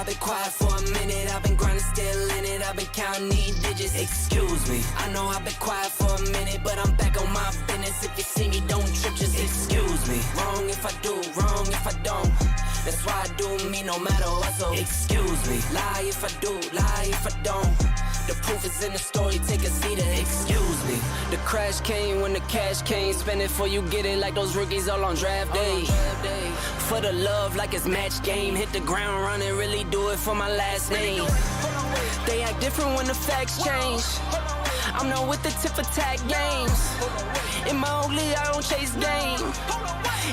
I've been quiet for a minute, I've been grinding, still in it, I've been counting these digits. Excuse me, I know I've been quiet for a minute, but I'm back on my business. If you see me, don't trip, just excuse me. Wrong if I do, wrong if I don't. That's why I do me no matter what, so excuse me. Lie if I do, lie if I don't. The proof is in the story, take a seat and excuse me. The crash came when the cash came. Spend it for you get it like those rookies all on draft day. For the love like it's match game. Hit the ground running, really do it for my last name. They act different when the facts change. I'm not with the tip for tag games. In my own league, I don't chase game.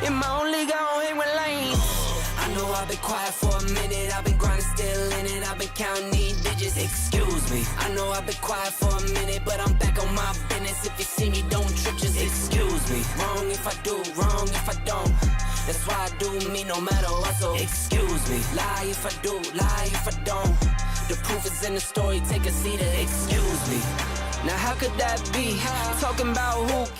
In my own league, I don't hang with lanes. I know I've been quiet for a minute, I've been grinding, still in it, I've been counting these digits. Excuse me, I know I've been quiet for a minute, but I'm back on my business. If you see me, don't trip, just excuse me. Wrong if I do, wrong if I don't. That's why I do me no matter what, so excuse me. Lie if I do, lie if I don't. The proof is in the story, take a seat and excuse me. Now how could that be? Talking about who...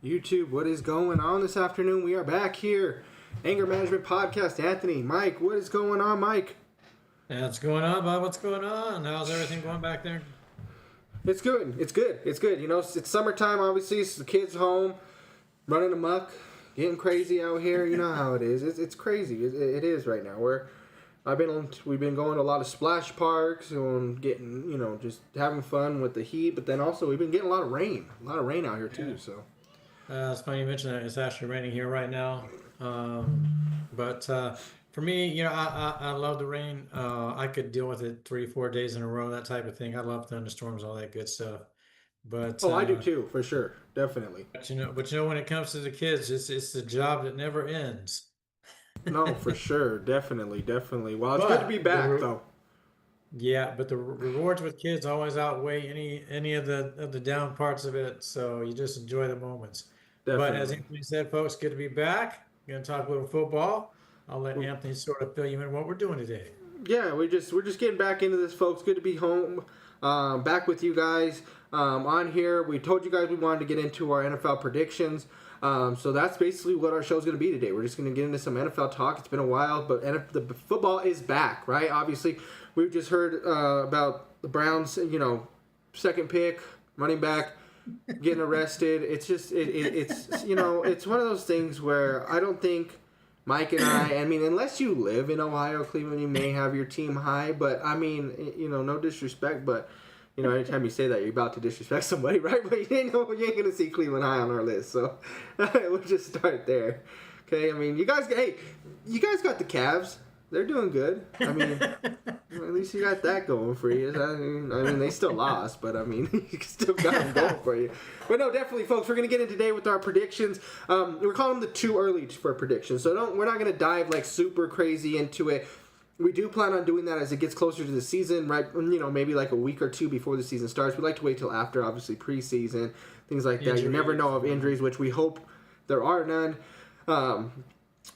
YouTube, what is going on this afternoon? We are back here. Anger Management Podcast. Anthony, Mike, what is going on, Mike? What's going on, Bob? What's going on? How's everything going back there? It's good. It's good. It's good. You know, it's summertime, obviously. It's the kids home, running amok, getting crazy out here. You know how it is. It's crazy. It is right now. We've been going to a lot of splash parks and getting, you know, just having fun with the heat. But then also we've been getting a lot of rain out here too. So. It's funny you mentioned that. It's actually raining here right now. But for me, you know, I love the rain. I could deal with it 3-4 days in a row, that type of thing. I love thunderstorms, all that good stuff. But I do too, for sure, definitely. But you know, when it comes to the kids, it's the job that never ends. No, for sure, definitely. Well, it's good to be back, though. Yeah, but the rewards with kids always outweigh any of the down parts of it. So you just enjoy the moments. Definitely. But as Anthony said, folks, good to be back. We're going to talk a little football. I'll let Anthony sort of fill you in what we're doing today. Yeah, we're just getting back into this, folks. Good to be home, back with you guys on here. We told you guys we wanted to get into our NFL predictions. So that's basically what our show's going to be today. We're just going to get into some NFL talk. It's been a while, but the football is back, right? Obviously, we've just heard about the Browns, you know, second pick, running back, getting arrested. It's just it's you know, it's one of those things where I don't think Mike and I mean, unless you live in Ohio, Cleveland, you may have your team high, but I mean, you know, no disrespect, but you know, anytime you say that, you're about to disrespect somebody, right? But you ain't going to see Cleveland high on our list, so we'll just start there. Okay, I mean, you guys got the Cavs. They're doing good. I mean, at least you got that going for you. I mean, they still lost, but I mean, you still got them going for you. But no, definitely, folks, we're going to get in today with our predictions. We're calling them the too early for predictions, so we're not going to dive like super crazy into it. We do plan on doing that as it gets closer to the season, right? You know, maybe like a week or two before the season starts. We like to wait till after, obviously, preseason, things like that. You never know of injuries, which we hope there are none.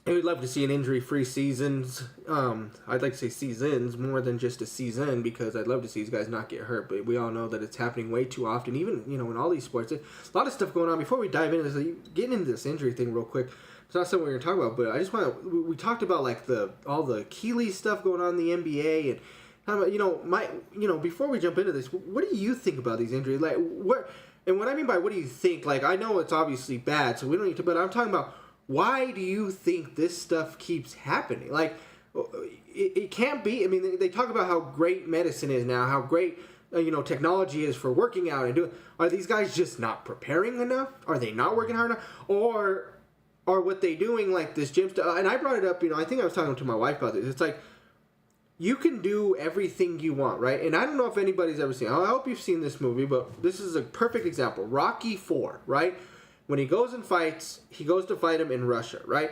And we'd love to see an injury-free seasons. I'd like to say seasons more than just a season, because I'd love to see these guys not get hurt. But we all know that it's happening way too often, even, you know, in all these sports. A lot of stuff going on. Before we dive into this, getting into this injury thing real quick, it's not something we're going to talk about, but I just want to, we talked about like all the Achilles stuff going on in the NBA, and how about, you know, before we jump into this, what do you think about these injuries? Like, what I mean by what do you think, like, I know it's obviously bad, so we don't need to, but I'm talking about, why do you think this stuff keeps happening? Like, it can't be. I mean, they talk about how great medicine is now, how great, you know, technology is for working out and doing. Are these guys just not preparing enough? Are they not working hard enough? Or are what they doing like this gym stuff? And I brought it up, you know, I think I was talking to my wife about this. It's like, you can do everything you want, right? And I don't know if anybody's ever seen, I hope you've seen this movie, but this is a perfect example. Rocky IV, right? When he goes and fights, he goes to fight him in Russia, right?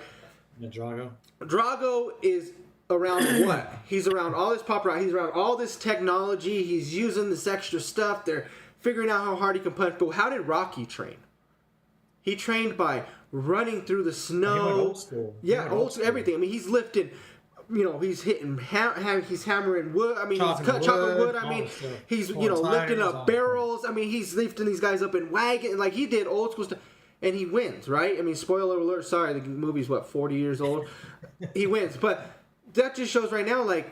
Drago. Drago is around what? He's around all this paparazzi. He's around all this technology. He's using this extra stuff. They're figuring out how hard he can punch. But how did Rocky train? He trained by running through the snow. He went old school. Yeah, old school, everything. I mean, he's lifting, you know, he's hitting, he's hammering wood. I mean, chopping wood. I mean, he's, you know, lifting up barrels. I mean, he's lifting these guys up in wagons. Like, he did old school stuff. And he wins, right? I mean, spoiler alert, sorry, the movie's, 40 years old? He wins. But that just shows right now, like,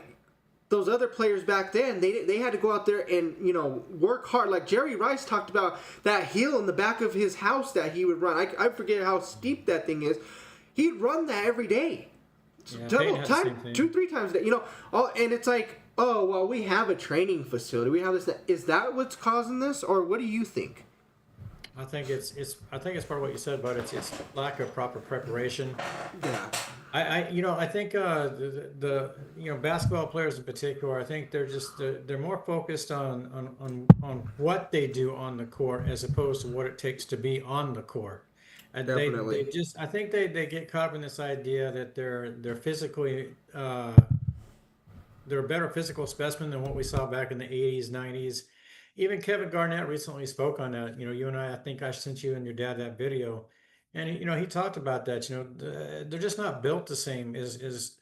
those other players back then, they had to go out there and, you know, work hard. Like Jerry Rice talked about that hill in the back of his house that he would run. I forget how steep that thing is. He'd run that every day. Yeah, Double time, 2-3 times a day. You know, and it's like, oh, well, we have a training facility. We have this. Is that what's causing this, or what do you think? I think it's part of what you said, but it's lack of proper preparation. Yeah. I think the basketball players in particular, I think they're more focused on what they do on the court as opposed to what it takes to be on the court. And Definitely. I think they get caught up in this idea that they're physically they're a better physical specimen than what we saw back in the 80s, 90s. Even Kevin Garnett recently spoke on that. You know, you and I think I sent you and your dad that video. And he talked about that. You know, they're just not built the same as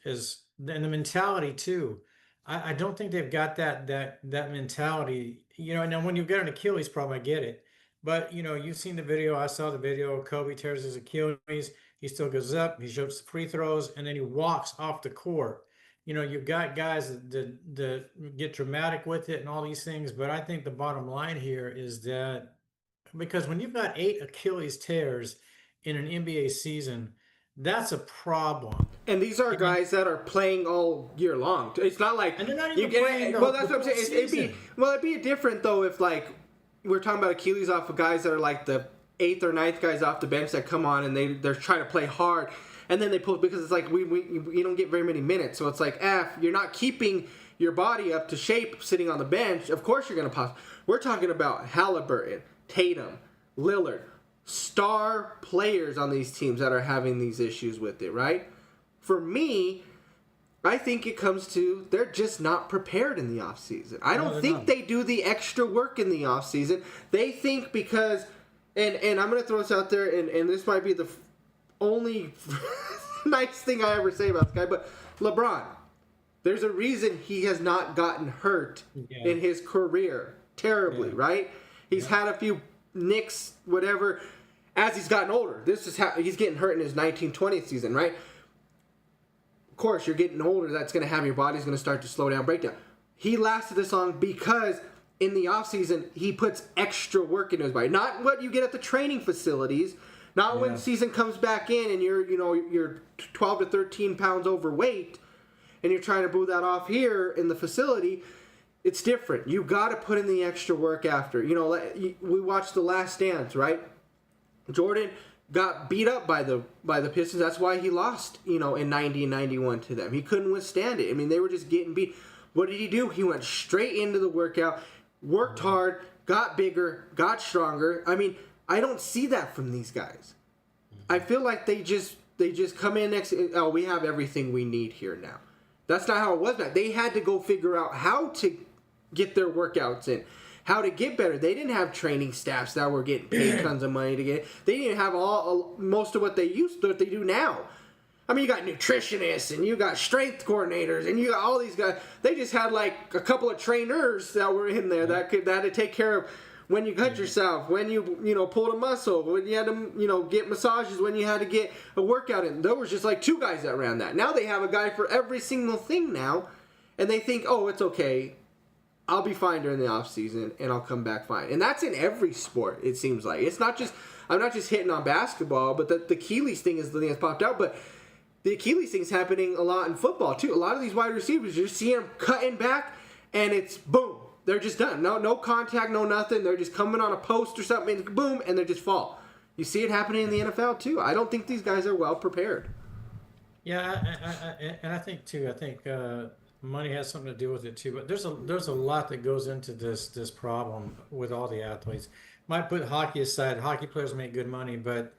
and the mentality too. I don't think they've got that mentality. You know, and then when you've got an Achilles problem, I get it. But you know, you've seen the video. I saw the video. Kobe tears his Achilles. He still goes up. He shoots free throws, and then he walks off the court. You know, you've got guys that get dramatic with it and all these things. But I think the bottom line here is that because when you've got 8 Achilles tears in an NBA season, that's a problem. And these are guys that are playing all year long. It's not like And they're not even playing well, that's what I'm saying. season. It'd be different though if like we're talking about Achilles off of guys that are like the 8th or 9th guys off the bench that come on and they're trying to play hard, and then they pull because it's like we don't get very many minutes, so it's like you're not keeping your body up to shape sitting on the bench. Of course you're gonna pause. We're talking about Halliburton, Tatum, Lillard. Star players on these teams that are having these issues with it, right? For me, I think it comes to they're just not prepared in the offseason. I don't think they do the extra work in the offseason. They think because, and I'm going to throw this out there, and this might be the only nice thing I ever say about this guy, but LeBron, there's a reason he has not gotten hurt in his career terribly, right? He's had a few nicks, whatever, as he's gotten older. This is how he's getting hurt in his 1920th season, right? Of course, you're getting older. That's going to have your body's going to start to slow down, break down. He lasted this long because in the offseason, he puts extra work into his body. Not what you get at the training facilities, not when season comes back in and you're 12 to 13 pounds overweight and you're trying to boo that off here in the facility. It's different. You got to put in the extra work after. You know, we watched The Last Dance, right? Jordan got beat up by the Pistons. That's why he lost, you know, in 90 and 91 to them. He couldn't withstand it. I mean, they were just getting beat. What did he do? He went straight into the workout, worked hard, got bigger, got stronger. I mean, I don't see that from these guys. I feel like they just come in next. Oh, we have everything we need here now. That's not how it was back. They had to go figure out how to get their workouts in, how to get better. They didn't have training staffs that were getting paid tons of money to get it. They didn't have most of what they do now. I mean, you got nutritionists and you got strength coordinators and you got all these guys. They just had like a couple of trainers that were in there that had to take care of when you cut yourself, when you pulled a muscle, when you had to get massages, when you had to get a workout in. There was just like 2 guys that ran that. Now they have a guy for every single thing now, and they think, oh, it's okay. I'll be fine during the off season and I'll come back fine. And that's in every sport, it seems like. It's not just I'm not just hitting on basketball, but the Achilles thing is the thing that's popped out. But the Achilles thing's happening a lot in football too. A lot of these wide receivers, you're seeing them cutting back and it's boom. They're just done. No contact, no nothing. They're just coming on a post or something, boom, and they just fall. You see it happening in the NFL too. I don't think these guys are well prepared. Yeah, and I think money has something to do with it too. But there's a lot that goes into this problem with all the athletes. Might put hockey aside. Hockey players make good money, but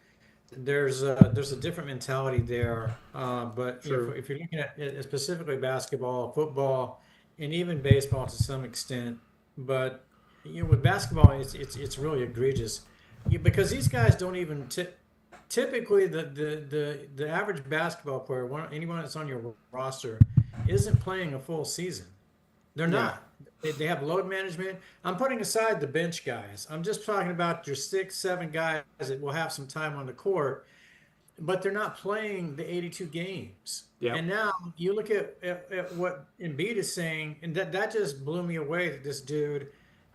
there's a different mentality there. But Sure. if you're looking at it, specifically basketball, football, and even baseball to some extent, but with basketball, it's really egregious because these guys don't even typically the average basketball player, anyone that's on your roster, isn't playing a full season. They're not. They have load management. I'm putting aside the bench guys. I'm just talking about your 6, 7 guys that will have some time on the court. but they're not playing the 82 games. Yeah. And now you look at what Embiid is saying, and that just blew me away that this dude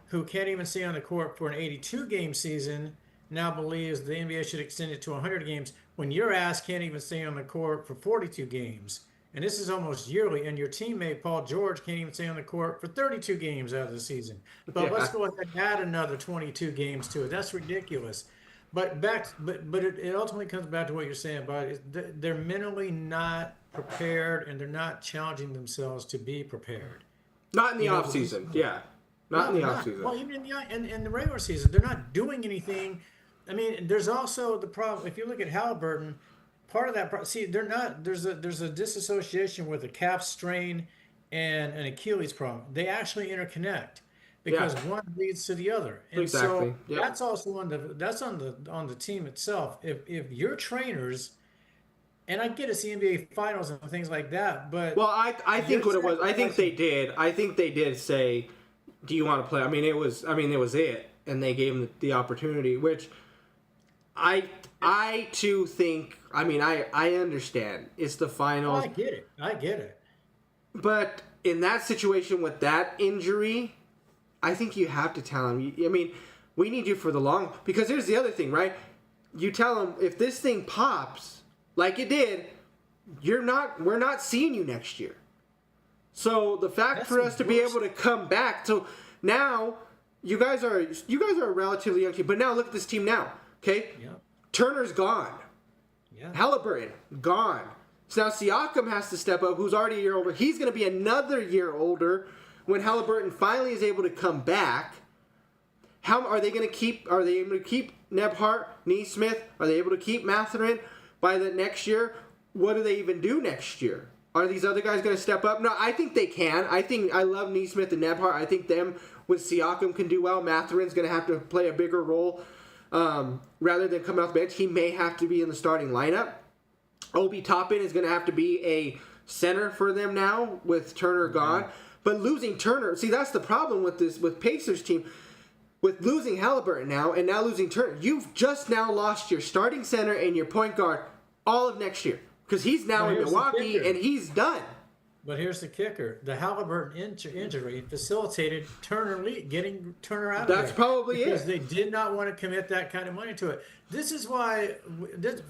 who can't even stay on the court for an 82 game season now believes the NBA should extend it to 100 games when your ass can't even stay on the court for 42 games. And this is almost yearly, and your teammate Paul George can't even stay on the court for 32 games out of the season. But let's go ahead and add another 22 games to it. That's ridiculous. But it ultimately comes back to what you're saying about it. They're mentally not prepared, and they're not challenging themselves to be prepared. Not in the off season, yeah. Not in the off season. Well, even in the regular season, they're not doing anything. I mean, there's also the problem. If you look at Halliburton, part of that. See, they're not. There's a disassociation with a calf strain and an Achilles problem. They actually interconnect because one leads to the other, and so that's also on the team itself. If your trainers, and I get it's the NBA Finals and things like that, but I think what it was. I think they did say, "Do you want to play?" It was it, and they gave him the opportunity, which I too think. I understand it's the finals. I get it. But in that situation with that injury, I think you have to tell him. We need you for the long. Because here's the other thing, right? You tell him if this thing pops like it did, we're not seeing you next year. So the fact for us to be able to come back. So now you guys are a relatively young team. But now look at this team now. Okay, Turner's gone. Yeah. Halliburton gone. So now Siakam has to step up, who's already a year older. He's going to be another year older when Halliburton finally is able to come back. How are they going to keep? Are they able to keep Nebhart, Neesmith? Are they able to keep Mathurin by the next year? What do they even do next year? Are these other guys going to step up? No, I think they can. I love Neesmith and Nebhart. I think them with Siakam can do well. Mathurin's going to have to play a bigger role. Rather than coming off the bench, he may have to be in the starting lineup. Obi Toppin is going to have to be a center for them now with Turner gone. But losing Turner, see, that's the problem with Pacers team. With losing Halliburton now and now losing Turner, you've just now lost your starting center and your point guard all of next year because he's now in Milwaukee and he's done. But here's the kicker. The Halliburton injury facilitated getting Turner out of there. That's probably because they did not want to commit that kind of money to it. This is why,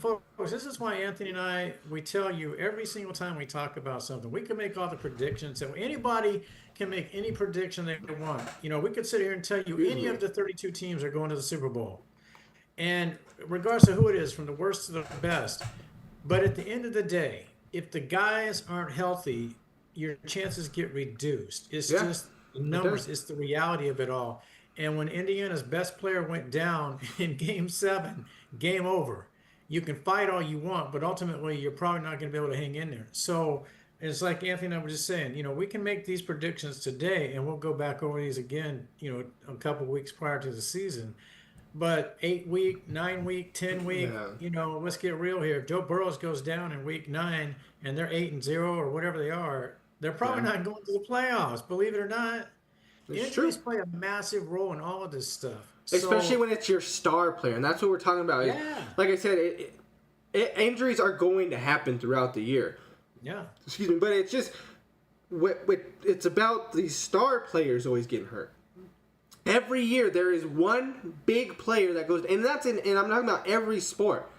Anthony and I, we tell you every single time we talk about something, we can make all the predictions. And anybody can make any prediction they want. We could sit here and tell you any of the 32 teams are going to the Super Bowl. And regardless of who it is, from the worst to the best. But at the end of the day, if the guys aren't healthy, your chances get reduced. It's just the numbers. It's the reality of it all. And when Indiana's best player went down in Game 7, game over. You can fight all you want, but ultimately you're probably not going to be able to hang in there. So it's like Anthony and I were just saying, we can make these predictions today, and we'll go back over these again, a couple of weeks prior to the season. But 8-week, 9-week, 10-week, let's get real here. If Joe Burrows goes down in week 9 and they're 8-0 or whatever they are, they're probably not going to the playoffs, believe it or not. Injuries play a massive role in all of this stuff. Especially when it's your star player, and that's what we're talking about. Yeah. Like I said, injuries are going to happen throughout the year. Yeah. Excuse me, but it's just, it's about these star players always getting hurt. Every year there is one big player that goes, and I'm talking about every sport.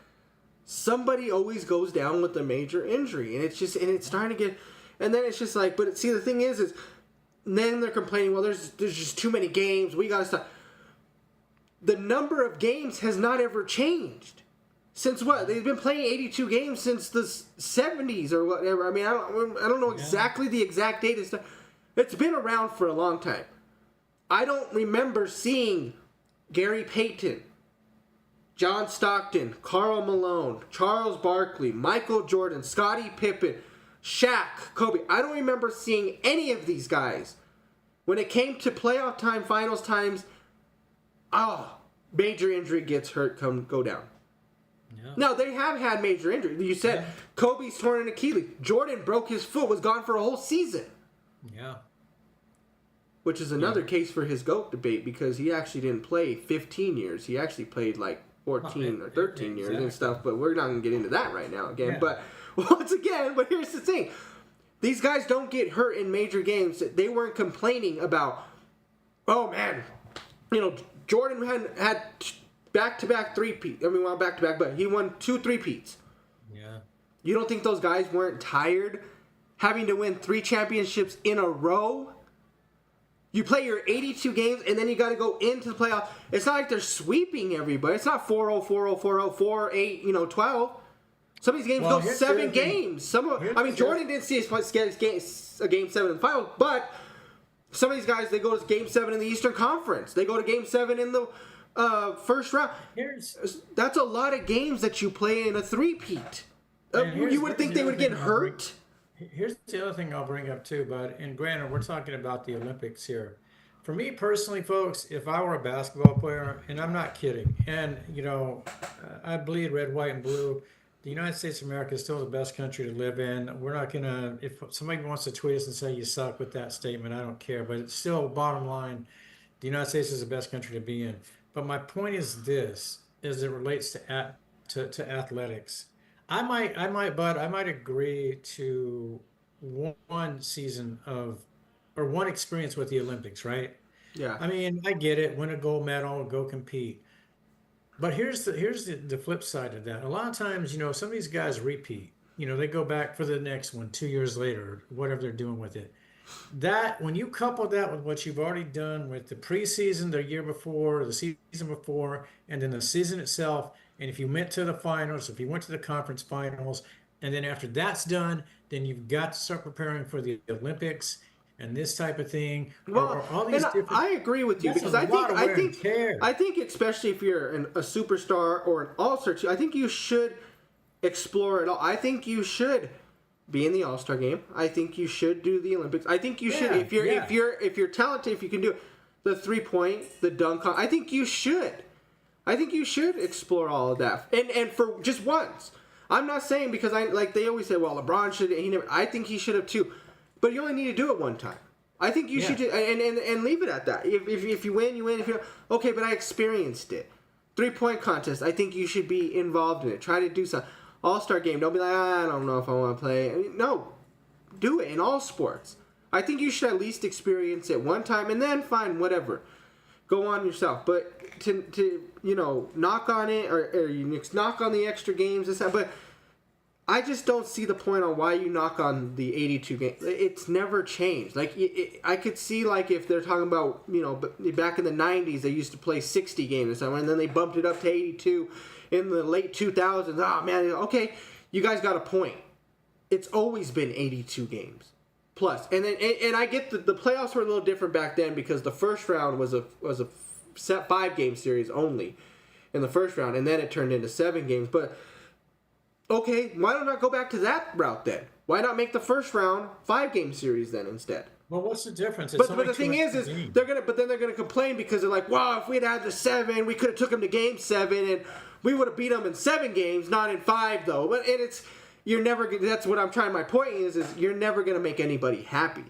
Somebody always goes down with a major injury, and it's starting to get, and then it's just like, but see, the thing is then they're complaining, well, there's just too many games, we gotta stop. The number of games has not ever changed. Since what? They've been playing 82 games since the 70s or whatever. I don't know exactly the exact date. It's been around for a long time. I don't remember seeing Gary Payton, John Stockton, Karl Malone, Charles Barkley, Michael Jordan, Scottie Pippen, Shaq, Kobe. I don't remember seeing any of these guys. When it came to playoff time, finals times, major injury gets hurt, go down. Yeah. Now, they have had major injury. You said Kobe's torn an Achilles. Jordan broke his foot, was gone for a whole season. Yeah. Which is another case for his GOAT debate because he actually didn't play 15 years. He actually played 14 or 13 years and stuff, but we're not going to get into that right now again. Yeah. But once again, but here's the thing. These guys don't get hurt in major games. They weren't complaining about, oh man, Jordan had back-to-back three-peat. I mean, well, back-to-back, but he won 2 3-peats. Yeah. You don't think those guys weren't tired having to win 3 championships in a row? You play your 82 games, and then you got to go into the playoff. It's not like they're sweeping everybody. It's not 4-0, 4-0, 4-0, 4-8, 12. Some of these games go 7 games. Jordan didn't see a game 7 in the finals, but some of these guys, they go to game 7 in the Eastern Conference. They go to game 7 in the first round. That's a lot of games that you play in a three-peat. You would think they would get hurt. Here's the other thing I'll bring up too, bud. And granted, we're talking about the Olympics here. For me personally, folks, if I were a basketball player, and I'm not kidding, and I bleed red, white, and blue. The United States of America is still the best country to live in. We're not gonna. If somebody wants to tweet us and say you suck with that statement, I don't care. But it's still bottom line. The United States is the best country to be in. But my point is this: as it relates to athletics. I might agree to one season or one experience with the Olympics, right? Yeah. I mean, I get it. Win a gold medal, go compete. But here's the flip side of that. A lot of times, some of these guys repeat. They go back for the next one 2 years later, whatever they're doing with it. That when you couple that with what you've already done with the preseason, the year before, the season before, and then the season itself. And if you went to the finals, if you went to the conference finals, and then after that's done, then you've got to start preparing for the Olympics and this type of thing. Well, all these different, I agree with you because I think especially if you're a superstar or an all-star, I think you should explore it all. I think you should be in the All-Star game. I think you should do the Olympics. I think you should if you're talented, if you can do it, the 3-point, the dunk. I think you should. I think you should explore all of that, and for just once. I'm not saying because they always say, well, LeBron should. I think he should have too, but you only need to do it one time. I think you should and leave it at that. If you win, you win. If you okay, but I experienced it. 3-point contest. I think you should be involved in it. Try to do something. All-Star game. Don't be like, I don't know if I want to play. No, do it in all sports. I think you should at least experience it one time and then fine, whatever. Go on yourself. But to knock on it or you knock on the extra games and stuff. But I just don't see the point on why you knock on the 82 games. It's never changed. I could see if they're talking about back in the 90s they used to play 60 games or something, and then they bumped it up to 82 in the late 2000s. Oh man, okay, you guys got a point. It's always been 82 games plus, and I get the playoffs were a little different back then because the first round was a set 5-game series only in the first round, and then it turned into 7 games. But okay, why don't I go back to that route then? Why not make the first round 5-game series then instead? Well, what's the difference? But the thing is they're gonna complain because they're like, wow, if we'd had the 7, we could have took them to game 7 and we would have beat them in 7 games, not in 5 though. But you're never. That's what I'm trying. My point is you're never gonna make anybody happy.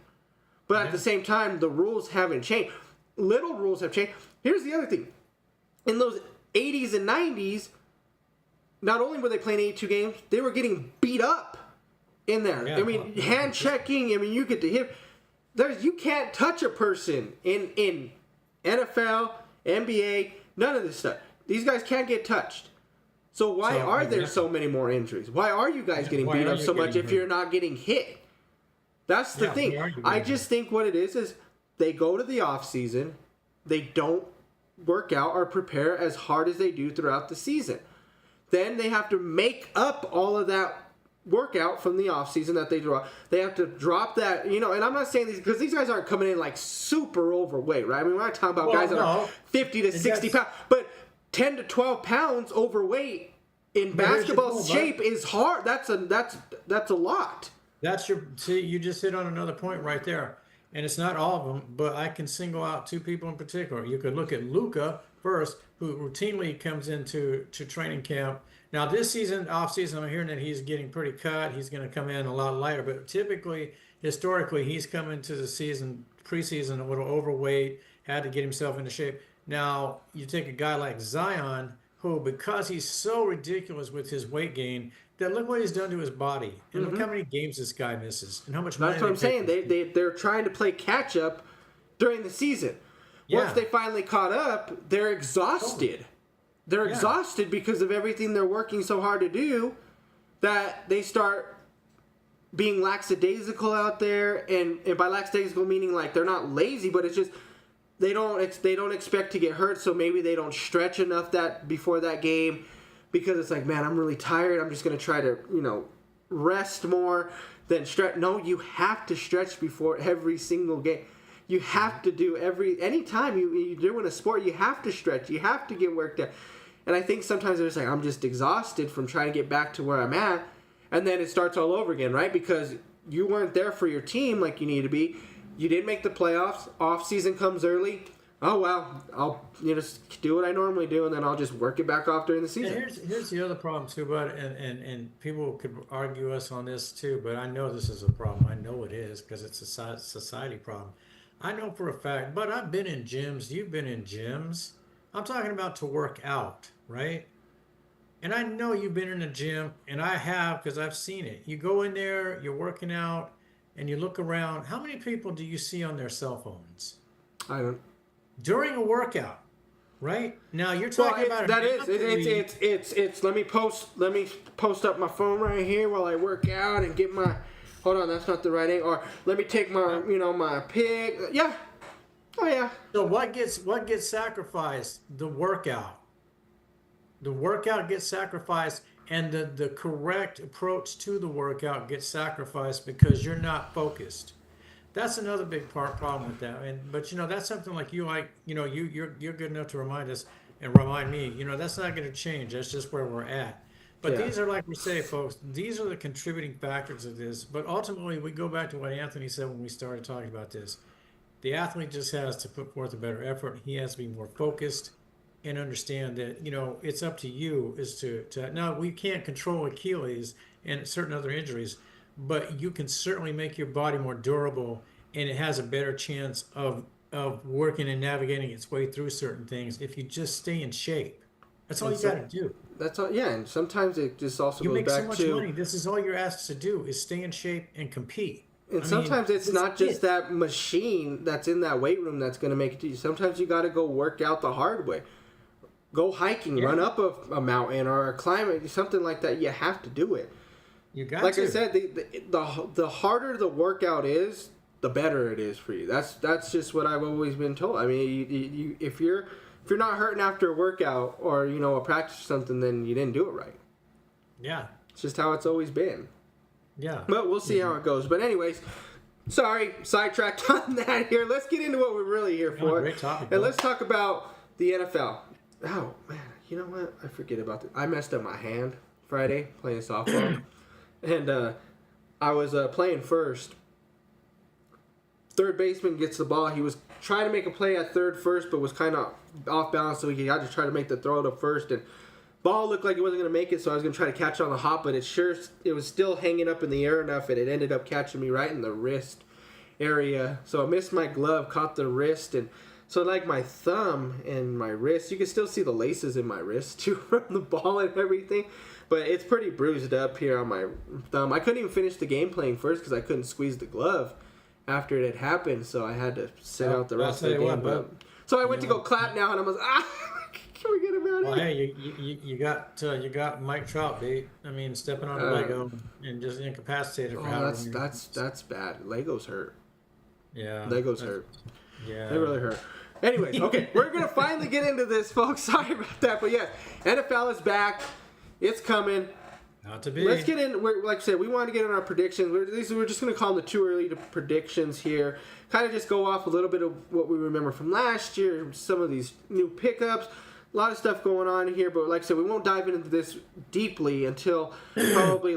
But at the same time, the rules haven't changed. Little rules have changed. Here's the other thing: in those 80s and 90s, not only were they playing 82 games, they were getting beat up in there. Yeah, hand checking. You get to hit. You can't touch a person in NFL, NBA, none of this stuff. These guys can't get touched. So why are there so many more injuries? Why are you guys getting beat up so much if you're not getting hit? That's the thing. I just think what it is they go to the off season, they don't work out or prepare as hard as they do throughout the season. Then they have to make up all of that workout from the off season that they draw. They have to drop that, and I'm not saying these because these guys aren't coming in super overweight, right? We're not talking about guys that are 50 to 60 pounds, but 10 to 12 pounds overweight in basketball shape is hard. That's a lot. You just hit on another point right there. And it's not all of them, but I can single out 2 people in particular. You could look at Luka first, who routinely comes into training camp. Now this season, off season, I'm hearing that he's getting pretty cut. He's going to come in a lot lighter, but typically, historically, he's come into the preseason a little overweight, had to get himself into shape. Now you take a guy like Zion, who, because he's so ridiculous with his weight gain, that look what he's done to his body, and look how many games this guy misses, and how much money That's what I'm saying. pay him. They're trying to play catch up during the season. Once Yeah. they finally caught up, they're exhausted. They're exhausted because of everything they're working so hard to do that they start being lackadaisical out there. And by lackadaisical meaning like they're not lazy, but it's just they don't expect to get hurt, so maybe they don't stretch enough that before that game because it's like, man, I'm really tired. I'm just going to try to, rest more than stretch. No, you have to stretch before every single game. You have to do anytime you're doing a sport, you have to stretch. You have to get worked out. And I think sometimes they're just like, I'm just exhausted from trying to get back to where I'm at. And then it starts all over again, right? Because you weren't there for your team like you need to be. You didn't make the playoffs. Off season comes early. Oh, well, I'll just do what I normally do, and then I'll just work it back off during the season. And here's the other problem too, bud, and people could argue us on this too, but I know this is a problem. I know it is because it's a society problem. I know for a fact, but I've been in gyms. You've been in gyms. I'm talking about to work out, right? And I know you've been in a gym, and I have because I've seen it. You go in there, you're working out, and you look around. How many people do you see on their cell phones I don't. during a workout? Right now, you're talking about that is it's. Let me post up my phone right here while I work out and get my. Hold on, that's not the right angle. Or let me take my my pic. Yeah. Oh yeah. So what gets sacrificed? The workout. The workout gets sacrificed, and the correct approach to the workout gets sacrificed because you're not focused. That's another big problem with that. But that's something like you're good enough to remind us and remind me. That's not going to change. That's just where we're at. But these are, like we say, folks, these are the contributing factors of this. But ultimately, we go back to what Anthony said when we started talking about this. The athlete just has to put forth a better effort. He has to be more focused and understand that, it's up to you now we can't control Achilles and certain other injuries, but you can certainly make your body more durable, and it has a better chance of working and navigating its way through certain things if you just stay in shape. That's all you got to do. That's all. Yeah, and sometimes it just also You goes make so back much to. money. This is all you're asked to do is stay in shape and compete. And sometimes it's not just that machine that's in that weight room that's going to make it to you. Sometimes you got to go work out the hard way. Go hiking, run up a mountain or climb it, something like that. You have to do it. You got like to. I said, the harder the workout is, the better it is for you. That's just what I've always been told. I mean, you if you're not hurting after a workout or a practice or something, then you didn't do it right. Yeah. It's just how it's always been. Yeah. But we'll see how it goes. But anyways, sorry, sidetracked on that here. Let's get into what we're really here for. Great topic. And let's talk about the NFL. Oh, man. You know what? I forget about that. I messed up my hand Friday playing softball. And I was playing first. Third baseman gets the ball. He was trying to make a play at first, but was kind of off balance, so he had to try to make the throw to first. And ball looked like it wasn't going to make it, so I was going to try to catch on the hop, but it was still hanging up in the air enough, and it ended up catching me right in the wrist area. So I missed my glove, caught the wrist, and so like my thumb and my wrist, you can still see the laces in my wrist too from the ball and everything. But it's pretty bruised up here on my thumb. I couldn't even finish the game playing first because I couldn't squeeze the glove after it had happened, so I had to sit out the rest of the game. So I went to go clap now, and I was can we get about it? Well, hey, you got Mike Trout beat. I mean, stepping on a Lego and just incapacitated. That's bad. Legos hurt. Yeah, Legos hurt. Yeah, they really hurt. Anyways, okay, we're gonna finally get into this, folks. Sorry about that, but yes, NFL is back. It's coming. Not to be. Let's get in. Like I said, we want to get in our predictions. We're just going to call them the too early predictions here. Kind of just go off a little bit of what we remember from last year, some of these new pickups. A lot of stuff going on here, but like I said, we won't dive into this deeply until probably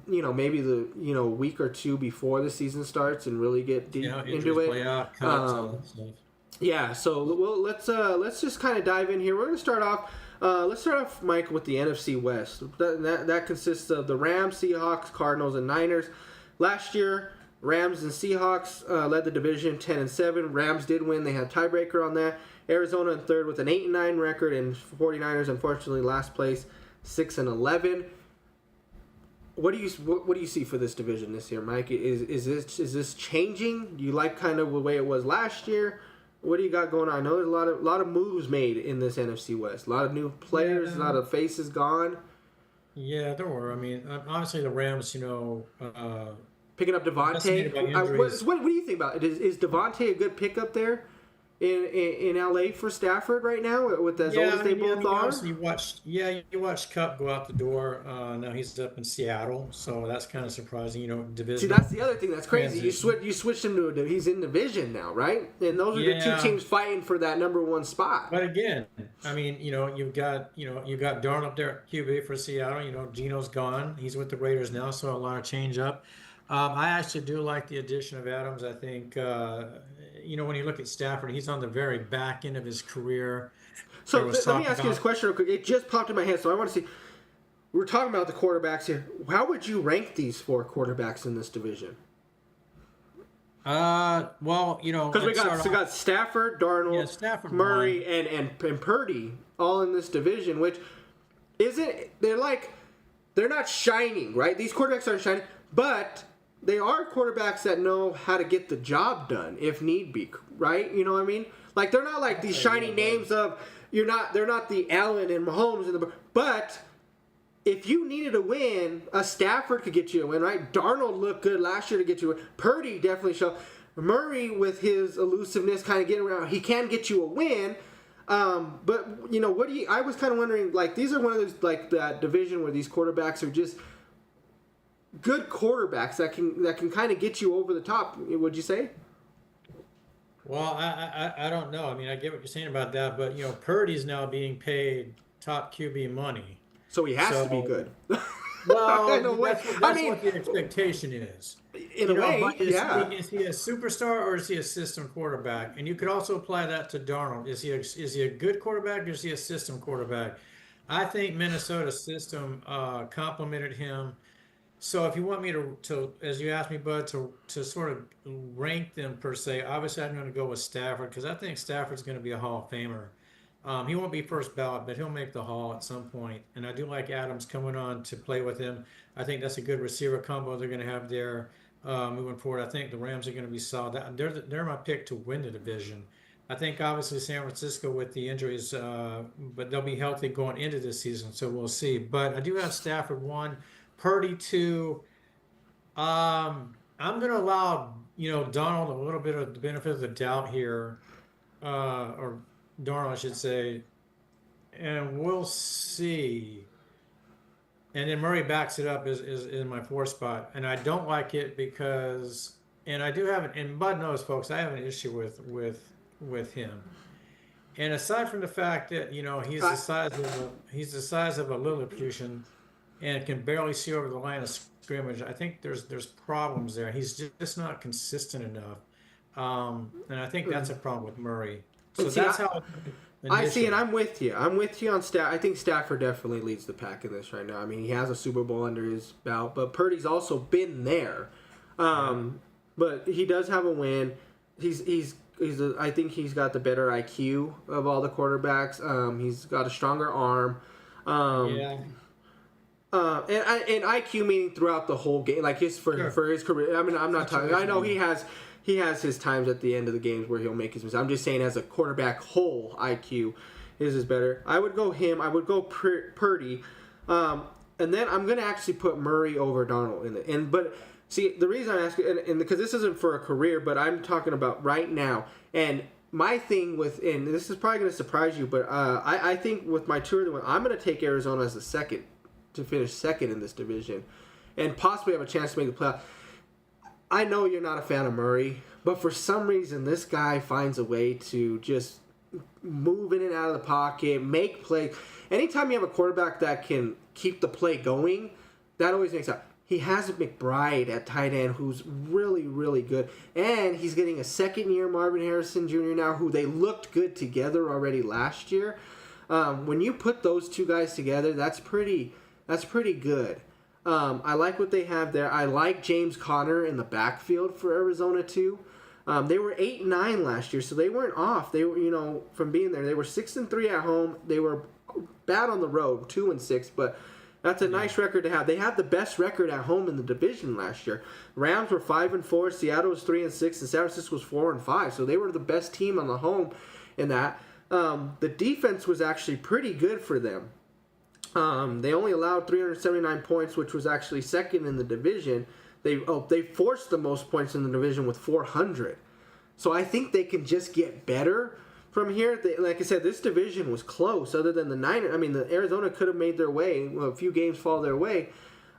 maybe the week or two before the season starts and really get deep into it. Play out, cuts, all that stuff. Yeah, so let's just kind of dive in here. We're going to start off. Let's start off, Mike, with the NFC West. That consists of the Rams, Seahawks, Cardinals, and Niners. Last year, Rams and Seahawks led the division 10-7. Rams did win. They had tiebreaker on that. Arizona in third with an 8-9 record, and 49ers unfortunately last place, 6-11. What do you see for this division this year, Mike? Is this changing? Do you like kind of the way it was last year? What do you got going on? I know there's a lot of moves made in this NFC West. A lot of new players, a lot of faces gone. Yeah, there were. I mean, honestly, the Rams, Picking up Decimated by Devontae. injuries. What do you think about it? Is Devontae a good pickup there in LA for Stafford right now, with as old as they both are? Honestly, you watched Cup go out the door. Now he's up in Seattle, so that's kind of surprising. Division. See, that's the other thing that's crazy. transition. You switched him to he's in division now, right? And those are the two Yeah. teams fighting for that number one spot. But again, I mean, you've got Darnold up there at QB for Seattle. Geno's gone. He's with the Raiders now, so a lot of change up. I actually do like the addition of Adams. I think, when you look at Stafford, he's on the very back end of his career. So There was let me talk ask you this about- question real quick. It just popped in my head, so I want to see. We're talking about the quarterbacks here. How would you rank these 4 quarterbacks in this division? Well, Because we got Stafford, Darnold, Yeah, Stafford Murray, and Purdy all in this division, which they're not shining, right? These quarterbacks aren't shining, but they are quarterbacks that know how to get the job done if need be, right? You know what I mean? Like they're not like these shiny names of they're not the Allen and Mahomes but if you needed a win, a Stafford could get you a win, right? Darnold looked good last year to get you a win. Purdy definitely showed. Murray with his elusiveness, kind of getting around, he can get you a win. But I was kind of wondering, like, these are one of those, like, that division where these quarterbacks are just good quarterbacks that can kind of get you over the top. Would you say? Well, I don't know. I mean, I get what you're saying about that, but Purdy's now being paid top QB money. So he has to be So- good. Well, In a way. that's I mean- what the expectation is. In a way, But yeah. Is he a superstar or is he a system quarterback? And you could also apply that to Darnold. Is he a good quarterback or is he a system quarterback? I think Minnesota's system complemented him. So if you want me to as you asked me, Bud, to sort of rank them per se, obviously I'm going to go with Stafford because I think Stafford's going to be a Hall of Famer. He won't be first ballot, but he'll make the Hall at some point. And I do like Adams coming on to play with him. I think that's a good receiver combo they're going to have there moving forward. I think the Rams are going to be solid. They're my pick to win the division. I think obviously San Francisco with the injuries, but they'll be healthy going into this season, so we'll see. But I do have Stafford 1, Purdy 2. I'm going to allow Donald a little bit of the benefit of the doubt here, or Darnold, I should say, and we'll see. And then Murray backs it up is in my 4th spot, and I don't like it because, and I do have, and Bud knows, folks, I have an issue with him. And aside from the fact that he's the size of a Lilliputian and can barely see over the line of scrimmage, I think there's problems there. He's just not consistent enough, and I think that's a problem with Murray. So See, that's how I see, and I'm with you. I'm with you on Stafford. I think Stafford definitely leads the pack in this right now. I mean, he has a Super Bowl under his belt, but Purdy's also been there. But he does have a win. I think he's got the better IQ of all the quarterbacks. He's got a stronger arm. yeah. And IQ meaning throughout the whole game, like for his career. I mean, I'm not talking. I know he has his times at the end of the games where he'll make his mistakes. I'm just saying, as a quarterback whole IQ, his is better. I would go him. I would go Purdy, and then I'm gonna actually put Murray over Darnold but see, the reason I ask, and because this isn't for a career, but I'm talking about right now. And my thing and this is probably gonna surprise you, but I think with my 2 of the one, I'm gonna take Arizona as the second to finish second in this division, and possibly have a chance to make the playoff. I know you're not a fan of Murray, but for some reason this guy finds a way to just move in and out of the pocket, make plays. Anytime you have a quarterback that can keep the play going, that always makes up. He has McBride at tight end, who's really, really good. And he's getting a second-year Marvin Harrison Jr. now, who they looked good together already last year. When you put those two guys together, that's pretty good. I like what they have there. I like James Conner in the backfield for Arizona too. They were 8-9 last year, so they weren't off. They were, from being there. They were 6-3 at home. They were bad on the road, 2-6, but that's a nice record to have. They had the best record at home in the division last year. Rams were 5-4, Seattle was 3-6, and San Francisco was 4-5. So they were the best team on the home in that. The defense was actually pretty good for them. They only allowed 379 points, which was actually second in the division. They forced the most points in the division with 400. So I think they can just get better from here. Like I said, this division was close. Other than the Niners, the Arizona could have made their way. A few games fall their way.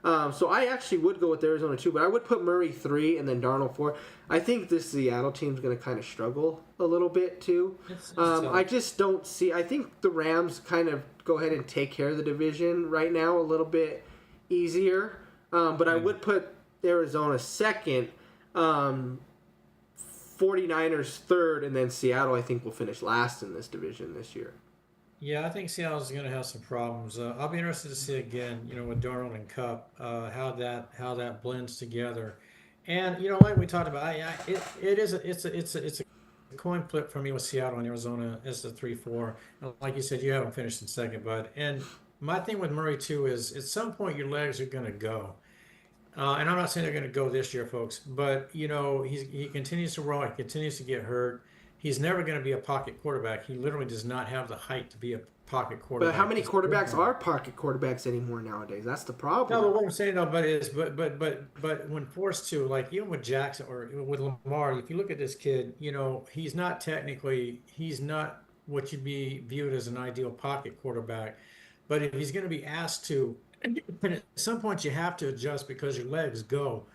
So I actually would go with Arizona 2, but I would put Murray 3 and then Darnold 4. I think this Seattle team's going to kind of struggle a little bit too. I just don't see. I think the Rams kind of go ahead and take care of the division right now a little bit easier. But I would put Arizona second, 49ers third, and then Seattle I think will finish last in this division this year. Yeah, I think Seattle's going to have some problems. I'll be interested to see again, with Darnold and Cup, how that blends together. And like we talked about, it's a coin flip for me with Seattle and Arizona as the 3-4. Like you said, you haven't finished in second, bud. And my thing with Murray too is at some point your legs are going to go. And I'm not saying they're going to go this year, folks, but he continues to roll, he continues to get hurt. He's never going to be a pocket quarterback. He literally does not have the height to be a pocket quarterback. But how many quarterbacks are pocket quarterbacks anymore nowadays? That's the problem. No, but what I'm saying though, but when forced to, like even with Jackson or with Lamar, if you look at this kid, he's not what you'd be viewed as an ideal pocket quarterback. But if he's going to be asked to, and at some point you have to adjust because your legs go.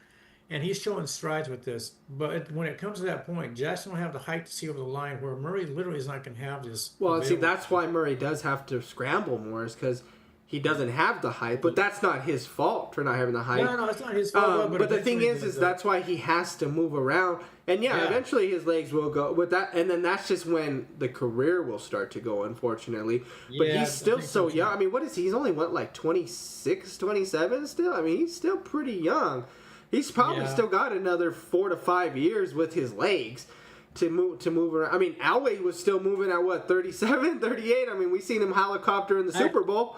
And he's showing strides with this. But when it comes to that point, Jackson will have the height to see over the line where Murray literally is not going to have this. Well, see, that's why Murray does have to scramble more is because he doesn't have the height. But that's not his fault for not having the height. No, it's not his fault. But the thing is that's why he has to move around. And eventually his legs will go with that. And then that's just when the career will start to go, unfortunately. But he's still so young. What is he? He's only, 26, 27 still? He's still pretty young. He's probably still got another 4 to 5 years with his legs to move around. Elway was still moving at 37, 38. We seen him helicopter in the Super Bowl.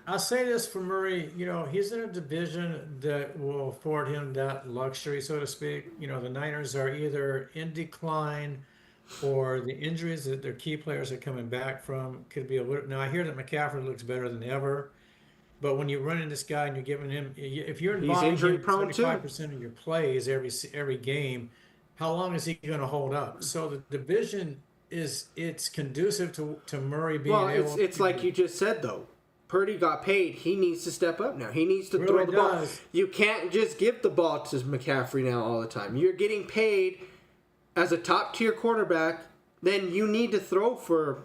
I'll say this for Murray, he's in a division that will afford him that luxury, so to speak. The Niners are either in decline or the injuries that their key players are coming back from could be a little. Now I hear that McCaffrey looks better than ever. But when you run in this guy and you're giving him, if you're involved in 75% of your plays every game, how long is he going to hold up? So the division it's conducive to Murray being able. Well, it's like you just said though. Purdy got paid. He needs to step up now. He needs to throw the ball. You can't just give the ball to McCaffrey now all the time. You're getting paid as a top tier quarterback. Then you need to throw for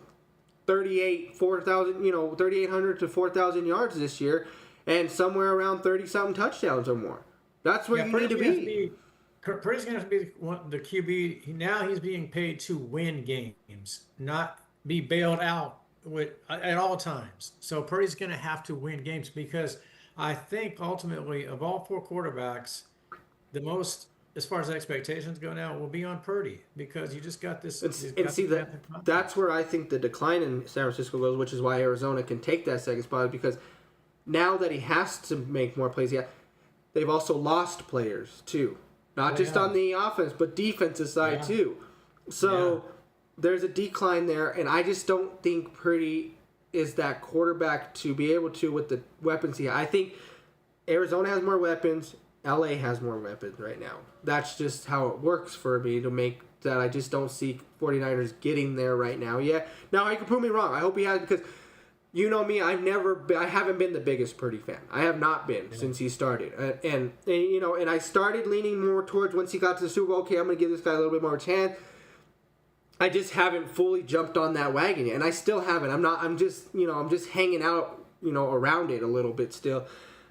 3,800 to 4,000 yards this year, and somewhere around 30-something touchdowns or more. That's where you need to be. Purdy's going to have to be the QB. Now he's being paid to win games, not be bailed out at all times. So Purdy's going to have to win games because I think ultimately of all four quarterbacks, the most, as far as expectations go now, will be on Purdy because you just got this. That's where I think the decline in San Francisco goes, which is why Arizona can take that second spot because now that he has to make more plays, they've also lost players too, not just on the offense but defensive side too. So there's a decline there, and I just don't think Purdy is that quarterback to be able to with the weapons he has. I think Arizona has more weapons. LA has more weapons right now. That's just how it works for me to make that. I just don't see 49ers getting there right now. Now he can prove me wrong. I hope he has because you know me. I haven't been the biggest Purdy fan. I have not been since he started. And I started leaning more towards once he got to the Super Bowl. Okay, I'm going to give this guy a little bit more chance. I just haven't fully jumped on that wagon yet, and I still haven't. I'm just hanging out, around it a little bit still.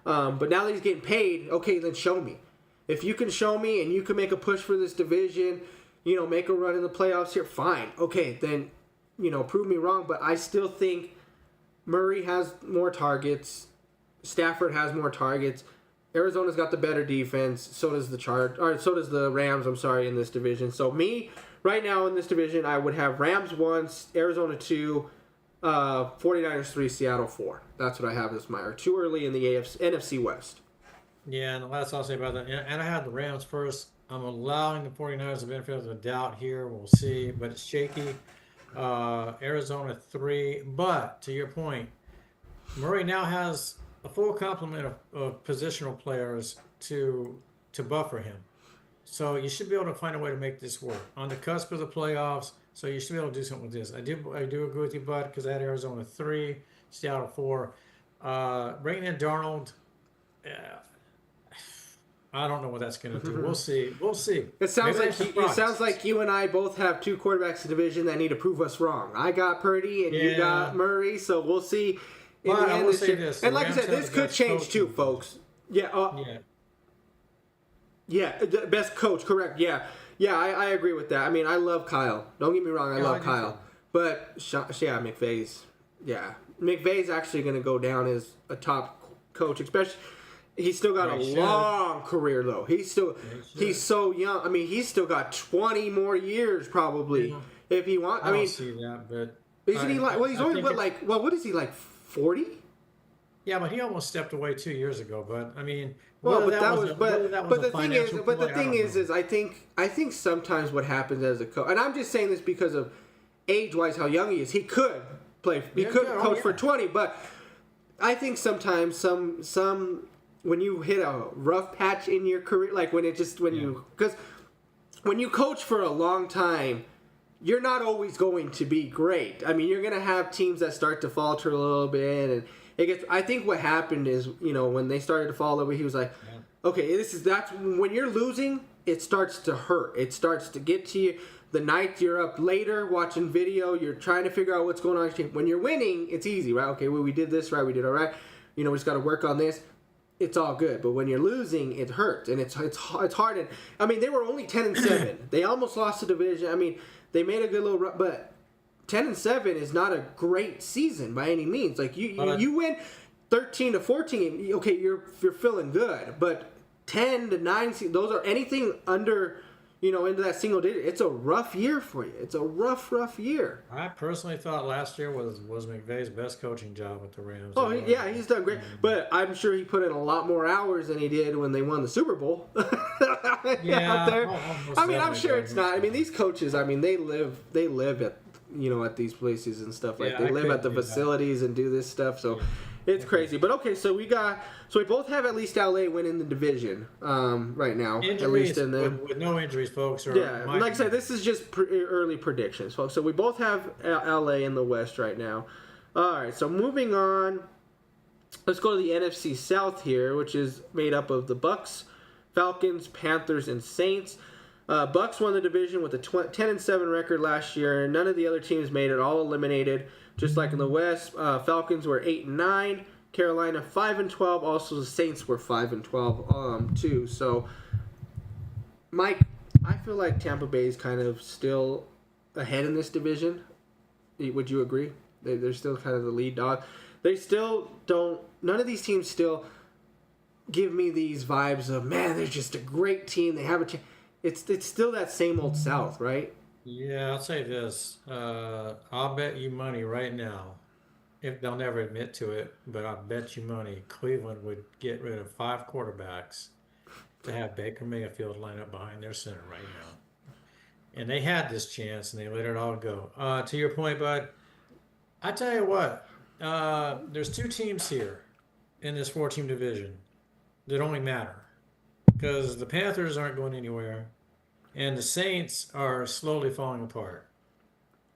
But now that he's getting paid, okay, then show me. If you can show me and you can make a push for this division, make a run in the playoffs here, fine. Okay, then, prove me wrong. But I still think Murray has more targets. Stafford has more targets. Arizona's got the better defense. So does so does the Rams. I'm sorry, in this division. So me right now in this division, I would have Rams 1, Arizona 2, 49ers 3, Seattle 4. That's what I have as my or too early in the NFC West. Yeah, and the last I'll say about that, and I had the Rams first. I'm allowing the 49ers the benefit of the doubt here. We'll see, but it's shaky. Arizona 3, but to your point, Murray now has a full complement of positional players to buffer him. So you should be able to find a way to make this work. On the cusp of the playoffs, so you should be able to do something with this. I do agree with you, Bud, because I had Arizona 3, Seattle 4. Bringing in Darnold, I don't know what that's going to do. We'll see. We'll see. It sounds like you and I both have two quarterbacks in the division that need to prove us wrong. I got Purdy and you got Murray, so we'll see. Well, I will say this. And like I said, this could change too, folks. Yeah. The best coach, correct. Yeah, I agree with that. I mean, I love Kyle. Don't get me wrong, I love Kyle. Too. But, McVay's actually going to go down as a top coach, especially. He's still got a long career, though. He's so young. I mean, he's still got 20 more years, probably, if he wants. I don't see that, but... Isn't he like... Well, he's only, what is he, like 40? Yeah, but he almost stepped away 2 years ago. But I mean, the thing is, I think sometimes what happens as a coach, and I'm just saying this because of age-wise how young he is. He could coach for 20, but I think sometimes some when you hit a rough patch in your career, like because when you coach for a long time, you're not always going to be great. I mean, you're going to have teams that start to falter a little bit, and I think what happened is, when they started to fall over, he was like, okay, that's when you're losing, it starts to hurt. It starts to get to you. The night you're up later watching video, you're trying to figure out what's going on. When you're winning, it's easy, right? Okay, well, we did this right, we did all right. We just got to work on this. It's all good. But when you're losing, it hurts, and it's hard. And I mean, they were only 10-7. They almost lost the division. I mean, they made a good little run, but 10-7 is not a great season by any means. Like you win 13-14, okay, you're feeling good. But 10-9, those are anything under, into that single digit. It's a rough year for you. It's a rough year. I personally thought last year was McVay's best coaching job with the Rams. Oh yeah, he's done great. But I'm sure he put in a lot more hours than he did when they won the Super Bowl. Out there. I mean, I'm sure it's not. I mean, these coaches. I mean, they live at at these places and stuff like they live at the facilities and do this stuff. So it's crazy. But okay, so we both have at least LA winning the division right now. Injuries, at least in the with no injuries, folks. Like I said, this is just early predictions, folks. So we both have LA in the West right now. All right, so moving on, let's go to the NFC South here, which is made up of the Bucks, Falcons, Panthers, and Saints. Bucks won the division with a 10-7 record last year. None of the other teams made it. All eliminated. Just like in the West, Falcons were 8-9. Carolina 5-12. Also, the Saints were 5-12 too. So, Mike, I feel like Tampa Bay is kind of still ahead in this division. Would you agree? They're still kind of the lead dog. They still don't. None of these teams still give me these vibes of, man, they're just a great team. They have a chance. It's still that same old South, right? Yeah, I'll say this. I'll bet you money right now, if they'll never admit to it, but I'll bet you money Cleveland would get rid of 5 quarterbacks to have Baker Mayfield line up behind their center right now. And they had this chance, and they let it all go. To your point, Bud, I tell you what, there's 2 teams here in this 4-team division that only matter because the Panthers aren't going anywhere. And the Saints are slowly falling apart.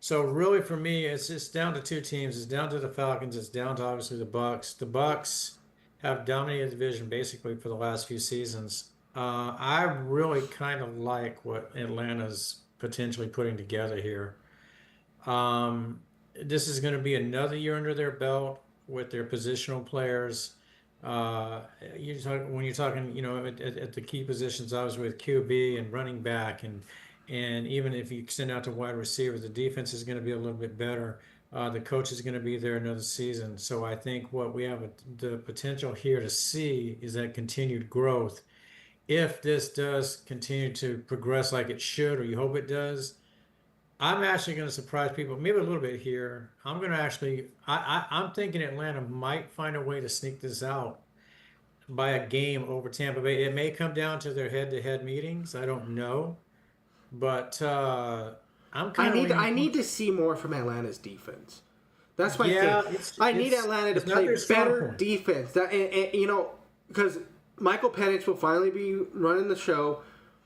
So really for me, it's just down to 2 teams. It's down to the Falcons. It's down to obviously the Bucks. The Bucks have dominated the division basically for the last few seasons. I really kind of like what Atlanta's potentially putting together here. This is going to be another year under their belt with their positional players. When you're talking, at the key positions, I was with QB and running back, and even if you extend out to wide receiver, the defense is going to be a little bit better. The coach is going to be there another season. So I think what we have the potential here to see is that continued growth. If this does continue to progress like it should, or you hope it does, I'm actually going to surprise people, maybe a little bit here. I'm going to actually, I'm thinking Atlanta might find a way to sneak this out by a game over Tampa Bay. It may come down to their head-to-head meetings. I don't know, but I'm kind of. I need to see more from Atlanta's defense. That's my thing. I need it's- Atlanta to it's not play their strong better point. defense. And, you know, because Michael Penix will finally be running the show.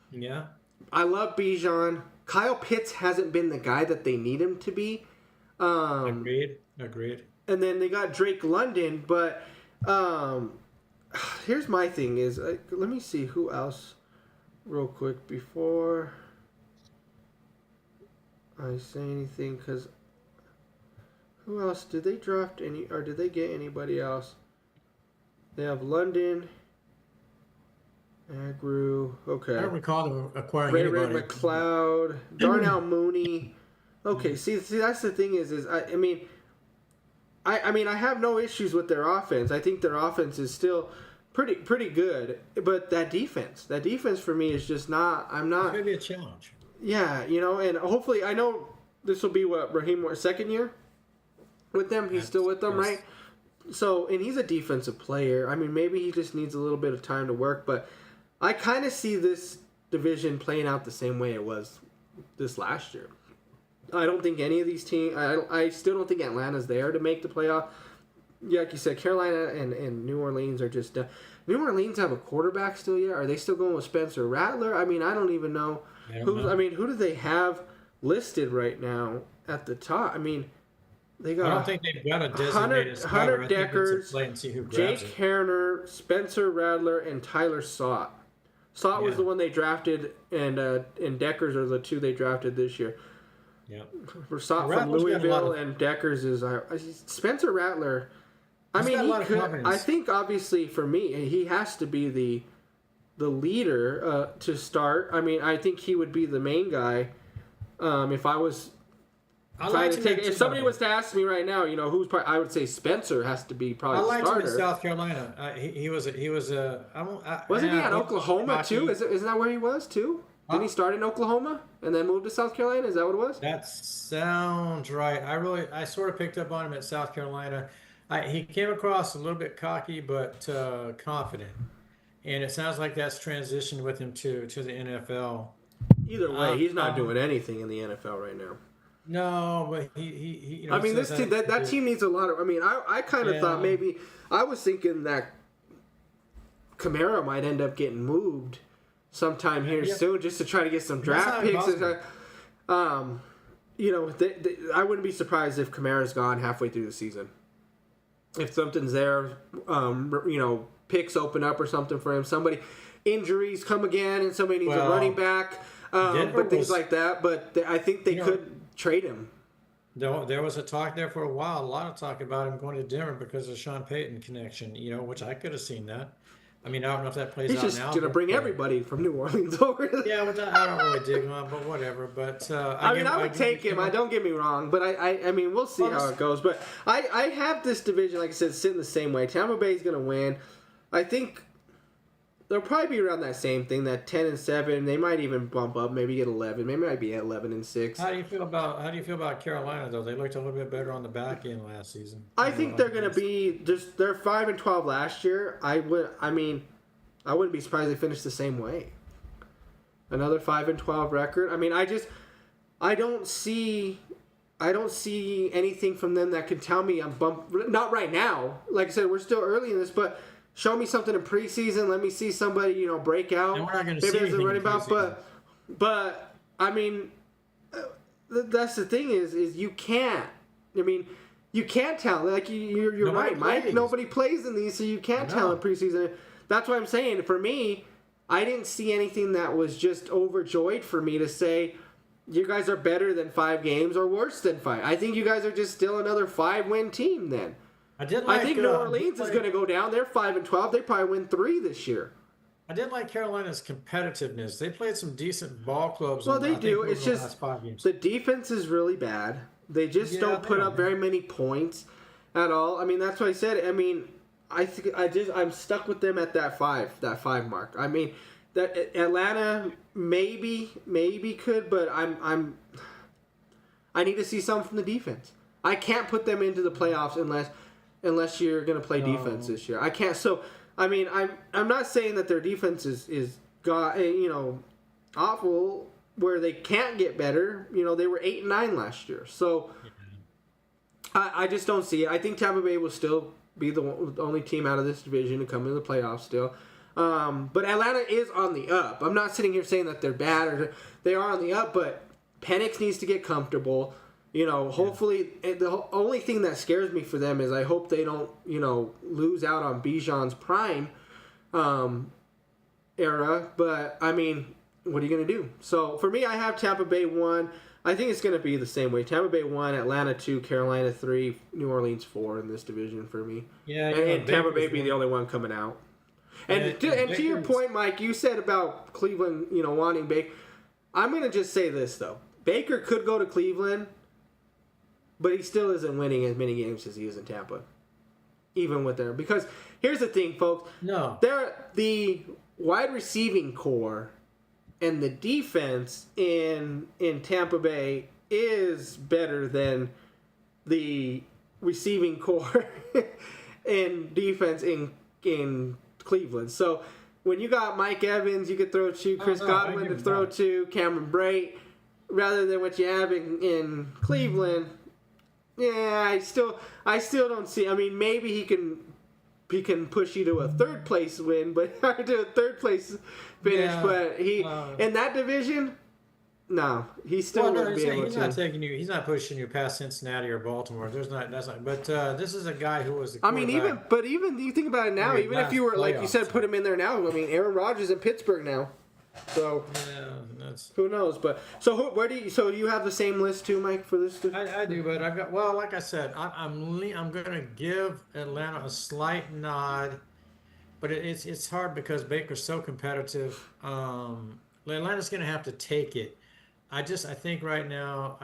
Yeah. I love Bijan. Kyle Pitts hasn't been the guy that they need him to be. Agreed. And then they got Drake London, but here's my thing is, let me see who else real quick before I say anything, because who else did they draft or did they get anybody else? They have London, Agnew, okay. I don't recall them acquiring Ray anybody. McLeod, Darnell Mooney. Okay, see that's the thing is I mean I have no issues with their offense. I think their offense is still pretty good, but that defense for me is just not. I'm It's not. going to be a challenge. Yeah, you know, and hopefully I know this will be what Raheem Morris second year with them. He's still with them, Yes. right? So, and he's a defensive player. I mean, maybe he just needs a little bit of time to work, but I kind of see this division playing out the same way it was this last year. I don't think any of these teams. I still don't think Atlanta's there to make the playoff. Yeah, like you said, Carolina and New Orleans are just. New Orleans have a quarterback still yet? Are they still going with Spencer Rattler? I mean, I don't even know. I don't know. I mean, who do they have listed right now at the top? I mean, they got. I don't think they've got a designated starter. Hunter I think it's a Deckers, play and see who Jake grabs it. Herner, Spencer Rattler, and Tyler Sott. Sott was Yeah. the one they drafted, and Deckers are the two they drafted this year. Yeah. For Sott from Rattler's got a lot Louisville of- and Deckers is Spencer Rattler. I He's mean, got a lot of he could. confidence. I think obviously for me, he has to be the leader to start. I mean, I think he would be the main guy. If I was I trying liked to him take, at if somebody South- was to ask me right now, you know, who's probably, I would say Spencer has to be probably I the liked him in starter. South Carolina. He was Wasn't he yeah, at Oklahoma hockey. too? Isn't that where he was too? Didn't he start in Oklahoma and then moved to South Carolina? Is that what it was? That sounds right. I sort of picked up on him at South Carolina. He came across a little bit cocky, but confident, and it sounds like that's transitioned with him to the NFL. Either way, he's not doing anything in the NFL right now. No, but he you know. I mean, says this team, that team needs a lot of. I mean, I kind of Yeah. thought maybe I was thinking that Kamara might end up getting moved sometime here Yeah. soon, just to try to get some That's draft not picks. impossible. You know, I wouldn't be surprised if Kamara's gone halfway through the season. If something's there, you know, picks open up or something for him. Somebody injuries come again, and somebody needs a Well, running back, Denver but things was- like that. But I think they You know, could trade him. There was a talk there for a while, a lot of talk about him going to Denver because of Sean Payton connection, you know, which I could have seen that. I mean, I don't know if that plays He's out just now. gonna but, bring everybody from New Orleans over. Yeah, which I don't really dig on, but whatever. But I mean, I would take him. I don't get me wrong, but I mean, we'll see how it goes. But I have this division, like I said, sitting the same way. Tampa Bay's gonna win. I think they'll probably be around that same thing, that 10-7. They might even bump up, maybe get 11. Maybe might be at 11-6. How do you feel about Carolina though? They looked a little bit better on the back end last season. I think they're gonna be just. They're 5-12 last year. I wouldn't be surprised if they finished the same way. Another 5-12 record. I mean, I don't see anything from them that can tell me I'm not right now. Like I said, we're still early in this, but show me something in preseason. Let me see somebody, you know, break out. And we're not gonna Maybe see as a anything in running back, preseason. but I mean, that's the thing is you can't. I mean, you can't tell. Like you're Nobody right, Mike. plays. Nobody plays in these, so you can't I tell know. in preseason. That's why I'm saying, for me, I didn't see anything that was just overjoyed for me to say you guys are better than 5 games or worse than 5. I think you guys are just still another 5-win team then. I did I like. think New Orleans is going to go down. They're 5-12. They probably win 3 this year. I did like Carolina's competitiveness. They played some decent ball clubs. Well, I they think, do. over It's the just last 5 games. the defense is really bad. They just don't put up very many points at all. I mean, that's what I said. I mean, I'm stuck with them at that five mark. I mean, that Atlanta maybe could, but I need to see something from the defense. I can't put them into the playoffs unless you're going to play defense this year. I can't. So I mean, I'm not saying that their defense is awful where they can't get better. You know, they were 8-9 last year. So I just don't see it. I think Tampa Bay will still be the only team out of this division to come into the playoffs still. But Atlanta is on the up. I'm not sitting here saying that they're bad or they are on the up, but Penix needs to get comfortable. You know, hopefully, the only thing that scares me for them is I hope they don't, lose out on Bijan's prime era. But, I mean, what are you going to do? So, for me, I have Tampa Bay 1. I think it's going to be the same way. Tampa Bay 1, Atlanta 2, Carolina 3, New Orleans 4 in this division for me. Yeah, and Tampa Bay be the only one coming out. And to your point, Mike, you said about Cleveland, wanting Baker. I'm going to just say this, though. Baker could go to Cleveland, but he still isn't winning as many games as he is in Tampa, even with there. Because here's the thing, folks. No. The wide receiving core and the defense in Tampa Bay is better than the receiving core and defense in Cleveland. So when you got Mike Evans, you could throw to Chris Godwin to throw to Cameron Brate, rather than what you have in Cleveland. Yeah, I still don't see. I mean, maybe he can push you to a third place win, but to a third place finish. Yeah, but in that division, no, he still wouldn't be able to. He's not taking you. He's not pushing you past Cincinnati or Baltimore. That's not. But this is a guy who was the. I mean, even you think about it now. Even if you were like you said, put him in there now. I mean, Aaron Rodgers in Pittsburgh now. So who knows? But where do you? So you have the same list too, Mike, for this? I do, but I've got. Well, like I said, I'm going to give Atlanta a slight nod, but it's hard because Baker's so competitive. Atlanta's going to have to take it. I think right now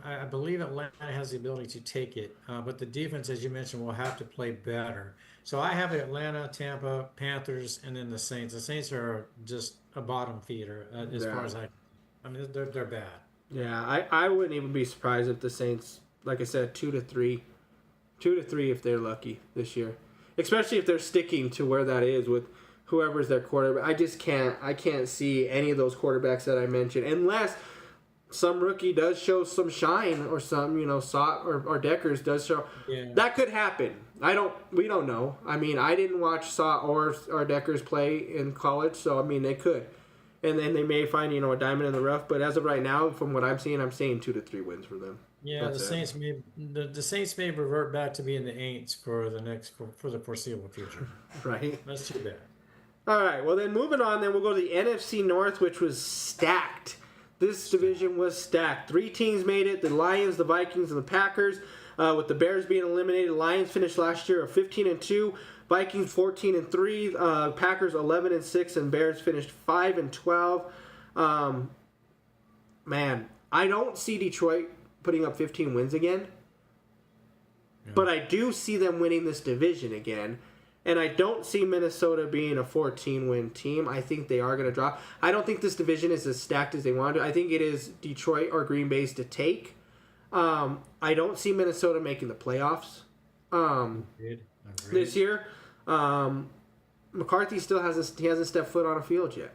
I believe Atlanta has the ability to take it, but the defense, as you mentioned, will have to play better. So I have Atlanta, Tampa, Panthers, and then the Saints. The Saints are just a bottom feeder as far as I mean, they're bad. Yeah, I wouldn't even be surprised if the Saints, like I said, 2-3 if they're lucky this year, especially if they're sticking to where that is with whoever's their quarterback. I can't see any of those quarterbacks that I mentioned unless some rookie does show some shine or some, Sott or Deckers does show. Yeah. That could happen. We don't know. I mean, I didn't watch Sott or Deckers play in college, so I mean, they could. And then they may find, a diamond in the rough, but as of right now, from what I'm saying 2-3 wins for them. Yeah, the Saints may revert back to being the Aints for the foreseeable future. Right. That's too bad. All right, well then moving on, then we'll go to the NFC North, which was stacked. This division was stacked. 3 teams made it: the Lions, the Vikings, and the Packers. With the Bears being eliminated, the Lions finished last year at 15-2, Vikings 14-3, Packers 11-6, and Bears finished 5-12. Man, I don't see Detroit putting up 15 wins again, but I do see them winning this division again. And I don't see Minnesota being a 14-win team. I think they are going to drop. I don't think this division is as stacked as they want to. I think it is Detroit or Green Bay's to take. I don't see Minnesota making the playoffs this year. McCarthy still hasn't stepped foot on a field yet.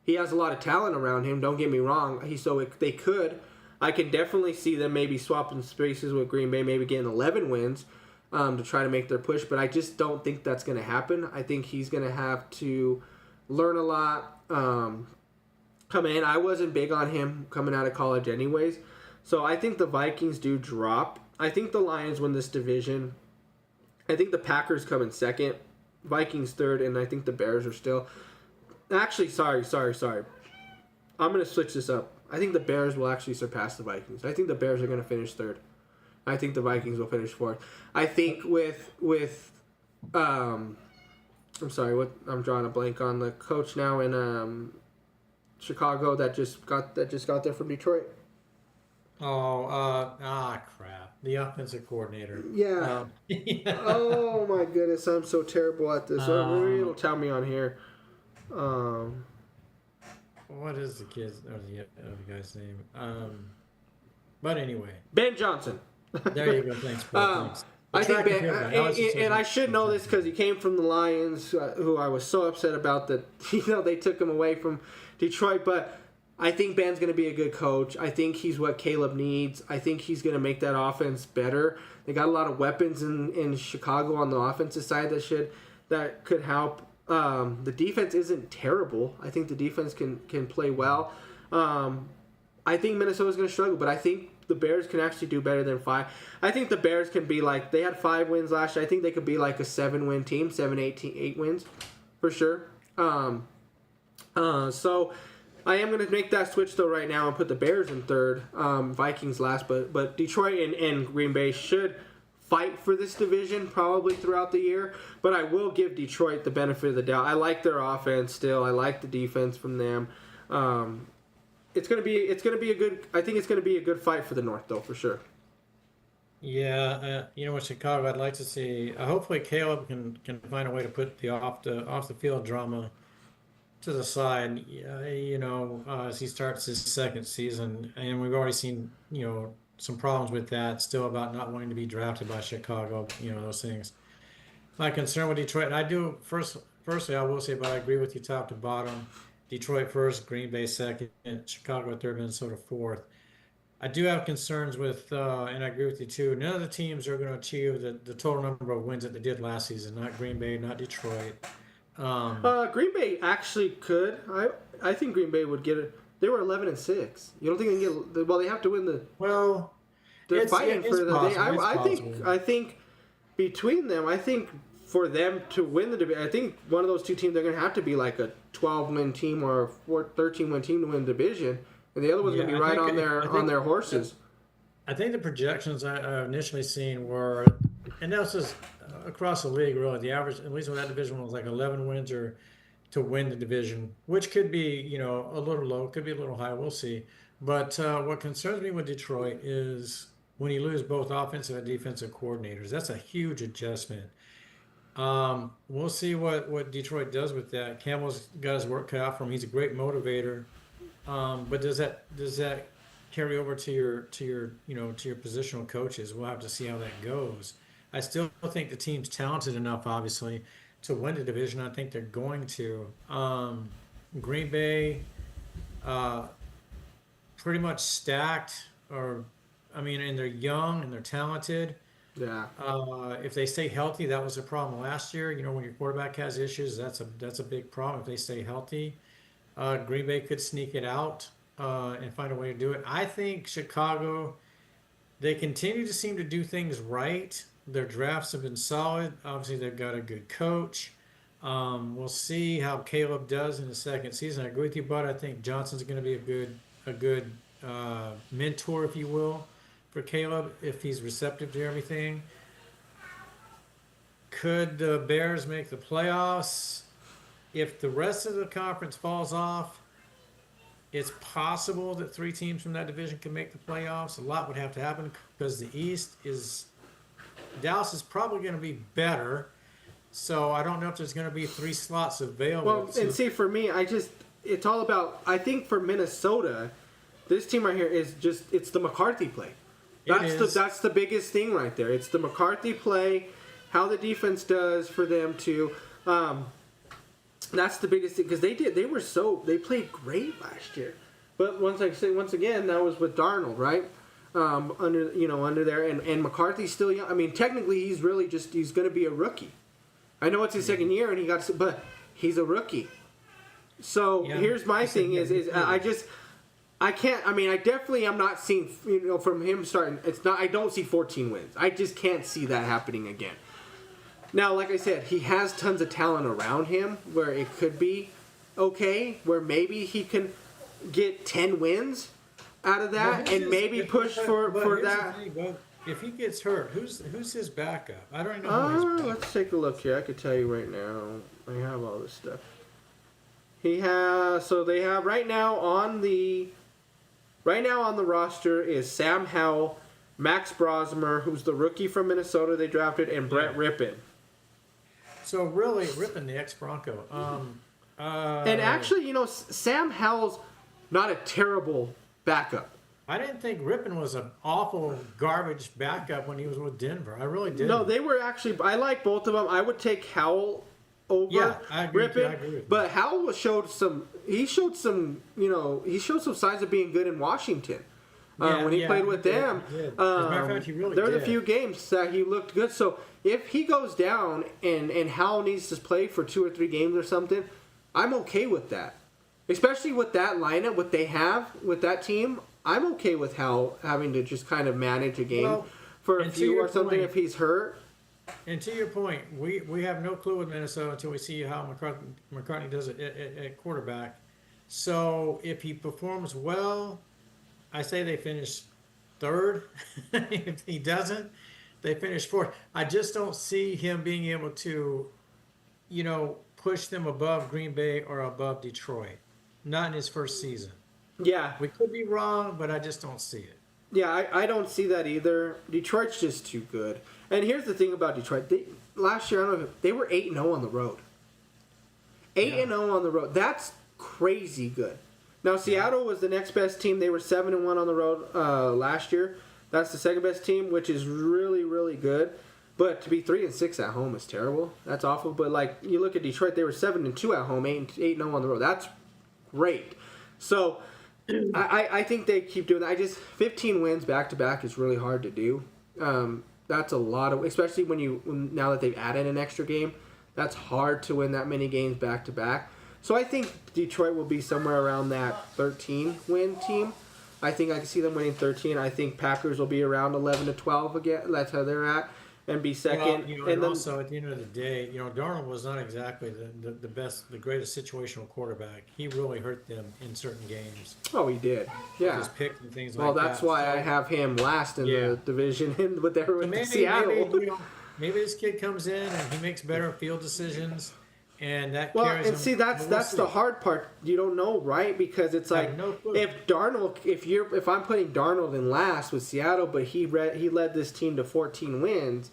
He has a lot of talent around him. Don't get me wrong. They could. I can definitely see them maybe swapping spaces with Green Bay, maybe getting 11 wins. To try to make their push, but I just don't think that's going to happen. I think he's going to have to learn a lot, come in. I wasn't big on him coming out of college anyways, so I think the Vikings do drop. I think the Lions win this division. I think the Packers come in second, Vikings third, and I think the Bears are still... Actually, sorry. I'm going to switch this up. I think the Bears will actually surpass the Vikings. I think the Bears are going to finish third. I think the Vikings will finish fourth. I think I'm drawing a blank on the coach now in Chicago that just got there from Detroit. Crap. The offensive coordinator. Yeah. Yeah. Oh my goodness, I'm so terrible at this. It'll Um, tell me on here. Um, what is the kid's or the guy's name? But anyway, Ben Johnson. there you go. Thanks, bro. Um, Thanks. I The think track and field guy. How is he and I so- should know this because he came from the Lions, who I was so upset about that. They took him away from Detroit. But I think Ben's going to be a good coach. I think he's what Caleb needs. I think he's going to make that offense better. They got a lot of weapons in Chicago on the offensive side that could help. The defense isn't terrible. I think the defense can play well. I think Minnesota's going to struggle, but I think the Bears can actually do better than 5. I think the Bears can be like, they had 5 wins last year. I think they could be like a 7-win team, 8 wins for sure. So I am going to make that switch though right now and put the Bears in third, Vikings last, but Detroit and Green Bay should fight for this division probably throughout the year. But I will give Detroit the benefit of the doubt. I like their offense still. I like the defense from them. It's gonna be a good. I think it's gonna be a good fight for the North though, for sure. Yeah, you know what, Chicago, I'd like to see. Hopefully, Caleb can find a way to put the off the field drama to the side. As he starts his second season, and we've already seen some problems with that. Still about not wanting to be drafted by Chicago. Those things. My concern with Detroit, and I do firstly, I will say, but I agree with you top to bottom. Detroit first, Green Bay second, Chicago third, Minnesota fourth. I do have concerns with, and I agree with you too. None of the teams are going to achieve the total number of wins that they did last season. Not Green Bay, not Detroit. Green Bay actually could. I think Green Bay would get it. They were 11-6. You don't think they can get? Well, they have to win the. Well, They're fighting it's for the. possible, it's possible. I think between them, I think for them to win the division, I think one of those two teams they're going to have to be like a 12-win team or a 13-win team to win the division, and the other one's going to be right on their horses. I think the projections I initially seen were, and that's just across the league, really. The average, at least with that division, was like 11 wins or to win the division, which could be, a little low, could be a little high. We'll see. But what concerns me with Detroit is when you lose both offensive and defensive coordinators. That's a huge adjustment. We'll see what Detroit does with that. Campbell's got his work cut out for him. He's a great motivator. But does that carry over to your positional coaches? We'll have to see how that goes. I still think the team's talented enough, obviously, to win the division. I think they're going to. Green Bay, pretty much stacked, and they're young and they're talented. Yeah. If they stay healthy, that was a problem last year. When your quarterback has issues, that's a big problem. If they stay healthy, Green Bay could sneak it out and find a way to do it. I think Chicago, they continue to seem to do things right. Their drafts have been solid. Obviously, they've got a good coach. We'll see how Caleb does in the second season. I agree with you, Bud. I think Johnson's going to be a good mentor, if you will, for Caleb if he's receptive to everything. Could the Bears make the playoffs? If the rest of the conference falls off, it's possible that 3 teams from that division can make the playoffs. A lot would have to happen because the East Dallas is probably going to be better. So I don't know if there's going to be 3 slots available. Well, and see, for me, it's all about, I think for Minnesota, this team right here it's the McCarthy play. That's the biggest thing right there. It's the McCarthy play, how the defense does for them to, that's the biggest thing because they played great last year. But once again, that was with Darnold, right? Under there, and McCarthy's still young. I mean, technically, he's going to be a rookie. I know it's his second year, but he's a rookie. So here's my thing: I can't. I mean, I definitely am not seeing from him starting. I don't see 14 wins. I just can't see that happening again. Now, like I said, he has tons of talent around him where it could be okay, where maybe he can get 10 wins out of that and maybe push for that. If he gets hurt, who's his backup? I don't even know who his backup. Let's take a look here. I could tell you right now. I have all this stuff. They have right now on the Right now on the roster is Sam Howell, Max Brosmer, who's the rookie from Minnesota they drafted, and Brett Rippon. So really, Rippon, the ex-Bronco. And actually, Sam Howell's not a terrible backup. I didn't think Rippon was an awful garbage backup when he was with Denver. I really didn't. No, they were actually. I like both of them. I would take Howell over I agree Rippon, with you. but Howell showed some. He showed some signs of being good in Washington. When he played with them, As a matter of fact, he really there were did. a few games that he looked good. So if he goes down and Howell needs to play for 2 or 3 games or something, I'm okay with that. Especially with that lineup, what they have with that team, I'm okay with Howell having to just kind of manage a game for a and to few your or something point- if he's hurt. And to your point, we have no clue with Minnesota until we see how McCartney does it at quarterback. So if he performs well, I say they finish 3rd. If he doesn't, they finish 4th. I just don't see him being able to, push them above Green Bay or above Detroit. Not in his first season. Yeah, We could be wrong, but I just don't see it. yeah, I don't see that either. Detroit's just too good. And here's the thing about Detroit: last year, I don't know, they were 8-0 on the road. 8-0 on the road. That's crazy good. Now Seattle was the next best team. They were 7-1 on the road last year. That's the second best team, which is really, really good. But to be 3-6 at home is terrible. That's awful. But like you look at Detroit, they were 7-2 at home, 8-0 on the road. That's great. So I think they keep doing that. 15 wins back to back is really hard to do. That's a lot of, especially now that they've added an extra game. That's hard to win that many games back to back. So I think Detroit will be somewhere around that 13 win team. I think I can see them winning 13. I think Packers will be around 11-12 again. That's how they're at, and be second. Well, and then, also at the end of the day, Darnold was not exactly the best, the greatest situational quarterback. He really hurt them in certain games. oh, he did. Yeah. His pick and things Well, like that. that's why I have him last in the division and with everyone in Seattle. Maybe this kid comes in and he makes better field decisions, and that Well, carries and him. see, that's the hard part. You don't know, right? Because it's I have like no clue. if I'm putting Darnold in last with Seattle, but he led this team to 14 wins,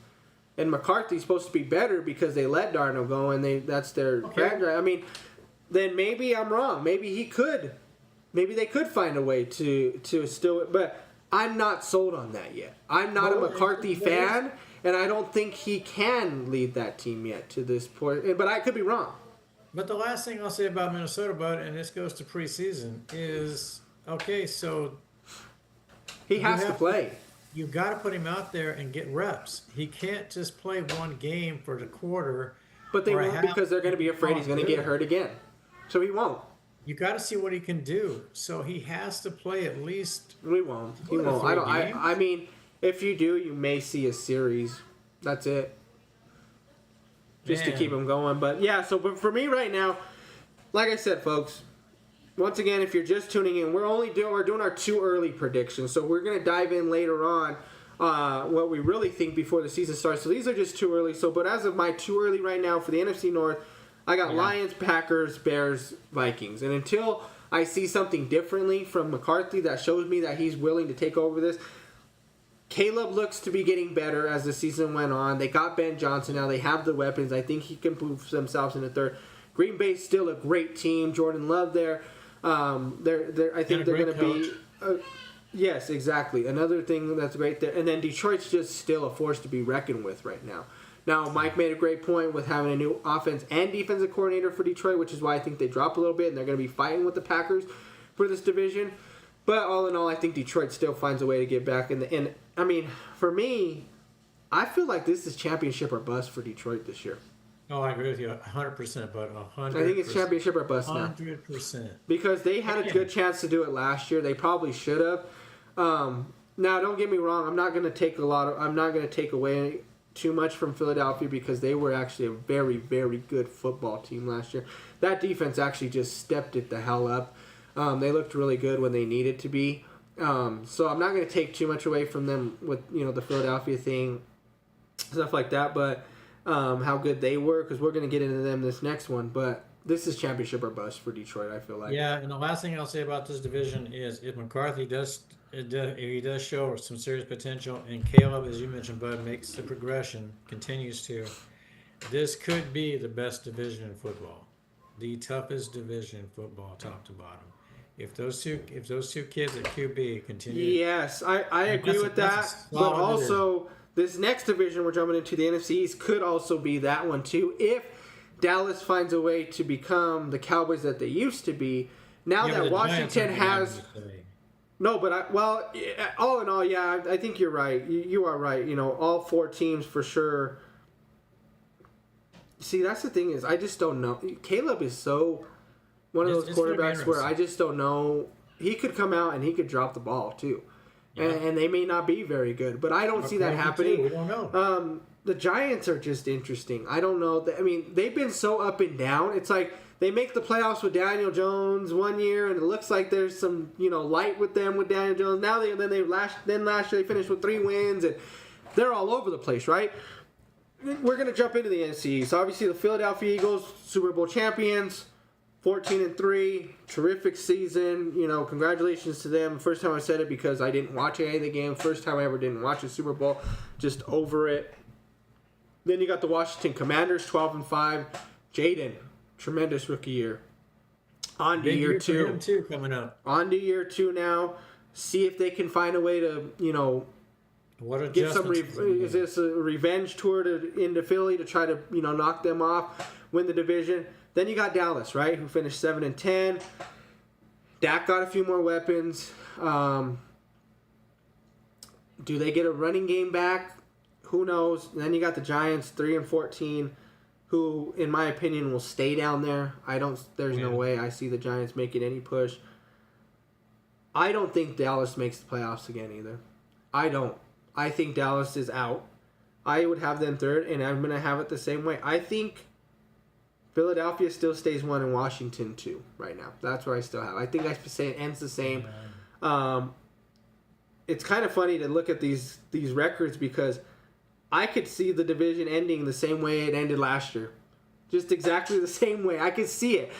and McCarthy's supposed to be better because they let Darnold go and that's their franchise. I mean, then maybe I'm wrong. Maybe they could find a way to still, but I'm not sold on that yet. I'm not a McCarthy fan. And I don't think he can lead that team yet to this point. But I could be wrong. But the last thing I'll say about Minnesota, Bud, and this goes to preseason, is okay. So He has to play. You got to put him out there and get reps. He can't just play one game for the quarter. But they or a won't half. because they're going to be afraid he's going to get hurt again. So he won't. You got to see what he can do. So he has to play at least. We won't. He What, won't. 3 I don't. games? I mean, if you do, you may see a series. That's it. Just to Man. keep him going. But yeah. So, but for me right now, like I said, folks. Once again, if you're just tuning in, we're doing our too early predictions. So we're gonna dive in later on what we really think before the season starts. So these are just too early. So, but as of my too early right now for the NFC North, I got Lions, Packers, Bears, Vikings. And until I see something differently from McCarthy that shows me that he's willing to take over this, Caleb looks to be getting better as the season went on. They got Ben Johnson now. They have the weapons. I think he can prove themselves in the third. Green Bay's still a great team. Jordan Love there. I think they're going to be. Yes, exactly. Another thing that's great there. And then Detroit's just still a force to be reckoned with right now. Now, Mike made a great point with having a new offense and defensive coordinator for Detroit, which is why I think they drop a little bit, and they're going to be fighting with the Packers for this division. But all in all, I think Detroit still finds a way to get back in the. And I mean, for me, I feel like this is championship or bust for Detroit this year. Oh, I agree with you 100%, but 100%. I think it's championship or bust now 100%. because they had a good chance to do it last year. They probably should have. Now, don't get me wrong. I'm not going to take away too much from Philadelphia because they were actually a very, very good football team last year. That defense actually just stepped it the hell up. They looked really good when they needed to be. So I'm not going to take too much away from them with the Philadelphia thing, stuff like that. But how good they were, because we're going to get into them this next one. But this is championship or bust for Detroit, I feel like. Yeah, and the last thing I'll say about this division is if McCarthy does show some serious potential, and Caleb, as you mentioned, Bud, makes the progression, continues to, this could be the best division in football, the toughest division in football, top to bottom. If those two kids at QB continue, yes, I agree with that. But also, this next division we're jumping into, the NFC East, could also be that one too. If Dallas finds a way to become the Cowboys that they used to be, now that Washington has. No, but all in all, yeah, I think you're right. You are right. You know, all 4 teams for sure. See, that's the thing is, I just don't know. Caleb is so one of those quarterbacks where I just don't know. He could come out and he could drop the ball too, and they may not be very good. But I don't see that happening. We don't know. The Giants are just interesting. I don't know. I mean, they've been so up and down. It's like they make the playoffs with Daniel Jones one year, and it looks like there's some light with them with Daniel Jones. Now last year they finished with 3 wins, and they're all over the place, right? We're gonna jump into the NFC. So obviously the Philadelphia Eagles, Super Bowl champions, 14-3, terrific season. Congratulations to them. First time I said it because I didn't watch any of the game. First time I ever didn't watch a Super Bowl. Just over it. Then you got the Washington Commanders, 12-5. Jaden, tremendous rookie year. On to year 2. Him too, coming up. On to year 2 now. See if they can find a way to, get some. Is this a revenge tour into Philly to try to, knock them off, win the division? Then you got Dallas, right, who finished 7-10. Dak got a few more weapons. Do they get a running game back? Who knows? And then you got the Giants, 3-14, who, in my opinion, will stay down there. There's no way I see the Giants making any push. I don't think Dallas makes the playoffs again either. I don't. I think Dallas is out. I would have them 3rd, and I'm going to have it the same way. I think Philadelphia still stays 1 and Washington 2 right now. That's where I still have. I think I say it ends the same. It's kind of funny to look at these records because I could see the division ending the same way it ended last year. Just exactly the same way. I could see it.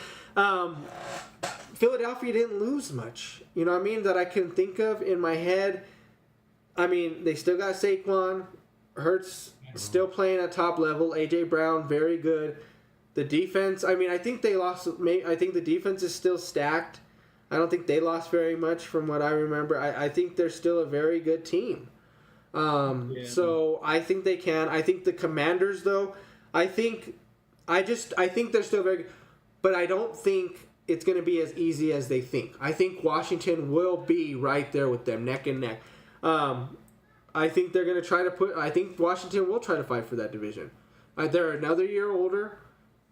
Philadelphia didn't lose much. You know what I mean? That I can think of in my head. I mean, they still got Saquon. Hurts still playing at top level. A.J. Brown, very good. The defense, I mean, I think they lost. I think the defense is still stacked. I don't think they lost very much from what I remember. I think they're still a very good team. So I think they can. I think the Commanders, though, I think they're still very good. But I don't think it's going to be as easy as they think. I think Washington will be right there with them, neck and neck. I think they're going to I think Washington will try to fight for that division. They're another year older.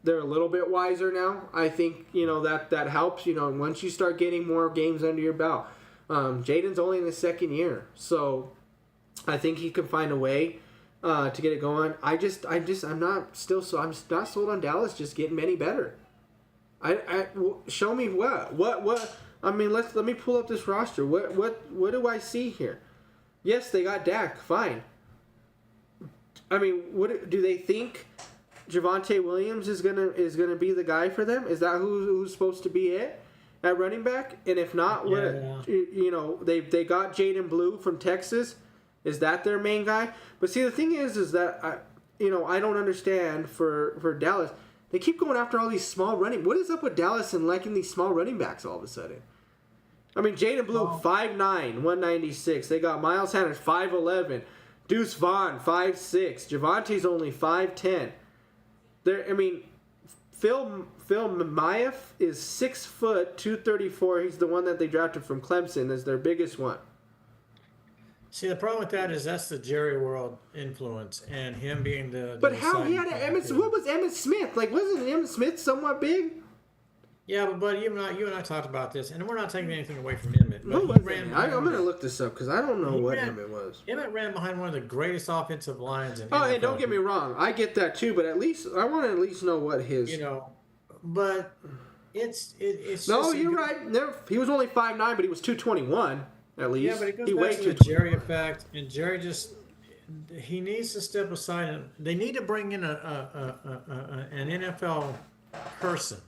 They're a little bit wiser now. I think, that helps, once you start getting more games under your belt. Jaden's only in his 2nd year. So I think he can find a way to get it going. I'm not sold on Dallas just getting any better. Show me what I mean, let me pull up this roster. What do I see here? Yes, they got Dak, fine. I mean, what do they think Javonte Williams is gonna be the guy for them? Is that who's supposed to be it at running back? And if not, they got Jaden Blue from Texas. Is that their main guy? But see, the thing is that I don't understand for Dallas. They keep going after all these small running. What is up with Dallas and liking these small running backs all of a sudden? I mean, Jaden Blue, 5'9", 196. They got Miles Sanders, 5'11". Deuce Vaughn, 5'6". Javonte's only 5'10". Phil Maieff is 6 foot, 234. He's the one that they drafted from Clemson as their biggest one. See, the problem with that is that's the Jerry World influence, and him being the. But how he had what was Emmitt Smith? Like, wasn't Emmitt Smith somewhat big? Yeah, but you and I talked about this, and we're not taking anything away from Emmitt. I'm going to look this up because I don't know what Emmitt was. Emmitt ran behind one of the greatest offensive lines in NFL. Oh, and don't get me wrong, I get that too, but at least I want to at least know what his. But it's. No, you're right. He was only 5'9", but he was 221 at least. Yeah, but it goes back to the Jerry effect, and Jerry just he needs to step aside, and they need to bring in an NFL person,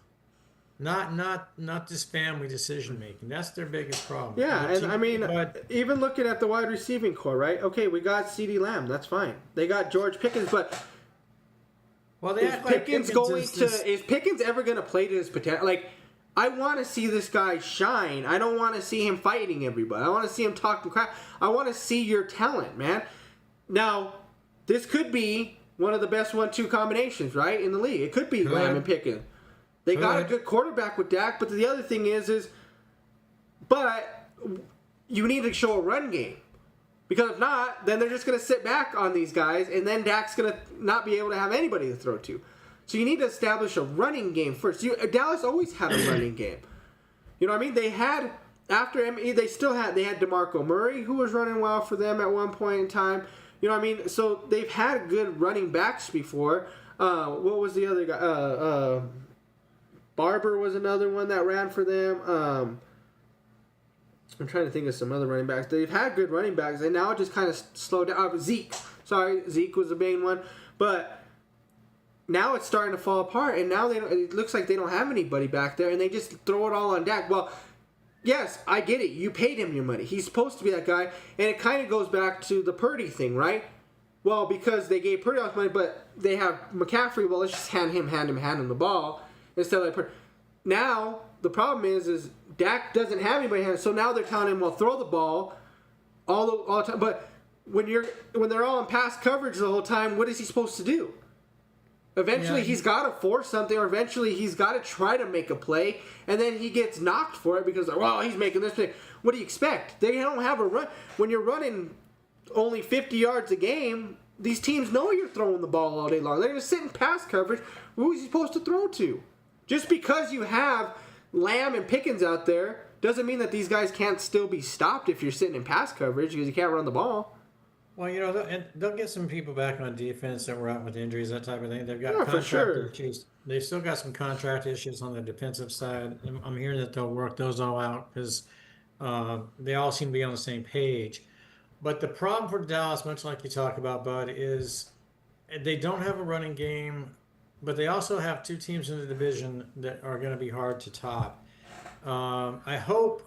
not this family decision making. That's their biggest problem. Yeah, and I mean, but even looking at the wide receiving core, right? Okay, we got CeeDee Lamb. That's fine. They got George Pickens, but well, they is act like Pickens is Pickens ever going to play to his potential? Like, I want to see this guy shine. I don't want to see him fighting everybody. I want to see him talking crap. I want to see your talent, man. Now, this could be one of the best 1-2 combinations, right, in the league. It could be Lamb and Pickens. They got a good quarterback with Dak, but the other thing is, but you need to show a run game. Because if not, then they're just going to sit back on these guys, and then Dak's going to not be able to have anybody to throw to. So you need to establish a running game first. Dallas always had a running game. You know what I mean? They had, after ME, they had DeMarco Murray, who was running well for them at one point in time. You know what I mean? So they've had good running backs before. What was the other guy? Barber was another one that ran for them. I'm trying to think of some other running backs. They've had good running backs, and now it just kind of slowed down. Zeke was the main one. But now it's starting to fall apart, and now it looks like they don't have anybody back there, and they just throw it all on Dak. Well, yes, I get it. You paid him your money. He's supposed to be that guy, and it kind of goes back to the Purdy thing, right? Well, because they gave Purdy all his money, but they have McCaffrey. Well, let's just hand him the ball instead of Purdy. Now the problem is Dak doesn't have anybody hand, so now they're telling him, well, throw the ball all the time. But when they're all in pass coverage the whole time, what is he supposed to do? Eventually, he's got to force something, or eventually he's got to try to make a play, and then he gets knocked for it because, well, he's making this play. What do you expect? They don't have a run. When you're running only 50 yards a game, these teams know you're throwing the ball all day long. They're going to sit in pass coverage. Who is he supposed to throw to? Just because you have Lamb and Pickens out there doesn't mean that these guys can't still be stopped if you're sitting in pass coverage because you can't run the ball. Well, they'll get some people back on defense that were out with injuries, that type of thing. They've got for sure. issues. They've still got some contract issues on the defensive side. I'm hearing that they'll work those all out because they all seem to be on the same page. But the problem for Dallas, much like you talk about, Bud, is they don't have a running game, but they also have two teams in the division that are going to be hard to top. I hope.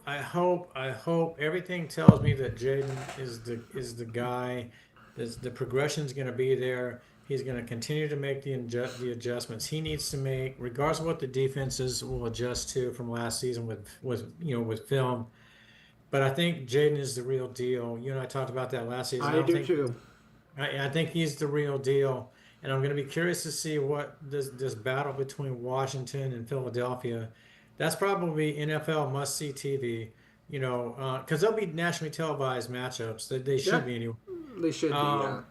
Everything tells me that Jaden is the guy. The progression's going to be there. He's going to continue to make the adjustments he needs to make, regardless of what the defenses will adjust to from last season with film. But I think Jaden is the real deal. You and I talked about that last season. I do too. I think he's the real deal, and I'm going to be curious to see what this battle between Washington and Philadelphia. That's probably NFL must-see TV, because they'll be nationally televised matchups. They should be anyway. They should be, yeah.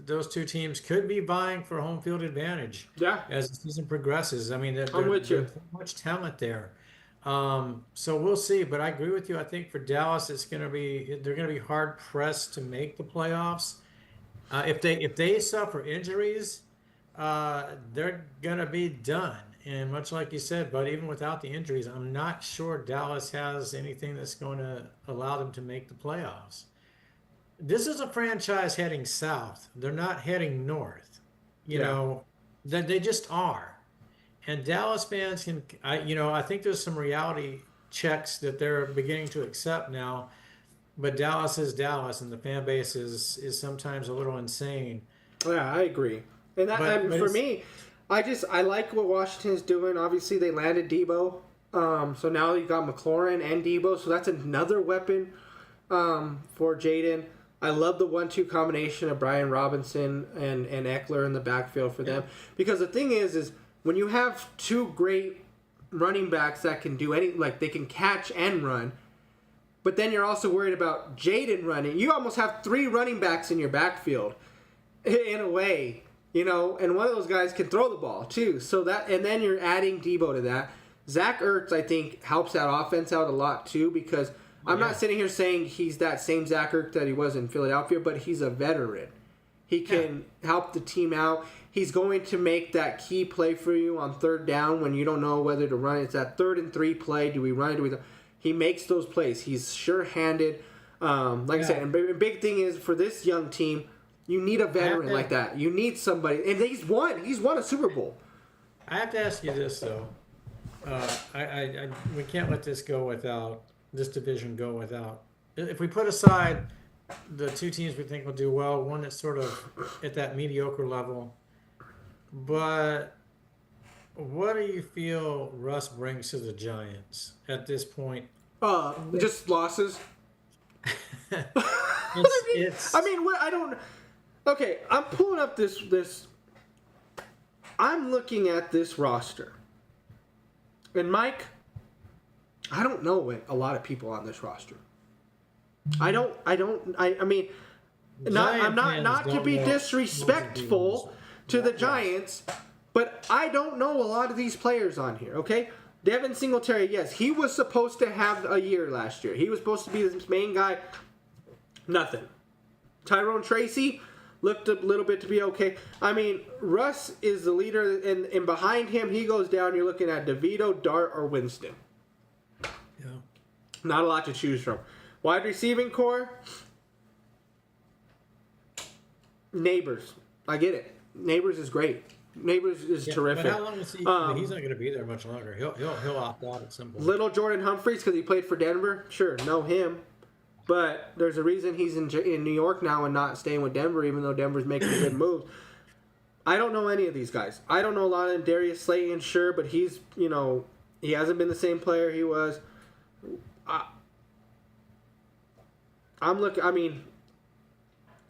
Those two teams could be vying for home field advantage. Yeah. As the season progresses. I mean, I'm with you. there's much talent there. So we'll see. But I agree with you. I think for Dallas, they're going to be hard pressed to make the playoffs. If they suffer injuries, they're going to be done. And much like you said, but even without the injuries, I'm not sure Dallas has anything that's going to allow them to make the playoffs. This is a franchise heading south. They're not heading north. They just are. And Dallas fans I think there's some reality checks that they're beginning to accept now. But Dallas is Dallas, and the fan base is sometimes a little insane. Yeah, I agree. And for me, I like what Washington's doing. Obviously, they landed Debo. So now you got McLaurin and Debo. So that's another weapon for Jaden. I love the 1-2 combination of Brian Robinson and Eckler in the backfield for them. Because the thing is when you have two great running backs that can do they can catch and run, but then you're also worried about Jaden running. You almost have three running backs in your backfield in a way. And one of those guys can throw the ball too. So and then you're adding Debo to that. Zach Ertz, I think, helps that offense out a lot too, because I'm not sitting here saying he's that same Zach Ertz that he was in Philadelphia, but he's a veteran. He can help the team out. He's going to make that key play for you on third down when you don't know whether to run. It's that 3rd and 3 play. Do we run it? He makes those plays. He's sure-handed. Like I said, and big thing is for this young team, you need a veteran like that. You need somebody, and he's won. He's won a Super Bowl. I have to ask you this though. We can't let this division go without. If we put aside the two teams we think will do well, one that's sort of at that mediocre level, but what do you feel Russ brings to the Giants at this point? Just losses. I don't. Okay, I'm pulling up this. I'm looking at this roster, and Mike, I don't know a lot of people on this roster. I mean, I'm not to be disrespectful to the Giants, but I don't know a lot of these players on here. Okay. Devin Singletary, yes, he was supposed to have a year last year. He was supposed to be this main guy. Nothing. Tyrone Tracy looked a little bit to be okay. I mean, Russ is the leader, and behind him, he goes down. You're looking at DeVito, Dart, or Winston. Yeah. Not a lot to choose from. Wide receiving core, Neighbors. I get it. Neighbors is great. Neighbors is terrific. But how long is he? He's not going to be there much longer. He'll opt out at some point. Little Jordan Humphreys, because he played for Denver. Sure, know him. But there's a reason he's in New York now and not staying with Denver, even though Denver's making good moves. I don't know any of these guys. I don't know a lot of Darius Slayton, sure, but he's, he hasn't been the same player he was.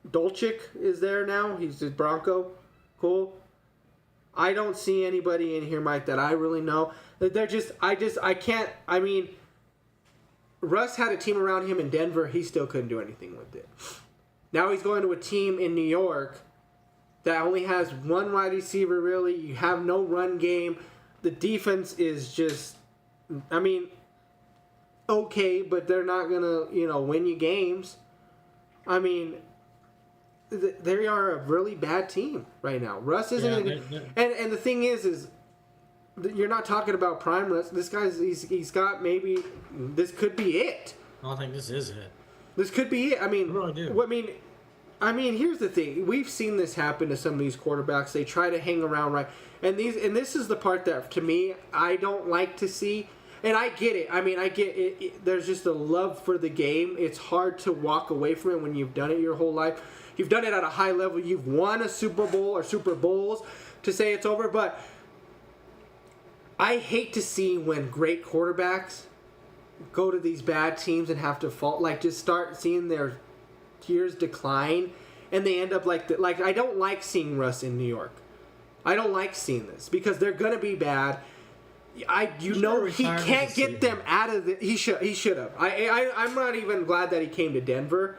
Dolchik is there now. He's the Bronco. Cool. I don't see anybody in here, Mike, that I really know. I can't. I mean, Russ had a team around him in Denver. He still couldn't do anything with it. Now he's going to a team in New York that only has one wide receiver, really. You have no run game. The defense is just, okay, but they're not going to, win you games. I mean, they are a really bad team right now. Russ isn't, and the thing is you're not talking about prime Russ. This guy's he's got maybe this could be it. I don't think this is it. This could be it. I mean, I really do. I mean, here's the thing. We've seen this happen to some of these quarterbacks. They try to hang around, right? And this is the part that to me I don't like to see. And I get it. I mean, I get it. There's just a love for the game. It's hard to walk away from it when you've done it your whole life. You've done it at a high level. You've won a Super Bowl or Super Bowls to say it's over. But I hate to see when great quarterbacks go to these bad teams and have to fall. Like, just start seeing their years decline. And they end up like I don't like seeing Russ in New York. I don't like seeing this because they're going to be bad. He can't get them out of the. He should have. I'm not even glad that he came to Denver.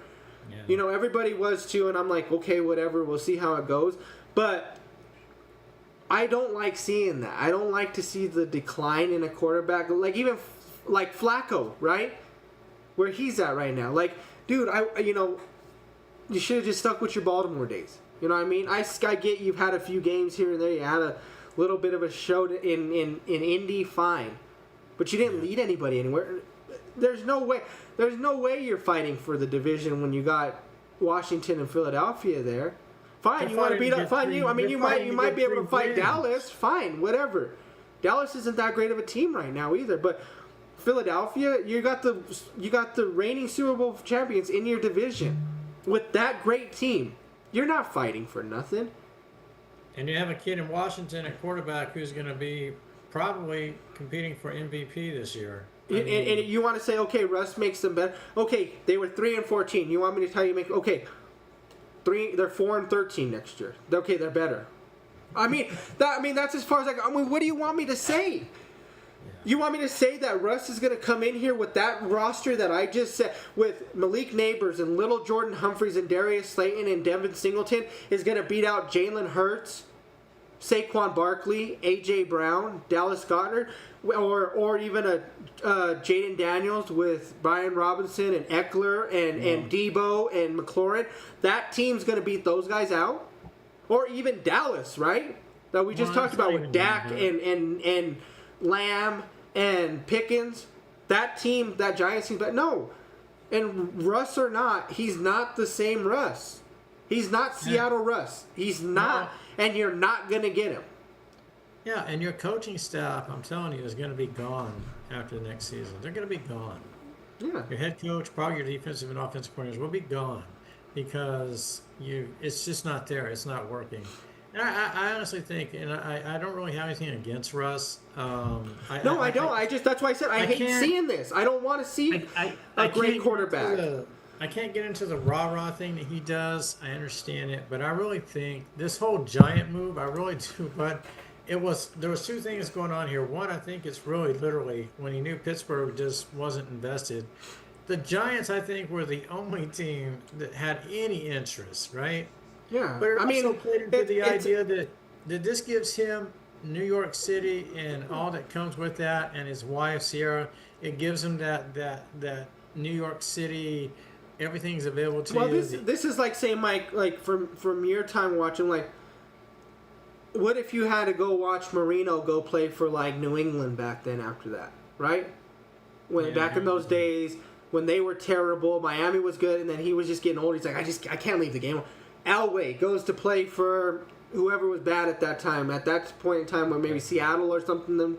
Yeah. Everybody was too, and I'm like, okay, whatever. We'll see how it goes. But I don't like seeing that. I don't like to see the decline in a quarterback. Like even like Flacco, right? Where he's at right now. Like, dude, you should have just stuck with your Baltimore days. You know what I mean? I get you've had a few games here and there. You had a little bit of a show in Indy, fine, but you didn't lead anybody anywhere. There's no way you're fighting for the division when you got Washington and Philadelphia there. Fine, you want to beat up. Fine, you might be able to fight Dallas. Fine, whatever. Dallas isn't that great of a team right now either. But Philadelphia, you got the reigning Super Bowl champions in your division with that great team. You're not fighting for nothing. And you have a kid in Washington at quarterback who's going to be probably competing for MVP this year. And you want to say, okay, Russ makes them better. Okay, they were 3-14. You want me to tell you, they're 4-13 next year. Okay, they're better. That's as far as what do you want me to say? Yeah. You want me to say that Russ is going to come in here with that roster that I just said, with Malik Neighbors and Little Jordan Humphreys and Darius Slayton and Devin Singleton, is going to beat out Jalen Hurts, Saquon Barkley, A.J. Brown, Dallas Goedert, or even a Jaden Daniels with Brian Robinson and Eckler and Debo and McLaurin? That team's going to beat those guys out? Or even Dallas, right? That we just talked about with Dak and Lamb and Pickens. that team, that Giants team, but no. And Russ or not, he's not the same Russ. He's not Seattle Russ. He's not, and you're not going to get him. Yeah, and your coaching staff, I'm telling you, is going to be gone after the next season. They're going to be gone. Yeah. Your head coach, probably your defensive and offensive coordinators will be gone because it's just not there. It's not working. And I honestly think, and I don't really have anything against Russ. I don't. That's why I said I hate seeing this. I don't want to see a great quarterback. I can't get into the rah-rah thing that he does. I understand it, but I really think this whole Giant move, I really do. But there was two things going on here. One, I think it's really literally when he knew Pittsburgh just wasn't invested. The Giants, I think, were the only team that had any interest, right? Yeah, but it also played into the idea that this gives him New York City and all that comes with that, and his wife Sierra. It gives him that New York City. Everything's available to you. Well, this is like saying, Mike, like from your time watching, like, what if you had to go watch Marino go play for like New England back then? After that, right? Back in those days when they were terrible, Miami was good, and then he was just getting old. He's like, I can't leave the game. Elway goes to play for whoever was bad at that time. At that point in time, when maybe Seattle or something.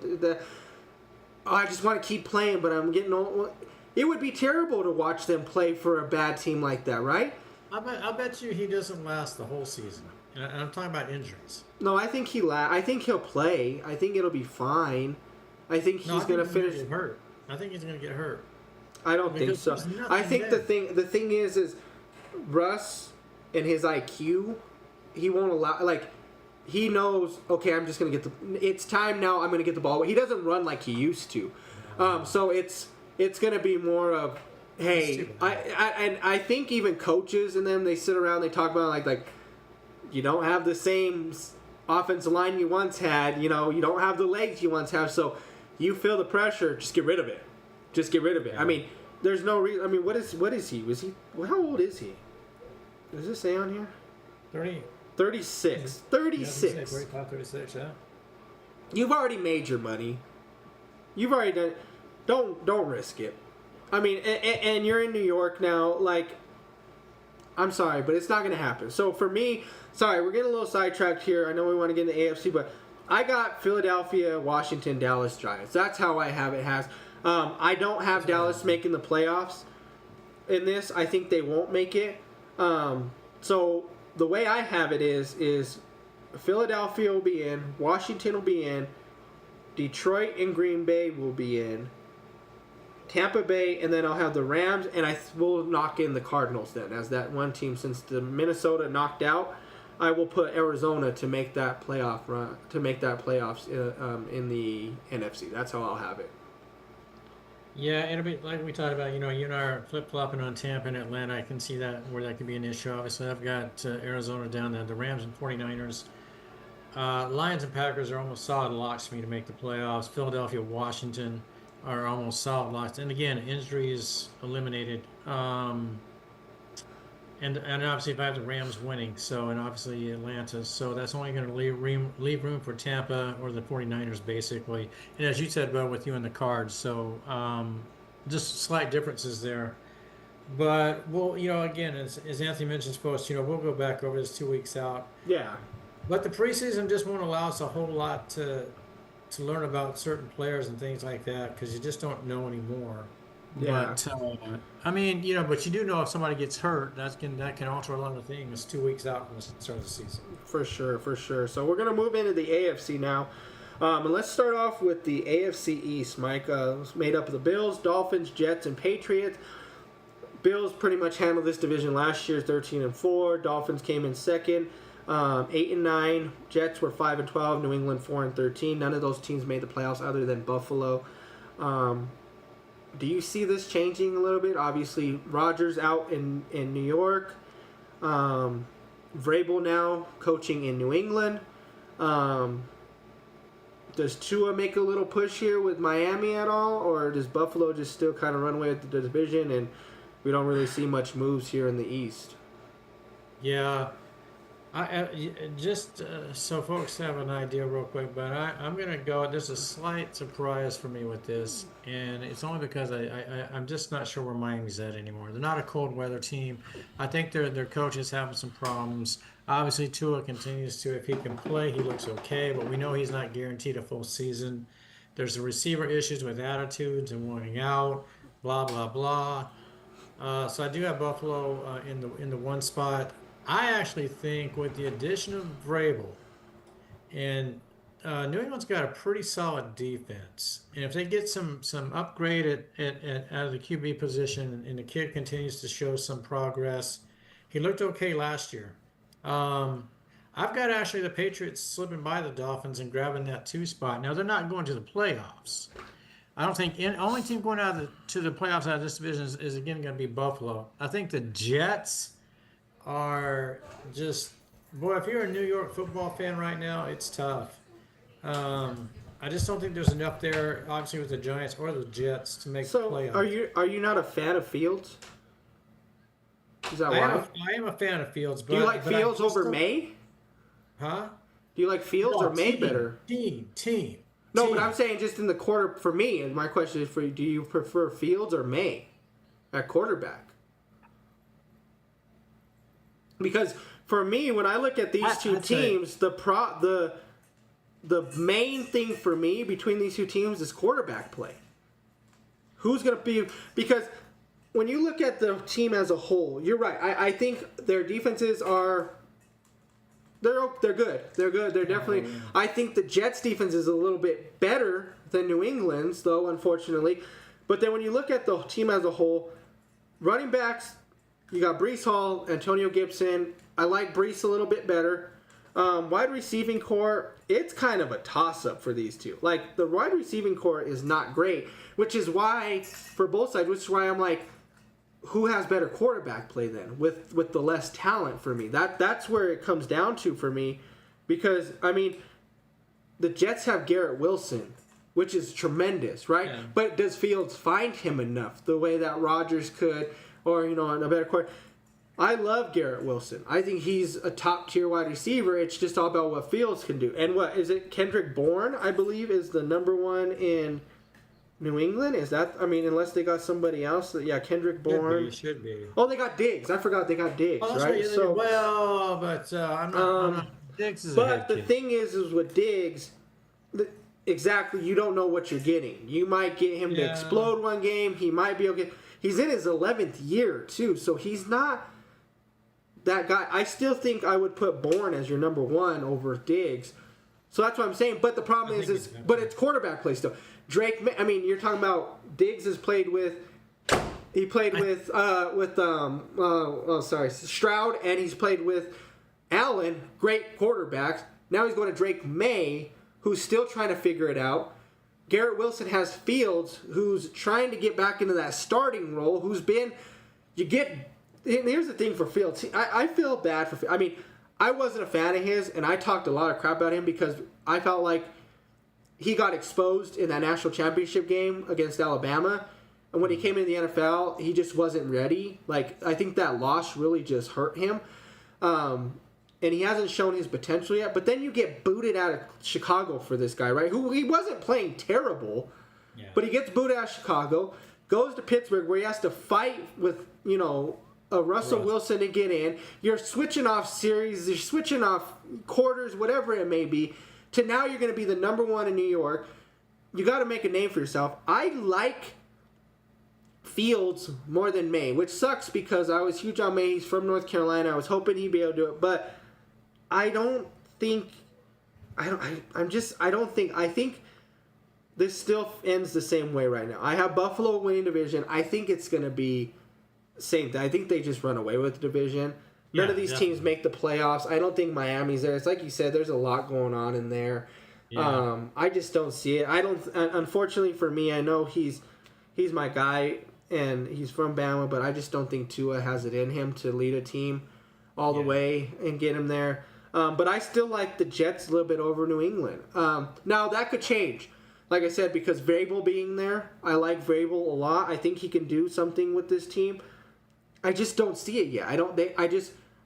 I just want to keep playing, but I'm getting old. It would be terrible to watch them play for a bad team like that, right? I bet you he doesn't last the whole season. And I'm talking about injuries. No, I think I think he'll play. I think it'll be fine. I think he's going to finish. Get hurt. I think he's going to get hurt. I don't think so. I think the thing is Russ and his IQ, he won't allow, like, he knows, okay, I'm just going to it's time now, I'm going to get the ball. He doesn't run like he used to. So it's going to be more of, hey, I think even coaches and them, they sit around, they talk about like you don't have the same offensive line you once had, you don't have the legs you once have, so you feel the pressure, just get rid of it. Just get rid of it. I mean, there's no reason. I mean, what is he? How old is he? Does it say on here? 36. 36. 35, 36, yeah. You've already made your money. You've already done. Don't risk it. I mean, and you're in New York now. Like, I'm sorry, but it's not going to happen. So for me, sorry, we're getting a little sidetracked here. I know we want to get into AFC, but I got Philadelphia, Washington, Dallas Giants. That's how I have it. I don't have Dallas making the playoffs in this. I think they won't make it. So the way I have it is Philadelphia will be in, Washington will be in, Detroit and Green Bay will be in, Tampa Bay, and then I'll have the Rams, and I will knock in the Cardinals then as that one team. Since the Minnesota knocked out, I will put Arizona to make that playoff run, to make that playoffs in the NFC. That's how I'll have it. Yeah, it'll be like we talked about. You and I are flip-flopping on Tampa and Atlanta. I can see that where that could be an issue. Obviously, I've got Arizona down there. The Rams and 49ers. Lions and Packers are almost solid locks for me to make the playoffs. Philadelphia, Washington are almost solid locks. And again, injuries eliminated. And obviously, if I have the Rams winning, and obviously Atlanta, so that's only going to leave room for Tampa or the 49ers, basically. And as you said, Bo, with you and the Cards, so just slight differences there. But again, as Anthony mentioned, folks, we'll go back over this 2 weeks out. Yeah. But the preseason just won't allow us a whole lot to learn about certain players and things like that because you just don't know anymore. Yeah. But I mean, but you do know if somebody gets hurt, that can alter a lot of things 2 weeks out from the start of the season. For sure. So we're gonna move into the AFC now, and let's start off with the AFC East. Mike, it's made up of the Bills, Dolphins, Jets, and Patriots. Bills pretty much handled this division last year, 13-4. Dolphins came in second, 8-9. Jets were 5-12. New England 4-13. None of those teams made the playoffs other than Buffalo. Do you see this changing a little bit? Obviously, Rodgers out in New York. Vrabel now coaching in New England. Does Tua make a little push here with Miami at all? Or does Buffalo just still kind of run away with the division and we don't really see much moves here in the East? Yeah. Just so folks have an idea real quick, but I'm going to go. There's a slight surprise for me with this, and it's only because I'm just not sure where Miami's at anymore. They're not a cold weather team. I think their coach is having some problems. Obviously, Tua continues to, if he can play, he looks okay, but we know he's not guaranteed a full season. There's the receiver issues with attitudes and wanting out, blah, blah, blah. So I do have Buffalo in the one spot. I actually think with the addition of Vrabel, and New England's got a pretty solid defense, and if they get some upgrade at out of the QB position, and the kid continues to show some progress, he looked okay last year. I've got actually the Patriots slipping by the Dolphins and grabbing that 2 spot. Now they're not going to the playoffs. I don't think only team going to the playoffs out of this division is again going to be Buffalo. I think the Jets are just, boy, if you're a New York football fan right now, it's tough. I just don't think there's enough there, obviously, with the Giants or the Jets to make the playoffs. Are you not a fan of Fields? Is that why? I am a fan of Fields. But, do you like Fields over May? Huh? Do you like Fields or May better? Team. No, but I'm saying just in the quarter, for me, and my question is for you, do you prefer Fields or May at quarterback? Because for me, when I look at these two teams, the main thing for me between these two teams is quarterback play. Who's going to be... Because when you look at the team as a whole, you're right. I think their defenses are... They're good. They're good. They're definitely... I think the Jets' defense is a little bit better than New England's, though, unfortunately. But then when you look at the team as a whole, running backs, you got Breece Hall, Antonio Gibson. I like Breece a little bit better. Wide receiving core, it's kind of a toss-up for these two. Like, the wide receiving core is not great, which is why, for both sides, which is why I'm like, who has better quarterback play then with the less talent for me? That's where it comes down to for me, because I mean, the Jets have Garrett Wilson, which is tremendous, right? Yeah. But does Fields find him enough the way that Rodgers could, or a better quarterback? I love Garrett Wilson. I think he's a top tier wide receiver. It's just all about what Fields can do. And what is it? Kendrick Bourne, I believe, is the number one in New England? Is that, I mean, unless they got somebody else. Yeah, Kendrick Bourne. Should be. Oh, they got Diggs. I forgot they got Diggs, right? So, well, but I'm not Diggs is a head But the thing is with Diggs, exactly, you don't know what you're getting. You might get him to explode one game. He might be okay. He's in his 11th year, too, so he's not that guy. I still think I would put Bourne as your number one over Diggs. So that's what I'm saying. But the problem is but it's quarterback play still. Drake, I mean, you're talking about Diggs has played with, he played with Stroud, and he's played with Allen, great quarterbacks. Now he's going to Drake May, who's still trying to figure it out. Garrett Wilson has Fields, who's trying to get back into that starting role, who's been, here's the thing for Fields. I feel bad for, I mean, I wasn't a fan of his, and I talked a lot of crap about him because I felt like he got exposed in that national championship game against Alabama. And when he came into the NFL, he just wasn't ready. Like, I think that loss really just hurt him. And he hasn't shown his potential yet. But then you get booted out of Chicago for this guy, right? Who he wasn't playing terrible, but he gets booted out of Chicago, goes to Pittsburgh where he has to fight with, Russell Wilson to get in. You're switching off series, you're switching off quarters, whatever it may be, to now you're going to be the number one in New York. You got to make a name for yourself. I like Fields more than May, which sucks because I was huge on May. He's from North Carolina. I was hoping he'd be able to do it, but I think this still ends the same way right now. I have Buffalo winning division. I think it's going to be same thing. I think they just run away with the division. None of these teams make the playoffs. I don't think Miami's there. It's like you said, there's a lot going on in there. Yeah. I just don't see it. Unfortunately for me, I know he's my guy and he's from Bama, but I just don't think Tua has it in him to lead a team all the way and get him there. But I still like the Jets a little bit over New England. Now, that could change. Like I said, because Vrabel being there, I like Vrabel a lot. I think he can do something with this team. I just don't see it yet.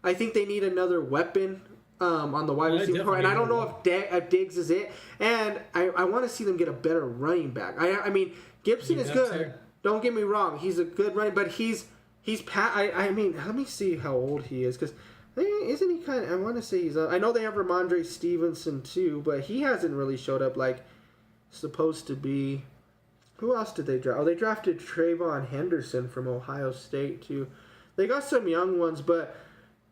I think they need another weapon on the wide Yeah, receiver core, and I don't definitely know if Diggs is it. And I want to see them get a better running back. I mean, Gibson Yeah, is that good. too. Don't get me wrong, he's a good running, but he's I mean, let me see how old he is, because isn't he kind of? I want to say he's. I know they have Ramondre Stevenson too, but he hasn't really showed up like supposed to be. Who else did they draft? Oh, they drafted Trayvon Henderson from Ohio State too. They got some young ones, but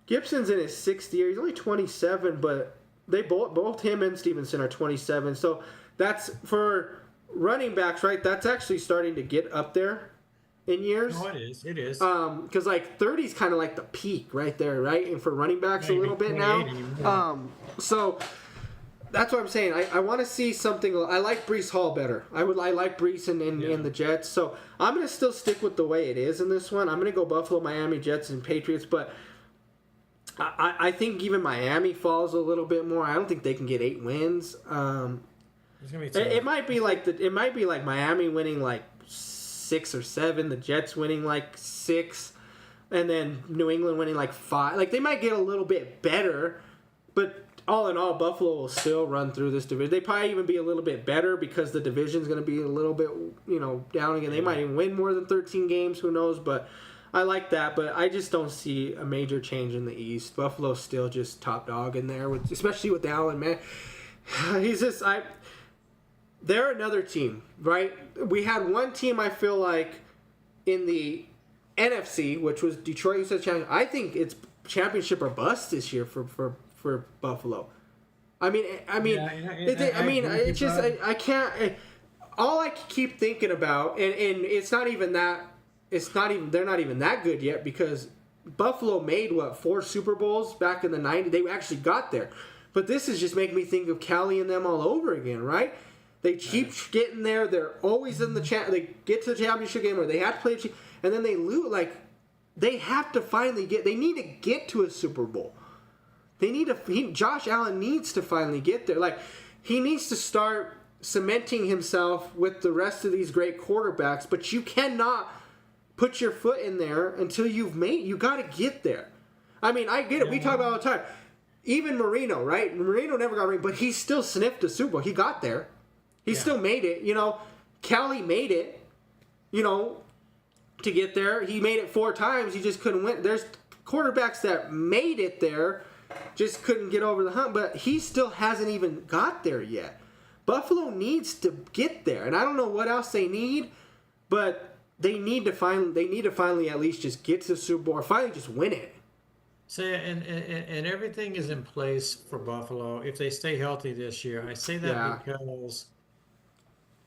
Gibson's in his 6th year. He's only 27, but they both him and Stevenson are 27. So that's for running backs, right? That's actually starting to get up there in years. Oh, it is. It is. Because like 30 is kind of like the peak right there, right? And for running backs a Not little even bit now. 28 anymore. So that's what I'm saying. I want to see something. I like Breece Hall better. I like Breece in the Jets. So I'm gonna still stick with the way it is in this one. I'm gonna go Buffalo, Miami, Jets, and Patriots. But I think even Miami falls a little bit more. I don't think they can get 8 wins. It's gonna be tough. It might be like Miami winning like 6 or 7, the Jets winning like 6, and then New England winning like 5. Like they might get a little bit better, but all in all, Buffalo will still run through this division. They probably even be a little bit better because the division's going to be a little bit, down again. They might even win more than 13 games. Who knows? But I like that. But I just don't see a major change in the East. Buffalo's still just top dog in there, especially with Allen, man. They're another team, right? We had one team, I feel like, in the NFC, which was Detroit, who said championship. I think it's championship or bust this year for Buffalo. I mean, it's just I can't. All I keep thinking about, and it's not even that. They're not even that good yet, because Buffalo made 4 Super Bowls back in the '90s. They actually got there, but this is just making me think of Cali and them all over again, right? They keep getting there. They're always in the They get to the championship game, or they have to play, and then they lose. Like they have to finally get. They need to get to a Super Bowl. Josh Allen needs to finally get there. Like he needs to start cementing himself with the rest of these great quarterbacks. But you cannot put your foot in there until you got to get there. I mean, I get it. We talk about it all the time. Even Marino, right? Marino never got a ring, but he still sniffed a Super Bowl. He got there. He still made it. Kelly made it. To get there, he made it 4 times. He just couldn't win. There's quarterbacks that made it there, just couldn't get over the hump. But he still hasn't even got there yet. Buffalo needs to get there, and I don't know what else they need, but they need to finally at least just get to the Super Bowl, or finally just win it. So, and everything is in place for Buffalo if they stay healthy this year. I say that because,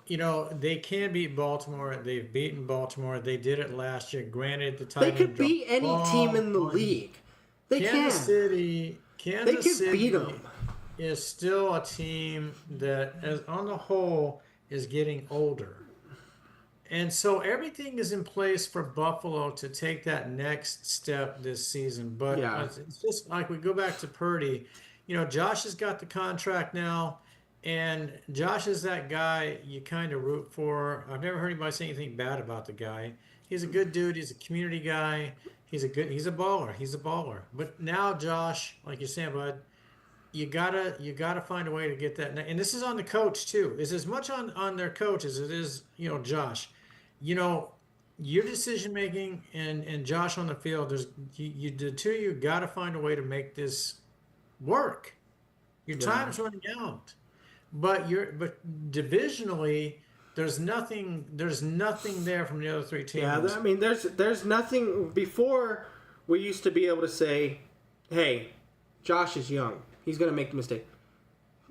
they can beat Baltimore. They've beaten Baltimore. They did it last year. Granted, the tight They end could beat dropped any team in the league. They Kansas can. City, They can beat them. is still a team that, as on the whole, is getting older. And so everything is in place for Buffalo to take that next step this season. But it's just like we go back to Purdy. Josh has got the contract now, and Josh is that guy you kind of root for. I've never heard anybody say anything bad about the guy. He's a good dude. He's a community guy. He's a baller. He's a baller. But now, Josh, like you're saying, bud, you gotta find a way to get that. And this is on the coach too. It's as much on their coach as it is, Josh. Your decision making and Josh on the field. The two of you got to find a way to make this work. Your time's running out, but divisionally, there's nothing there from the other 3 teams. Yeah, I mean, there's nothing. Before, we used to be able to say, "Hey, Josh is young. He's gonna make a mistake."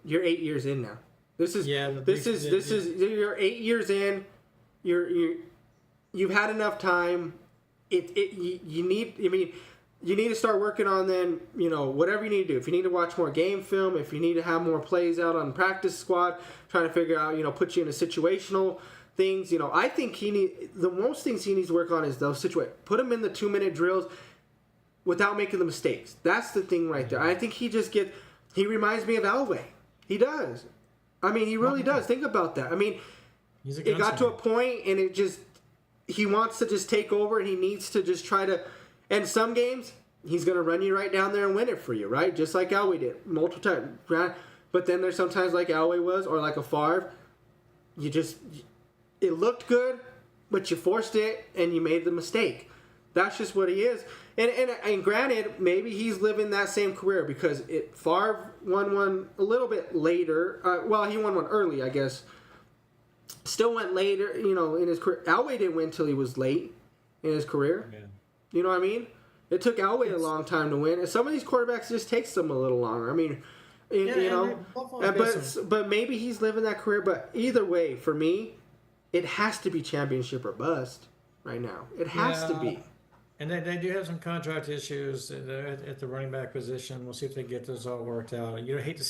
You're 8 years in now. This is you're 8 years in. You've had enough time. You need to start working on then, whatever you need to do. If you need to watch more game film, if you need to have more plays out on practice squad, trying to figure out, put you in a situational things. I think the most things he needs to work on is those put him in the 2-minute drills without making the mistakes. That's the thing right there. I think he reminds me of Elway. He does. I mean, he really does. Think about that. I mean, it got to a point and he wants to just take over, and he needs to just try to. And some games, he's going to run you right down there and win it for you, right? Just like Elway did multiple times. Right? But then there's sometimes like Elway was, or like a Favre, it looked good, but you forced it and you made the mistake. That's just what he is. And granted, maybe he's living that same career because Favre won one a little bit later. He won one early, I guess. Still went later, in his career. Elway didn't win until he was late in his career. Yeah. You know what I mean? It took Elway a long time to win. And some of these quarterbacks just takes them a little longer. I mean, but maybe he's living that career. But either way, for me, it has to be championship or bust right now. It has to be. And they do have some contract issues at the running back position. We'll see if they get those all worked out. You'd hate to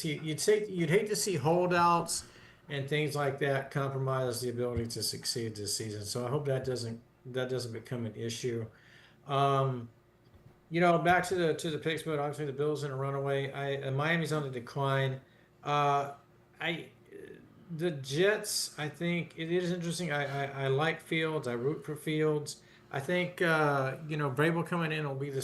see holdouts and things like that compromise the ability to succeed this season. So I hope that doesn't become an issue. Back to the picks, but obviously the Bills in a runaway. Miami's on the decline. The Jets, I think it is interesting. I like Fields. I root for Fields. I think Vrabel coming in will be a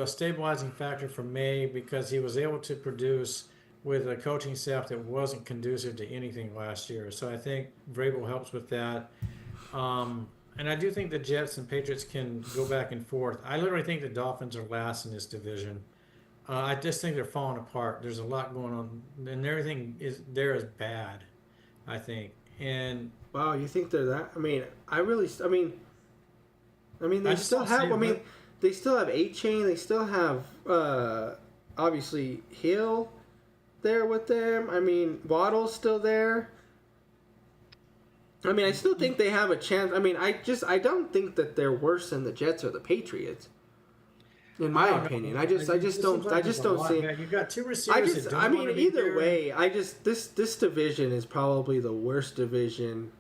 stabilizing factor for May because he was able to produce with a coaching staff that wasn't conducive to anything last year. So I think Vrabel helps with that. And I do think the Jets and Patriots can go back and forth. I literally think the Dolphins are last in this division. I just think they're falling apart. There's a lot going on, and everything is bad, I think. And wow, you think they're that? I mean, they still have. They still have A-Chain. They still have obviously Hill there with them. I mean, Waddle's still there. I mean, I still think they have a chance. I mean, I don't think that they're worse than the Jets or the Patriots. In my opinion, I just don't see. You've got two receivers. Either way, this division is probably the worst division.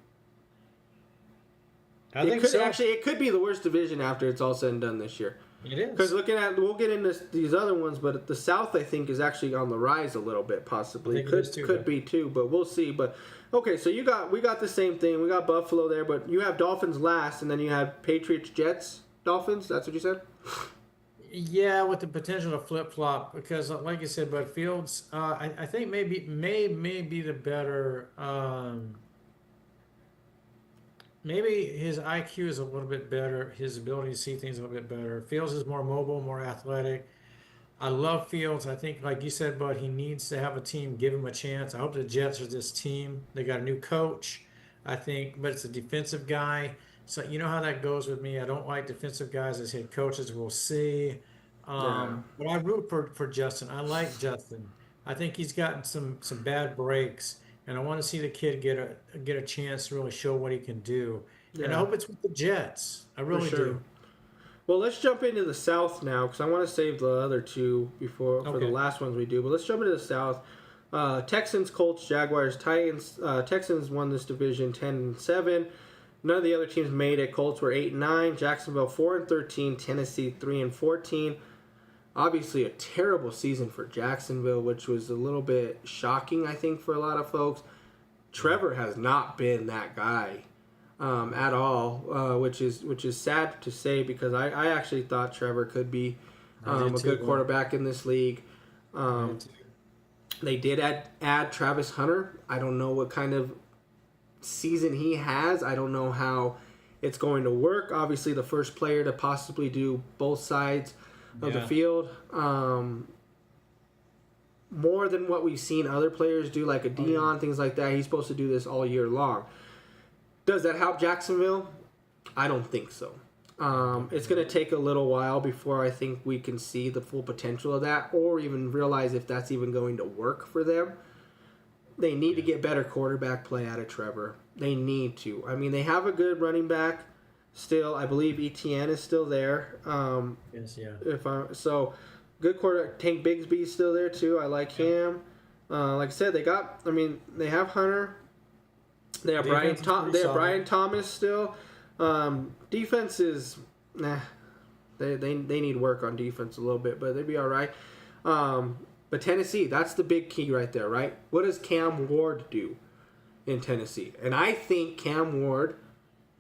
It could be the worst division after it's all said and done this year. It is. Because we'll get into these other ones, but the South I think is actually on the rise a little bit, possibly. Could be too, but we'll see. But okay, so we got the same thing. We got Buffalo there, but you have Dolphins last, and then you have Patriots, Jets, Dolphins. That's what you said. Yeah, with the potential to flip flop because, like you said, but Fields, I think may be the better. Maybe his IQ is a little bit better. His ability to see things a little bit better. Fields is more mobile, more athletic. I love Fields. I think, like you said, Bud, he needs to have a team give him a chance. I hope the Jets are this team. They got a new coach, I think, but it's a defensive guy. So you know how that goes with me. I don't like defensive guys as head coaches. We'll see. But I root for Justin. I like Justin. I think he's gotten some bad breaks, and I want to see the kid get a chance to really show what he can do. Yeah. And I hope it's with the Jets. I really do. Well, let's jump into the South now because I want to save the other two for the last ones we do. But let's jump into the South. Texans, Colts, Jaguars, Titans. Texans won this division 10-7. None of the other teams made it. Colts were 8-9. Jacksonville 4-13. Tennessee 3-14. Obviously, a terrible season for Jacksonville, which was a little bit shocking, I think, for a lot of folks. Trevor has not been that guy at all, which is sad to say because I actually thought Trevor could be a good quarterback in this league. They did add Travis Hunter. I don't know what kind of season he has. I don't know how it's going to work. Obviously, the first player to possibly do both sides of the field. More than what we've seen other players do, like a Dion, things like that. He's supposed to do this all year long. Does that help Jacksonville? I don't think so. It's going to take a little while before I think we can see the full potential of that or even realize if that's even going to work for them. They need to get better quarterback play out of Trevor. They need to. I mean, they have a good running back still. I believe Etienne is still there. Yes, yeah. Good quarterback. Tank Bigsby's still there too. I like him. Like I said, they have Hunter. They have Brian Thomas still. Defense is They need work on defense a little bit, but they'd be all right. But Tennessee, that's the big key right there, right? What does Cam Ward do in Tennessee? And I think Cam Ward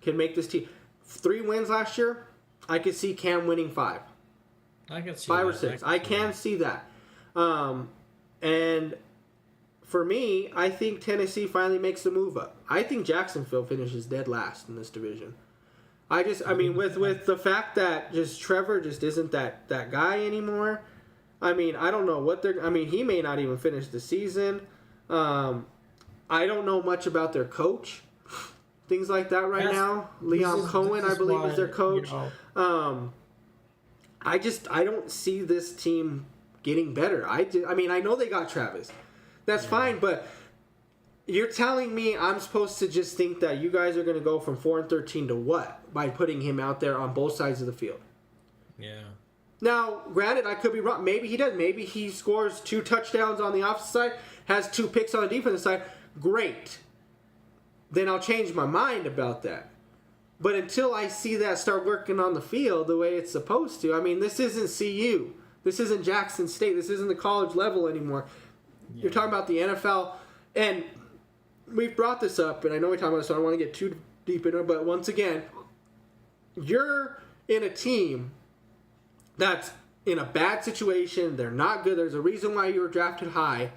can make this team. 3 wins last year. I could see Cam winning 5. I can see 5 or that. 6. can I see can that. see that. And for me, I think Tennessee finally makes the move up. I think Jacksonville finishes dead last in this division. I mean, with the fact that just Trevor just isn't that guy anymore. I mean, I don't know what they're. I mean, he may not even finish the season. I don't know much about their coach, things like that right now. Liam Cohen, I believe, is their coach. I don't see this team getting better. I mean, I know they got Travis. That's fine, but you're telling me I'm supposed to just think that you guys are going to go from 4-13 to what by putting him out there on both sides of the field? Yeah. Now, granted, I could be wrong. Maybe he does. Maybe he scores 2 touchdowns on the offensive side, has 2 picks on the defensive side. Great. Then I'll change my mind about that. But until I see that start working on the field the way it's supposed to, I mean, this isn't CU. This isn't Jackson State. This isn't the college level anymore. Yeah. You're talking about the NFL. And we've brought this up, and I know we talked about this, so I don't want to get too deep into it. But once again, you're in a team that's in a bad situation. They're not good. There's a reason why you were drafted high.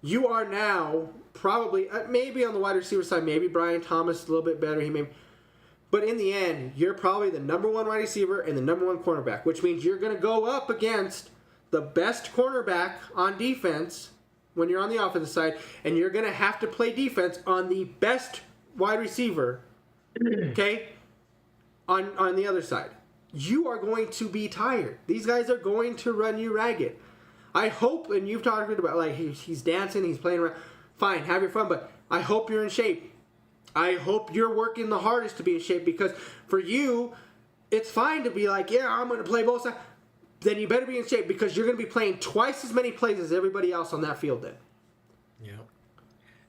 You are now probably, maybe on the wide receiver side, maybe Brian Thomas a little bit better. But in the end, you're probably the number 1 wide receiver and the number 1 cornerback, which means you're going to go up against the best cornerback on defense when you're on the offensive side, and you're going to have to play defense on the best wide receiver, okay, on the other side. You are going to be tired. These guys are going to run you ragged. I hope, and you've talked about, like, he's dancing, he's playing around. Fine, have your fun, but I hope you're in shape. I hope you're working the hardest to be in shape, because for you, it's fine to be like, yeah, I'm going to play both sides. Then you better be in shape, because you're going to be playing twice as many plays as everybody else on that field then. Yeah.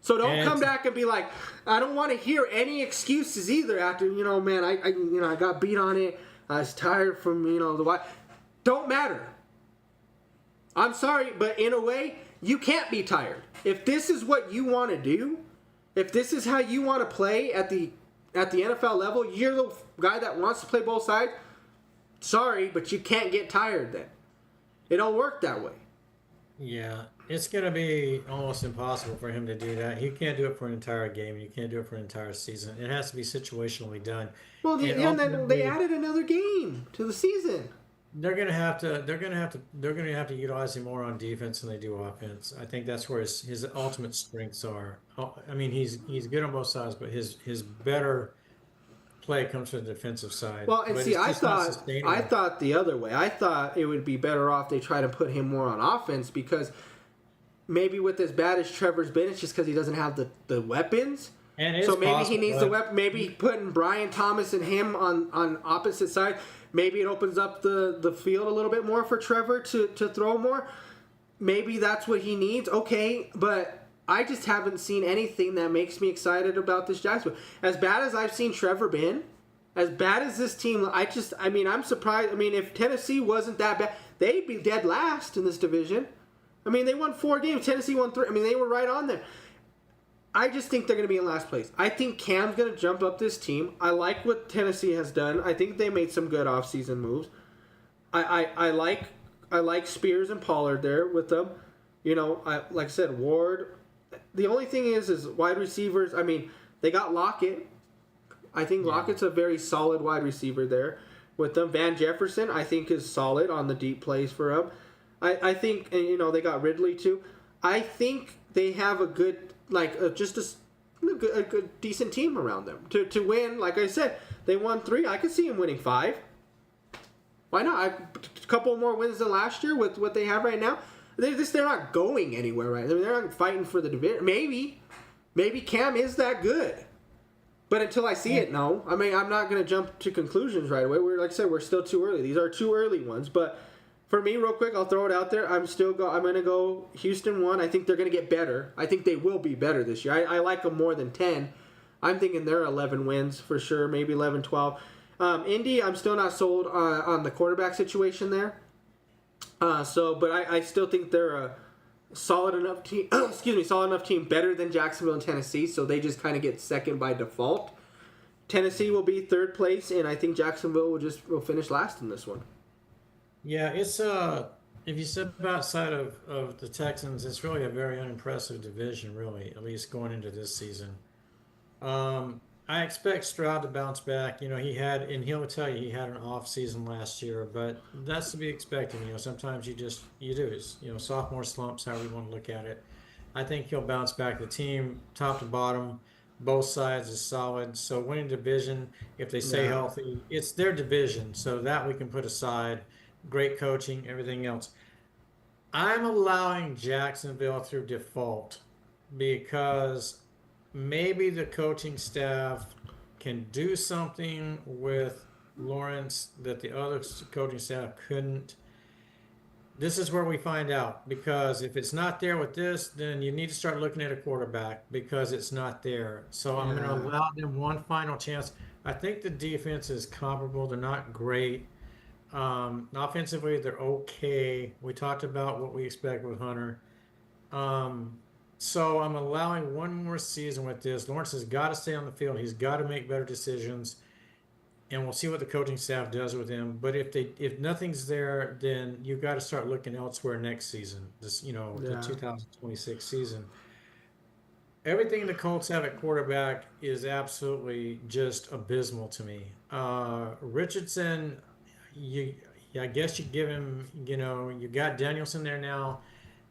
So don't come back and be like, I don't want to hear any excuses either after, man, I got beat on it. I was tired from, the why. Don't matter. I'm sorry, but in a way, you can't be tired. If this is what you want to do, if this is how you want to play at the NFL level, you're the guy that wants to play both sides. Sorry, but you can't get tired then. It don't work that way. Yeah, it's going to be almost impossible for him to do that. He can't do it for an entire game. You can't do it for an entire season. It has to be situationally done. Well, and then they added another game to the season. They're going to have to utilize him more on defense than they do offense. I think that's where his ultimate strengths are. I mean, he's good on both sides, but his better play comes from the defensive side. Well, and but see, I thought the other way. I thought it would be better off they try to put him more on offense, because maybe with as bad as Trevor's been, it's just because he doesn't have the weapons. And so maybe he needs the weapon. Maybe putting Brian Thomas and him on opposite side, maybe it opens up the field a little bit more for Trevor to throw more. Maybe that's what he needs. Okay, but I just haven't seen anything that makes me excited about this Jacksonville. As bad as I've seen Trevor been, as bad as this team, I'm surprised. I mean, if Tennessee wasn't that bad, they'd be dead last in this division. I mean, they won 4 games. Tennessee won 3. I mean, they were right on there. I just think they're going to be in last place. I think Cam's going to jump up this team. I like what Tennessee has done. I think they made some good offseason moves. I like Spears and Pollard there with them. Like I said, Ward. The only thing is wide receivers. I mean, they got Lockett. I think Lockett's a very solid wide receiver there with them. Van Jefferson, I think, is solid on the deep plays for him. I think, and they got Ridley too. I think they have a good, a good decent team around them to win. Like I said, they won 3. I could see them winning 5. Why not? A couple more wins than last year with what they have right now. They're not going anywhere, right? I mean, they're not fighting for the division. Maybe Cam is that good, but until I see it, no. I mean, I'm not going to jump to conclusions right away. Like I said, we're still too early. These are 2 early ones, but for me, real quick, I'll throw it out there. I'm going to go Houston 1. I think they're going to get better. I think they will be better this year. I like them more than 10. I'm thinking they're 11 wins for sure, maybe 11, 12. Indy, I'm still not sold on the quarterback situation there. But I still think they're a solid enough team. Solid enough team, better than Jacksonville and Tennessee. So they just kind of get second by default. Tennessee will be 3rd place, and I think Jacksonville will finish last in this one. Yeah, it's if you step outside of the Texans, it's really a very unimpressive division, really, at least going into this season. I expect Stroud to bounce back. He had, and he'll tell you he had an off season last year, but that's to be expected. Sometimes you do. It's, sophomore slumps, however you want to look at it. I think he'll bounce back. The team, top to bottom, both sides is solid. So winning division, if they stay Yeah. healthy, it's their division. So that we can put aside. Great coaching, everything else. I'm allowing Jacksonville through default because maybe the coaching staff can do something with Lawrence that the other coaching staff couldn't. This is where we find out, because if it's not there with this, then you need to start looking at a quarterback because it's not there. So I'm going to Yeah. allow them one final chance. I think the defense is comparable. They're not great. Offensively, they're okay. We talked about what we expect with Hunter. Um, so I'm allowing one more season with this. Lawrence has got to stay on the field. He's got to make better decisions, and we'll see what the coaching staff does with him. But if nothing's there, then you got to start looking elsewhere next season. The Yeah. 2026 season. Everything the Colts have at quarterback is absolutely just abysmal to me. Richardson, you, I guess you give him, you got Danielson there now.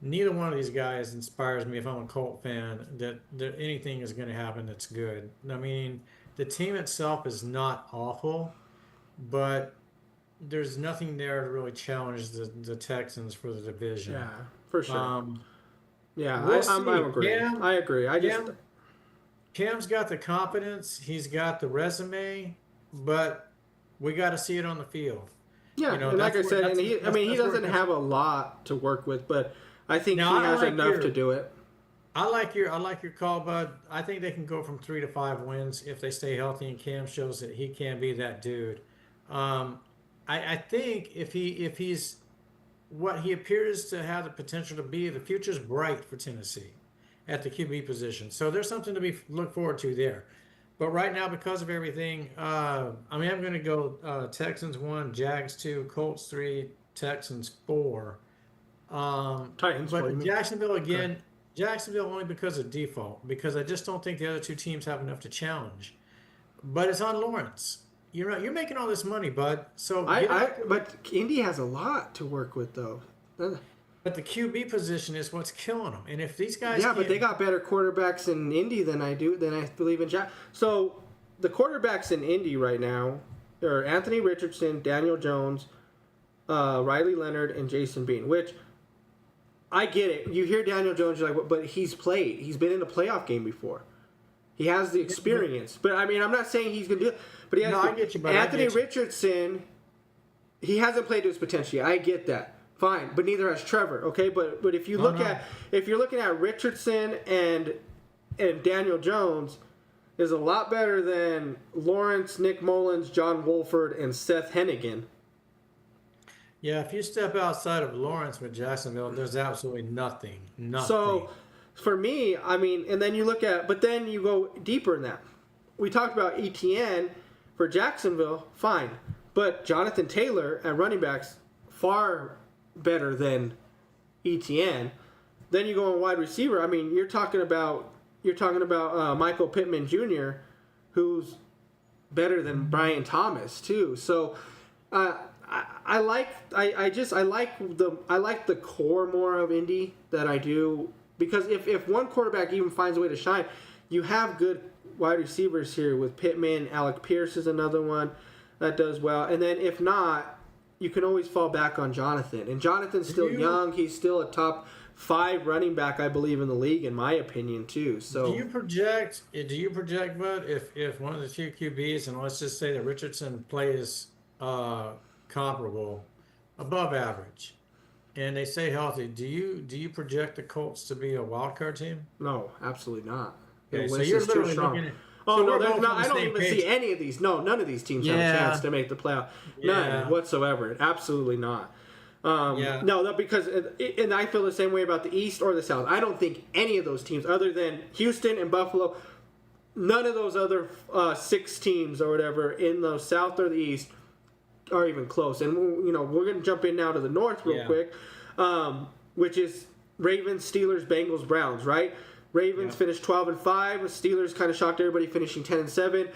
Neither one of these guys inspires me if I'm a Colt fan that anything is going to happen that's good. I mean, the team itself is not awful, but there's nothing there to really challenge the Texans for the division. Yeah, for sure. Um, Yeah, we'll I'm see. agreeing. Cam, I agree. I just Cam, Cam's got the confidence, he's got the resume, but we got to see it on the field. yeah, and like I That's said, where and he that's where doesn't it have a lot to work with, but I think Now he I has like enough to do it. I like your call, Bud. I think they can go from 3 to 5 wins if they stay healthy, and Cam shows that he can be that dude. Um, I think if he's what he appears to have the potential to be, the future's bright for Tennessee at the QB position. So there's something to be look forward to there. But right now, because of everything, I'm going to go Texans 1, Jags 2, Colts 3, Texans 4. Titans, what do you But mean? Jacksonville again, Jacksonville only because of default, because I just don't think the other two teams have enough to challenge. But it's on Lawrence. You're making all this money, bud. So But Indy has a lot to work with, though. but the QB position is what's killing them. And if these guys, Yeah, but they can't- got better quarterbacks in Indy than I believe in Jack. So the quarterbacks in Indy right now are Anthony Richardson, Daniel Jones, Riley Leonard, and Jason Bean. Which I get it. You hear Daniel Jones, you're like, but he's played. He's been in a playoff game before. He has the experience. But I mean, I'm not saying he's gonna do it. But he has No, I get you, bud. I Anthony get you. Richardson. He hasn't played to his potential yet. I get that. Fine, but neither has Trevor. Okay, but if you look no. at if you're looking at Richardson and Daniel Jones, is a lot better than Lawrence, Nick Mullins, John Wolford, and Seth Hennigan. yeah, if you step outside of Lawrence with Jacksonville, there's absolutely nothing. Nothing. So, for me, I mean, and then you look at, but then you go deeper in that. We talked about ETN for Jacksonville, fine, but Jonathan Taylor at running backs far better than ETN. Then you go on wide receiver. I mean, you're talking about Michael Pittman Jr., who's better than Brian Thomas too. So, I like the core more of Indy than I do, because if one quarterback even finds a way to shine, you have good wide receivers here with Pittman. Alec Pierce is another one that does well, and then if not, you can always fall back on Jonathan. And Jonathan's still young. He's still a top 5 running back, I believe, in the league, in my opinion, too. So Do you project, Bud, if one of the two QBs, and let's just say that Richardson plays comparable, above average, and they stay healthy, do you project the Colts to be a wild card team? no, absolutely not. Okay, The so West you're is too literally strong. looking at. Oh so no, we're there's both no, on the I don't same even page. see any of these. No, none of these teams have a Yeah. chance to make the playoff. None Yeah. whatsoever. Absolutely not. Yeah. No, because and I feel the same way about the East or the South. I don't think any of those teams, other than Houston and Buffalo, none of those other 6 teams or whatever in the South or the East are even close. And we're going to jump in now to the North real quick, which is Ravens, Steelers, Bengals, Browns. Right? Ravens finished 12-5. Steelers kind of shocked everybody, finishing 10-7,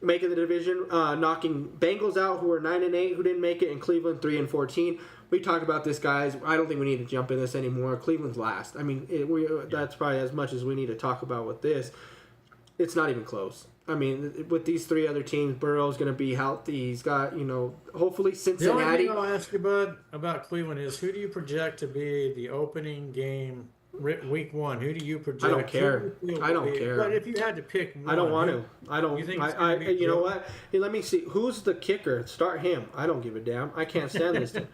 making the division, knocking Bengals out, who were 9-8, who didn't make it, and Cleveland 3-14. We talked about this, guys. I don't think we need to jump in this anymore. Cleveland's last. I mean, that's probably as much as we need to talk about with this. It's not even close. I mean, with these three other teams, Burrow's going to be healthy. He's got, hopefully Cincinnati. The only thing I'll ask you, Bud, about Cleveland is, who do you project to be the opening game week 1? Who do you project? I don't care. I don't care. But if you had to pick one, I don't want to. I don't. You think you know what? Hey, let me see. Who's the kicker? Start him. I don't give a damn. I can't stand this thing.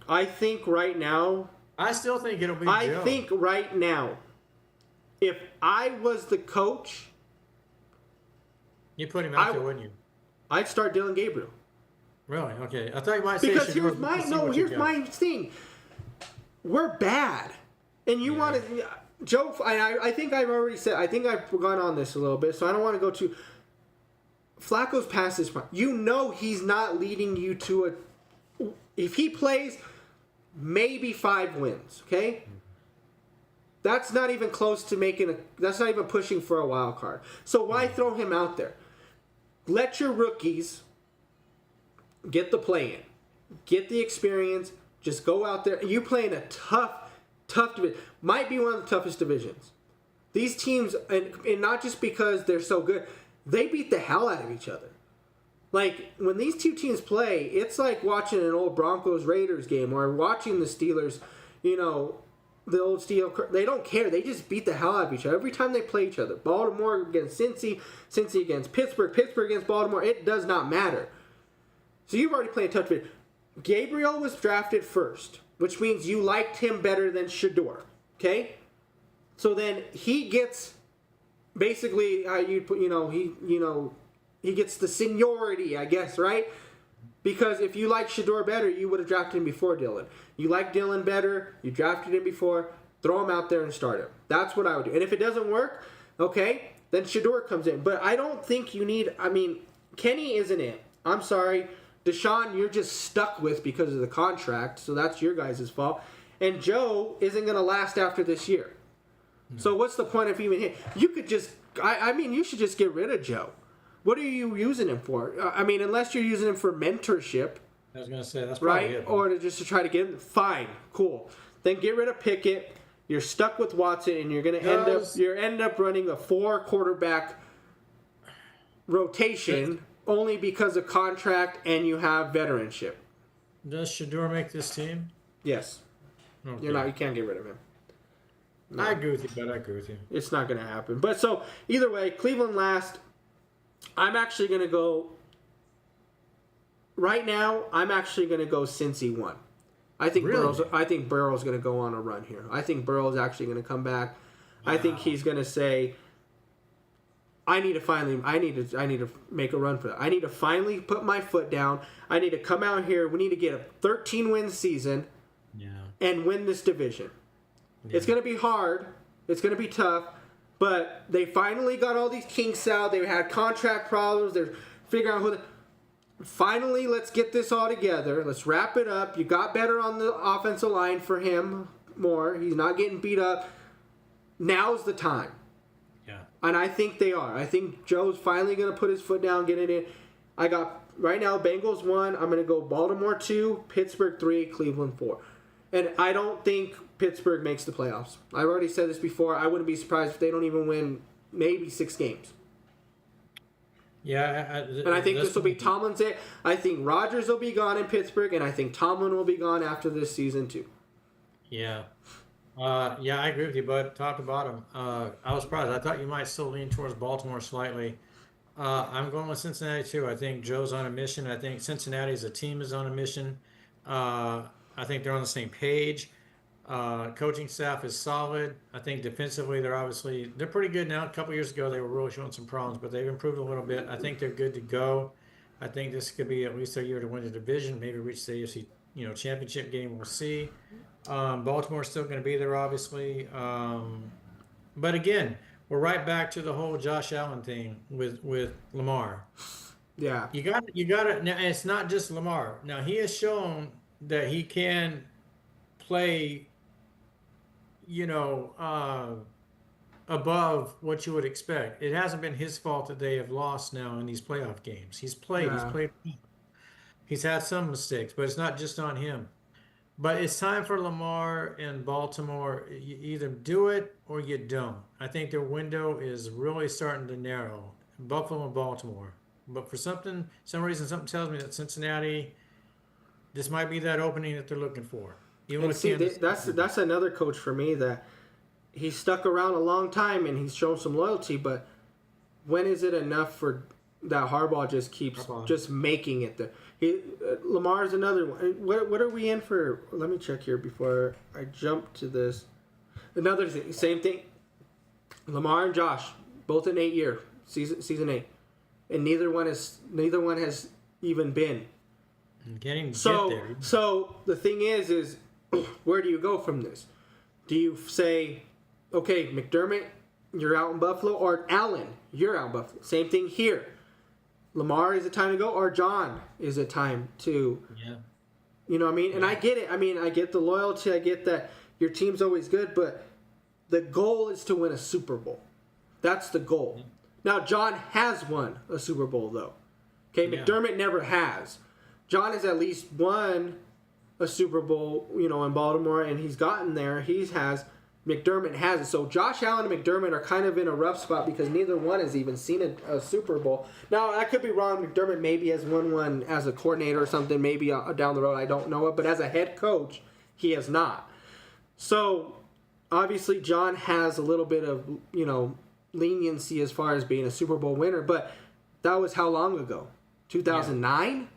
I think right now. I still think it'll be Joe. I think right now, if I was the coach, you put him out there, wouldn't you? I'd start Dylan Gabriel. Really? Okay. I thought you might say because here's my thing. We're bad, and you want to, Joe. I think I've already said. I think I've gone on this a little bit, so I don't want to go to. Flacco's past this point. He's not leading you to a. If he plays, maybe 5 wins. Okay. That's not even close to making a. That's not even pushing for a wild card. So why throw him out there? Let your rookies get the play in, get the experience. Just go out there. You play in a tough division. Might be one of the toughest divisions. These teams, and not just because they're so good, they beat the hell out of each other. Like, when these two teams play, it's like watching an old Broncos-Raiders game or watching the Steelers, the old Steel. They don't care. They just beat the hell out of each other every time they play each other. Baltimore against Cincy, Cincy against Pittsburgh, Pittsburgh against Baltimore. It does not matter. So you've already played a tough division. Gabriel was drafted first, which means you liked him better than Shedeur. Okay? So then he gets basically he gets the seniority, I guess, right? Because if you like Shedeur better, you would have drafted him before Dylan. You like Dylan better, you drafted him before, throw him out there and start him. That's what I would do. And if it doesn't work, okay, then Shedeur comes in. But I don't think you need, Kenny isn't it. I'm sorry. Deshaun, you're just stuck with because of the contract, so that's your guys' fault. And Joe isn't going to last after this year. So what's the point of even him? You could just, you should just get rid of Joe. What are you using him for? Unless you're using him for mentorship. I was going to say, that's probably right? it. Or to try to get him. Fine, cool. Then get rid of Pickett. You're stuck with Watson, and you're going to end up running a 4 quarterback rotation. Only because of contract and you have veteranship. Does Shedeur make this team? Yes. Okay. You can't get rid of him. No. I agree with you, but I agree with you. It's not going to happen. But so, either way, Cleveland last. I'm actually going to go. Right now, I'm actually going to go Cincy 1. I think Burrow's going to go on a run here. I think Burrow's actually going to come back. Wow. I think he's going to say, I need to make a run for that. I need to finally put my foot down. I need to come out here. We need to get a 13-win season and win this division. Yeah. It's going to be hard. It's going to be tough. But they finally got all these kinks out. They had contract problems. They're figuring out finally, let's get this all together. Let's wrap it up. You got better on the offensive line for him more. He's not getting beat up. Now's the time. And I think they are. I think Joe's finally going to put his foot down, get it in. I got, right now, Bengals 1. I'm going to go Baltimore 2, Pittsburgh 3, Cleveland 4. And I don't think Pittsburgh makes the playoffs. I've already said this before. I wouldn't be surprised if they don't even win maybe 6 games. Yeah. And I think this will be Tomlin's it. I think Rodgers will be gone in Pittsburgh, and I think Tomlin will be gone after this season too. Yeah. I agree with you, bud. Top to bottom. I was surprised. I thought you might still lean towards Baltimore slightly. I'm going with Cincinnati too. I think Joe's on a mission. I think Cincinnati as a team is on a mission. I think they're on the same page. Coaching staff is solid. I think defensively they're pretty good now. A couple years ago they were really showing some problems, but they've improved a little bit. I think they're good to go. I think this could be at least their year to win the division, maybe reach the AFC championship game. We'll see. Baltimore's still going to be there, obviously. But again, we're right back to the whole Josh Allen thing with Lamar. Yeah. You got it. Now it's not just Lamar. Now he has shown that he can play, above what you would expect. It hasn't been his fault that they have lost now in these playoff games. He's Yeah. played, he's had some mistakes, but it's not just on him. But it's time for Lamar and Baltimore. You either do it or you don't. I think their window is really starting to narrow. Buffalo and Baltimore. But for some reason, something tells me that Cincinnati, this might be that opening that they're looking for. Even And with see, Kansas that's another coach for me that he's stuck around a long time and he's shown some loyalty. But when is it enough for that Harbaugh just keeps Harbaugh. just making it there? Lamar's another one. What are we in for? Let me check here before I jump to this. Another thing, same thing. Lamar and Josh, both in 8 year season 8, and neither one has even been. getting So get there. so the thing is where do you go from this? Do you say, okay, McDermott, you're out in Buffalo, or Allen, you're out in Buffalo? Same thing here. Lamar, is it time to go, or John, is it time to? Yeah. You know what I mean? And I get it. I mean, I get the loyalty. I get that your team's always good, but the goal is to win a Super Bowl. That's the goal. Now, John has won a Super Bowl, though. Okay, Yeah. McDermott never has. John has at least won a Super Bowl, in Baltimore, and he's gotten there. McDermott has it. So Josh Allen and McDermott are kind of in a rough spot because neither one has even seen a Super Bowl. Now, I could be wrong. McDermott maybe has won one as a coordinator or something, maybe down the road. I don't know it. But as a head coach, he has not. So, obviously, John has a little bit of, leniency as far as being a Super Bowl winner. But that was how long ago? 2009?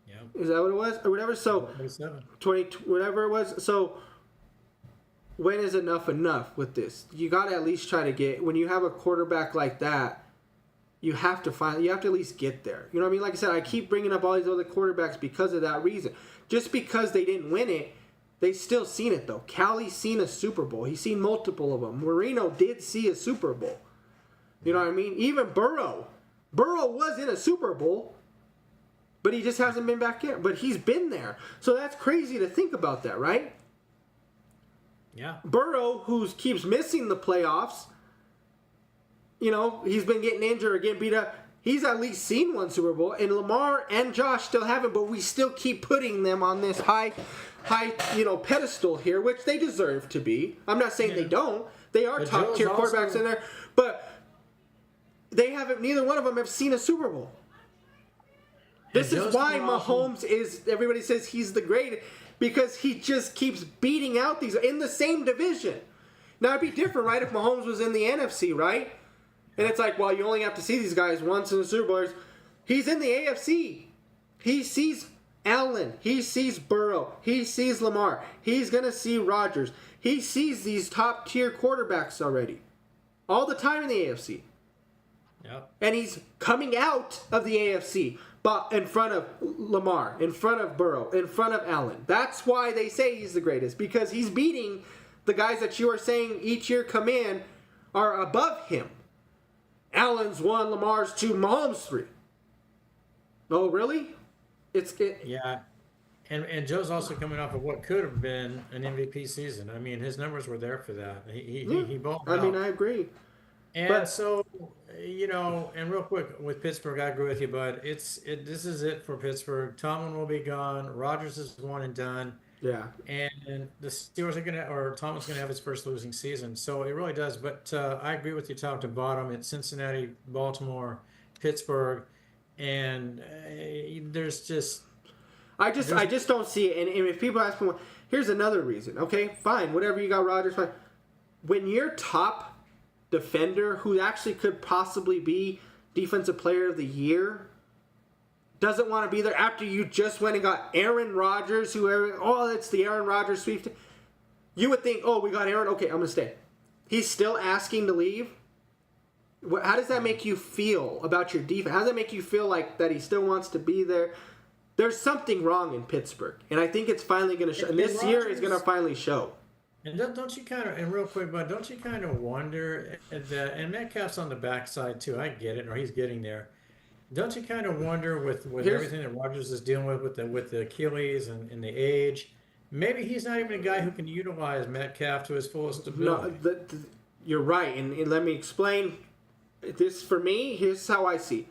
Yeah. Is that what it was? Or whatever? So, 27. 20, whatever it was. So, when is enough with this? You got to at least try to get, when you have a quarterback like that, you have to at least get there. You know what I mean? Like I said, I keep bringing up all these other quarterbacks because of that reason. Just because they didn't win it, they still seen it though. Callie's seen a Super Bowl. He's seen multiple of them. Marino did see a Super Bowl. You know what I mean? Even Burrow was in a Super Bowl, but he just hasn't been back in. But he's been there. So that's crazy to think about that, right? Yeah. Burrow, who keeps missing the playoffs, he's been getting injured or getting beat up. He's at least seen one Super Bowl, and Lamar and Josh still haven't. But we still keep putting them on this high, pedestal here, which they deserve to be. I'm not saying they don't. They are But top tier Joe's quarterbacks also- in there, but they haven't. Neither one of them have seen a Super Bowl. This is Joe's why coming off of- Mahomes is. Everybody says he's the greatest. Because he just keeps beating out these in the same division. Now it'd be different, right? If Mahomes was in the NFC, right? And it's like, well, you only have to see these guys once in the Super Bowl. He's in the AFC. He sees Allen. He sees Burrow. He sees Lamar. He's gonna see Rodgers. He sees these top tier quarterbacks already, all the time in the AFC. Yep. And he's coming out of the AFC, but in front of Lamar, in front of Burrow, in front of Allen. That's why they say he's the greatest, because he's beating the guys that you are saying each year come in are above him. Allen's 1, Lamar's 2, Mahomes 3. Oh, really? Yeah. And Joe's also coming off of what could have been an MVP season. I mean, his numbers were there for that. He balled I mean, out. I agree. And But- so, and real quick with Pittsburgh, I agree with you, bud. This is it for Pittsburgh. Tomlin will be gone. Rodgers is one and done. Yeah. And the Steelers or Tomlin's gonna have his first losing season. So it really does. But I agree with you top to bottom. It's Cincinnati, Baltimore, Pittsburgh, and there's just I just don't see it. And if people ask me, here's another reason. Okay, fine, whatever you got, Rodgers, fine. When your top defender, who actually could possibly be Defensive Player of the Year, doesn't want to be there after you just went and got Aaron Rodgers, it's the Aaron Rodgers sweep. You would think, we got Aaron, okay, I'm going to stay. He's still asking to leave. How does that make you feel about your defense? How does that make you feel like that he still wants to be there? There's something wrong in Pittsburgh, and I think it's finally going to show. And this year is going to finally show. And don't you kind of, and real quick, bud, don't you kind of wonder that, and Metcalf's on the backside too, I get it, or he's getting there. Don't you kind of wonder with Here's everything that Rodgers is dealing with the Achilles and the age, maybe he's not even a guy who can utilize Metcalf to his fullest no, ability. you're right, and let me explain this for me. Here's how I see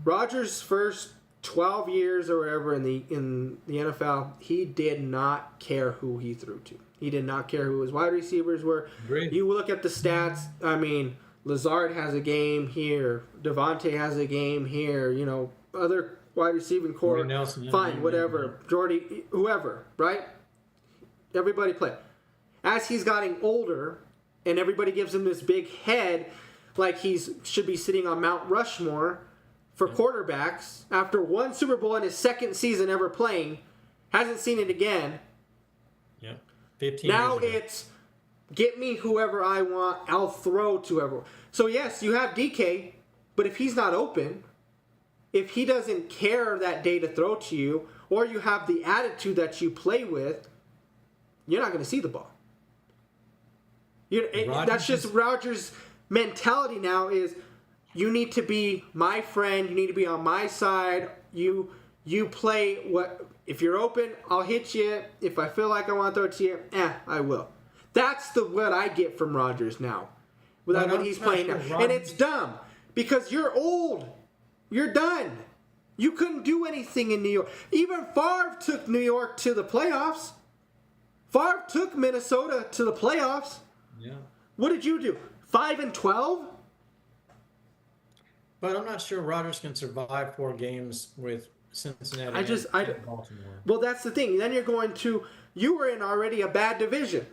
Rodgers' first 12 years or whatever in the NFL. He did not care who he threw to. He did not care who his wide receivers were. Agreed. You look at the stats. I mean, Lazard has a game here. Devontae has a game here. You know, other wide receiving core. Jordy Nelson, Fine, whatever. Jordy, whoever, right? Everybody play. As he's gotten older, and everybody gives him this big head, like should be sitting on Mount Rushmore for quarterbacks. After one Super Bowl in his second season ever playing, hasn't seen it again. Yeah. 15 Now years ago. it's get me whoever I want, I'll throw to whoever. So yes, you have DK, but if he's not open, if he doesn't care that day to throw to you, or you have the attitude that you play with, you're not going to see the ball. That's just Rodgers' mentality now is you need to be my friend, you need to be on my side. You play what if you're open, I'll hit you. If I feel like I want to throw it to you, I will. That's what I get from Rodgers now. When he's playing now. And it's dumb because you're old. You're done. You couldn't do anything in New York. Even Favre took New York to the playoffs. Favre took Minnesota to the playoffs. Yeah. What did you do? 5-12? But I'm not sure Rodgers can survive 4 games with Cincinnati. and Baltimore. Well, that's the thing. Then you're going to, you were in already a bad division.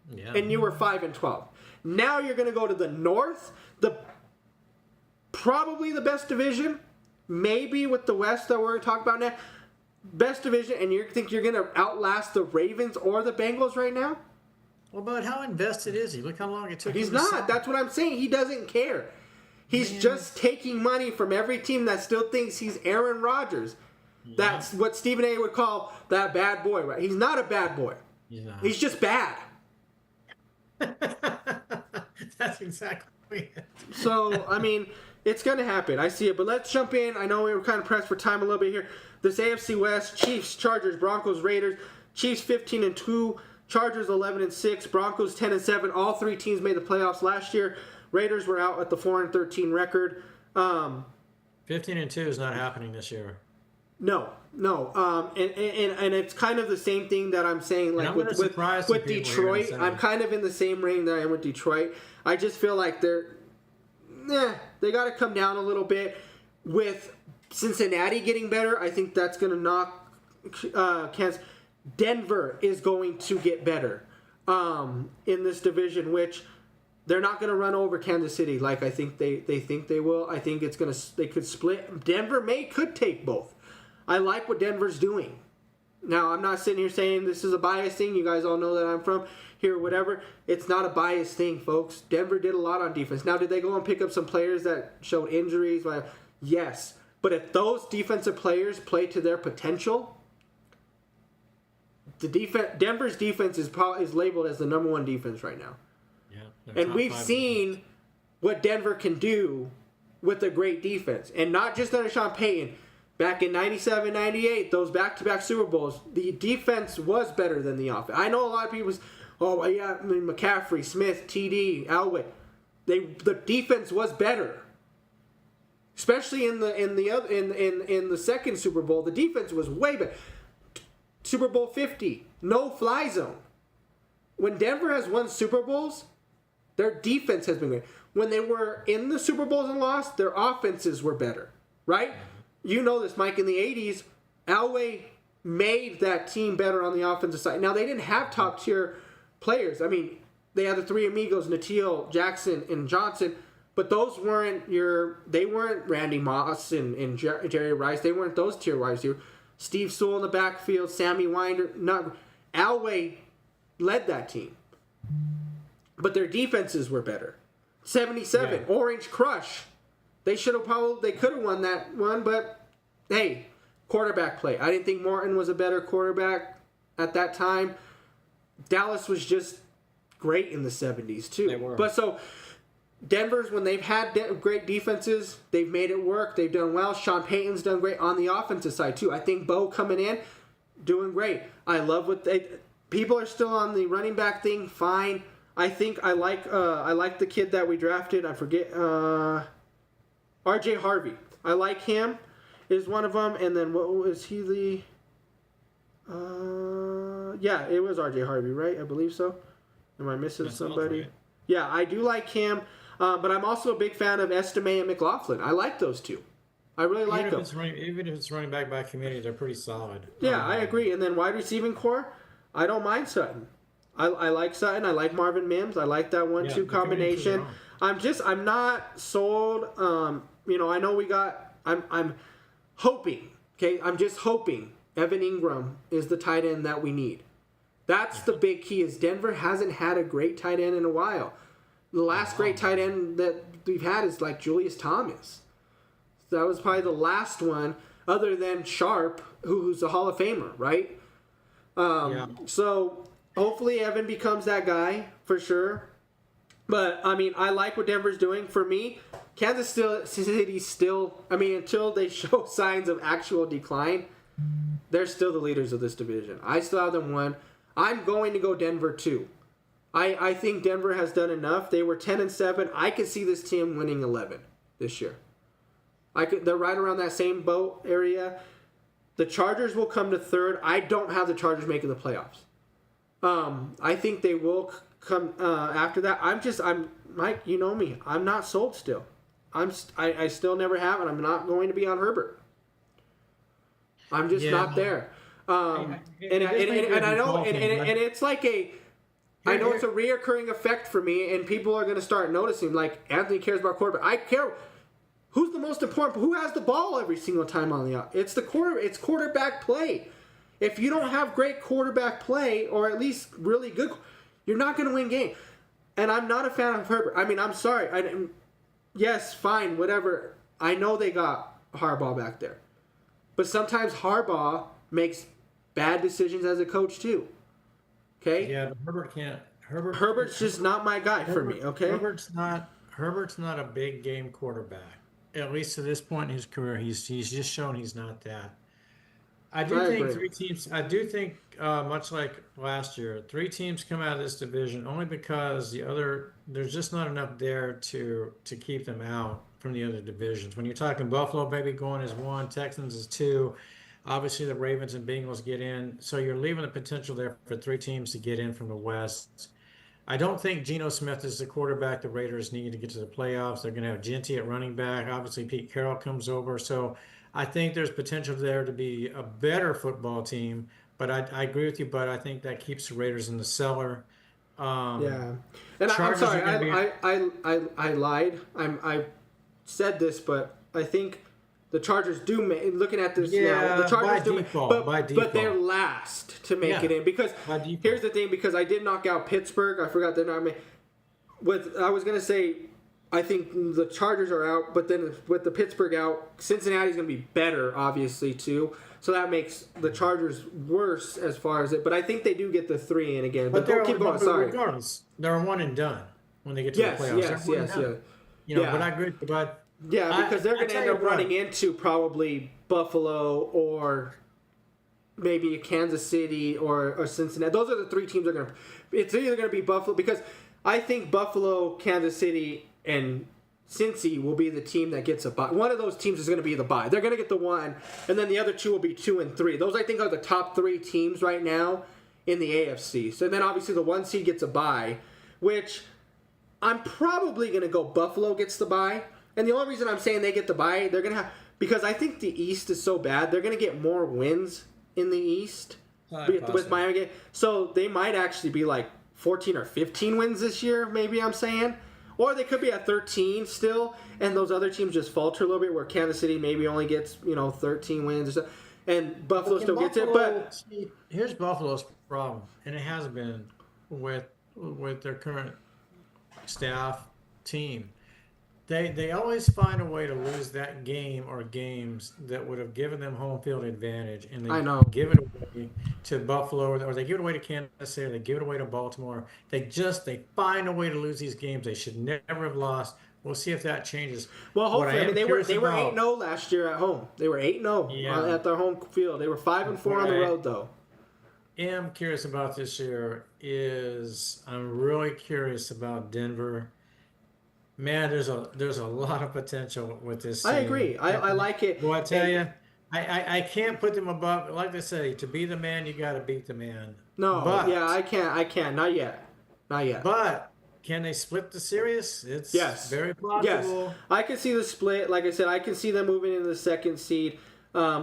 Yeah. And you were 5-12. Now you're going to go to the North, probably the best division, maybe with the West that we're going to talk about now. Best division, and you think you're going to outlast the Ravens or the Bengals right now? Well, but how invested is he? Look how long it took. He's him to not. sign. That's what I'm saying. He doesn't care. He's just taking money from every team that still thinks he's Aaron Rodgers. Yeah. That's what Stephen A. would call that bad boy, right? He's not a bad boy. He's just bad. That's exactly it. So, I mean, it's going to happen. I see it. But let's jump in. I know we were kind of pressed for time a little bit here. This AFC West, Chiefs, Chargers, Broncos, Raiders. Chiefs 15-2, Chargers 11-6, Broncos 10-7. All 3 teams made the playoffs last year. Raiders were out at the 4-13 record. 15-2 is not happening this year. No. And it's kind of the same thing that I'm saying, like with Detroit. I'm kind of in the same ring that I am with Detroit. I just feel like they got to come down a little bit. With Cincinnati getting better, I think that's going to knock Kansas. Denver is going to get better in this division, which they're not going to run over Kansas City like I think they think they will. I think they could split. Denver could take both. I like what Denver's doing. Now, I'm not sitting here saying this is a bias thing. You guys all know that I'm from here, whatever. It's not a bias thing, folks. Denver did a lot on defense. Now, did they go and pick up some players that showed injuries? Well, yes. But if those defensive players play to their potential, Denver's defense is labeled as the number 1 defense right now. Yeah, and we've seen what Denver can do with a great defense. And not just under Sean Payton. Back in 97, 98, those back-to-back Super Bowls, the defense was better than the offense. I know a lot of people McCaffrey, Smith, TD, Elway. The defense was better. Especially in the second Super Bowl, the defense was way better. Super Bowl 50, no fly zone. When Denver has won Super Bowls, their defense has been great. When they were in the Super Bowls and lost, their offenses were better, right? You know this, Mike. In the 80s, Elway made that team better on the offensive side. Now, they didn't have top-tier players. I mean, they had the 3 amigos, Natil, Jackson, and Johnson, but those weren't they weren't Randy Moss and Jerry Rice. They weren't those tier wide receivers. Steve Sewell in the backfield, Sammy Winder. Elway led that team. But their defenses were better. 77, yeah. Orange Crush. They could have won that one, but hey, quarterback play. I didn't think Morton was a better quarterback at that time. Dallas was just great in the 70s too. They were. But so Denver's, when they've had great defenses, they've made it work. They've done well. Sean Payton's done great on the offensive side, too. I think Bo coming in, doing great. I love what people are still on the running back thing, fine. I think I like the kid that we drafted. I forget, R.J. Harvey. I like him, is one of them. And then what was he yeah, it was R.J. Harvey, right? I believe so. Am I missing somebody? Right. Yeah, I do like him. But I'm also a big fan of Estime and McLaughlin. I like those two. I really like them. Even if it's running back by committee, they're pretty solid. Yeah, I agree. And then wide receiving core, I don't mind Sutton. I like Sutton. I like Marvin Mims. I like that 1-2 combination. I'm not sold. I know I'm hoping. Okay, I'm just hoping Evan Ingram is the tight end that we need. That's the big key. Is Denver hasn't had a great tight end in a while. The last great tight end that we've had is like Julius Thomas. So that was probably the last one, other than Sharp, who's a Hall of Famer, right? So hopefully Evan becomes that guy for sure. But I mean, I like what Denver's doing. For me, Kansas City still. I mean, until they show signs of actual decline, they're still the leaders of this division. I still have them 1. I'm going to go Denver 2. I think Denver has done enough. They were 10-7. I could see this team winning 11 this year. They're right around that same boat area. The Chargers will come to 3rd. I don't have the Chargers making the playoffs. I think they will come after that. I'm Mike. You know me. I'm not sold still. I still never have, and I'm not going to be on Herbert. I'm just not there. And I know, and it's like I know it's a reoccurring effect for me, and people are going to start noticing. Like, Anthony cares about quarterback. I care. Who's the most important? Who has the ball every single time on the? It's the quarter. It's quarterback play. If you don't have great quarterback play, or at least really good, you're not going to win games. And I'm not a fan of Herbert. I mean, I'm sorry. Yes, fine, whatever. I know they got Harbaugh back there, but sometimes Harbaugh makes bad decisions as a coach too. Okay. Yeah, but Herbert can't. Herbert's just not my guy for me. Okay. Herbert's not a big game quarterback. At least to this point in his career, he's just shown he's not that. I think 3 teams. I do think much like last year, 3 teams come out of this division only because there's just not enough there to keep them out from the other divisions. When you're talking Buffalo, maybe going as 1, Texans as 2. Obviously, the Ravens and Bengals get in, so you're leaving the potential there for 3 teams to get in from the West. I don't think Geno Smith is the quarterback the Raiders need to get to the playoffs. They're going to have Genty at running back. Obviously, Pete Carroll comes over, so I think there's potential there to be a better football team. But I agree with you, but I think that keeps the Raiders in the cellar. Yeah, and I'm sorry, I lied. I said this, but I think the Chargers do looking at this now. The Chargers do default, but they're last to make it in because here's the thing. Because I did knock out Pittsburgh, I forgot they're not. I was gonna say, I think the Chargers are out, but then with the Pittsburgh out, Cincinnati's gonna be better, obviously too. So that makes the Chargers worse as far as it. But I think they do get the 3 in again. But don't keep going. Sorry, regardless, they're 1 and done when they get to the playoffs. Yes. But I agree. But yeah, because they're going to end up running into probably Buffalo or maybe Kansas City or Cincinnati. Those are the 3 teams that are going to. It's either going to be Buffalo because I think Buffalo, Kansas City, and Cincy will be the team that gets a bye. One of those teams is going to be the bye. They're going to get the 1, and then the other 2 will be 2 and 3. Those I think are the top 3 teams right now in the AFC. So then obviously the 1 seed gets a bye, which I'm probably going to go Buffalo gets the bye. And the only reason I'm saying they get the bye, they're going to have, because I think the East is so bad, they're going to get more wins in the East with Miami. So they might actually be like 14 or 15 wins this year, maybe I'm saying. Or they could be at 13 still, and those other teams just falter a little bit, where Kansas City maybe only gets 13 wins or so, and Buffalo still gets it. But here's Buffalo's problem, and it has been with their current staff team. They always find a way to lose that game or games that would have given them home field advantage, and I they know. give it away to Buffalo, or they give it away to Kansas City, or they give it away to Baltimore. They find a way to lose these games they should never have lost. We'll see if that changes. Well, What I hopefully, I am mean curious they were about, 8-0 last year at home. They were 8-0 Yeah. at their home field. They were 5-4 on the road though. am curious about this year is I'm really curious about Denver. Man, there's a lot of potential with this I team. agree. I like it. Well, I tell And- you, I can't put them above. Like they say, to be the man, you got to beat the man. No, but, yeah, I can't. Not yet. But can they split the series? It's Yes. very Yes, possible. I can see the split. Like I said, I can see them moving into the second seed,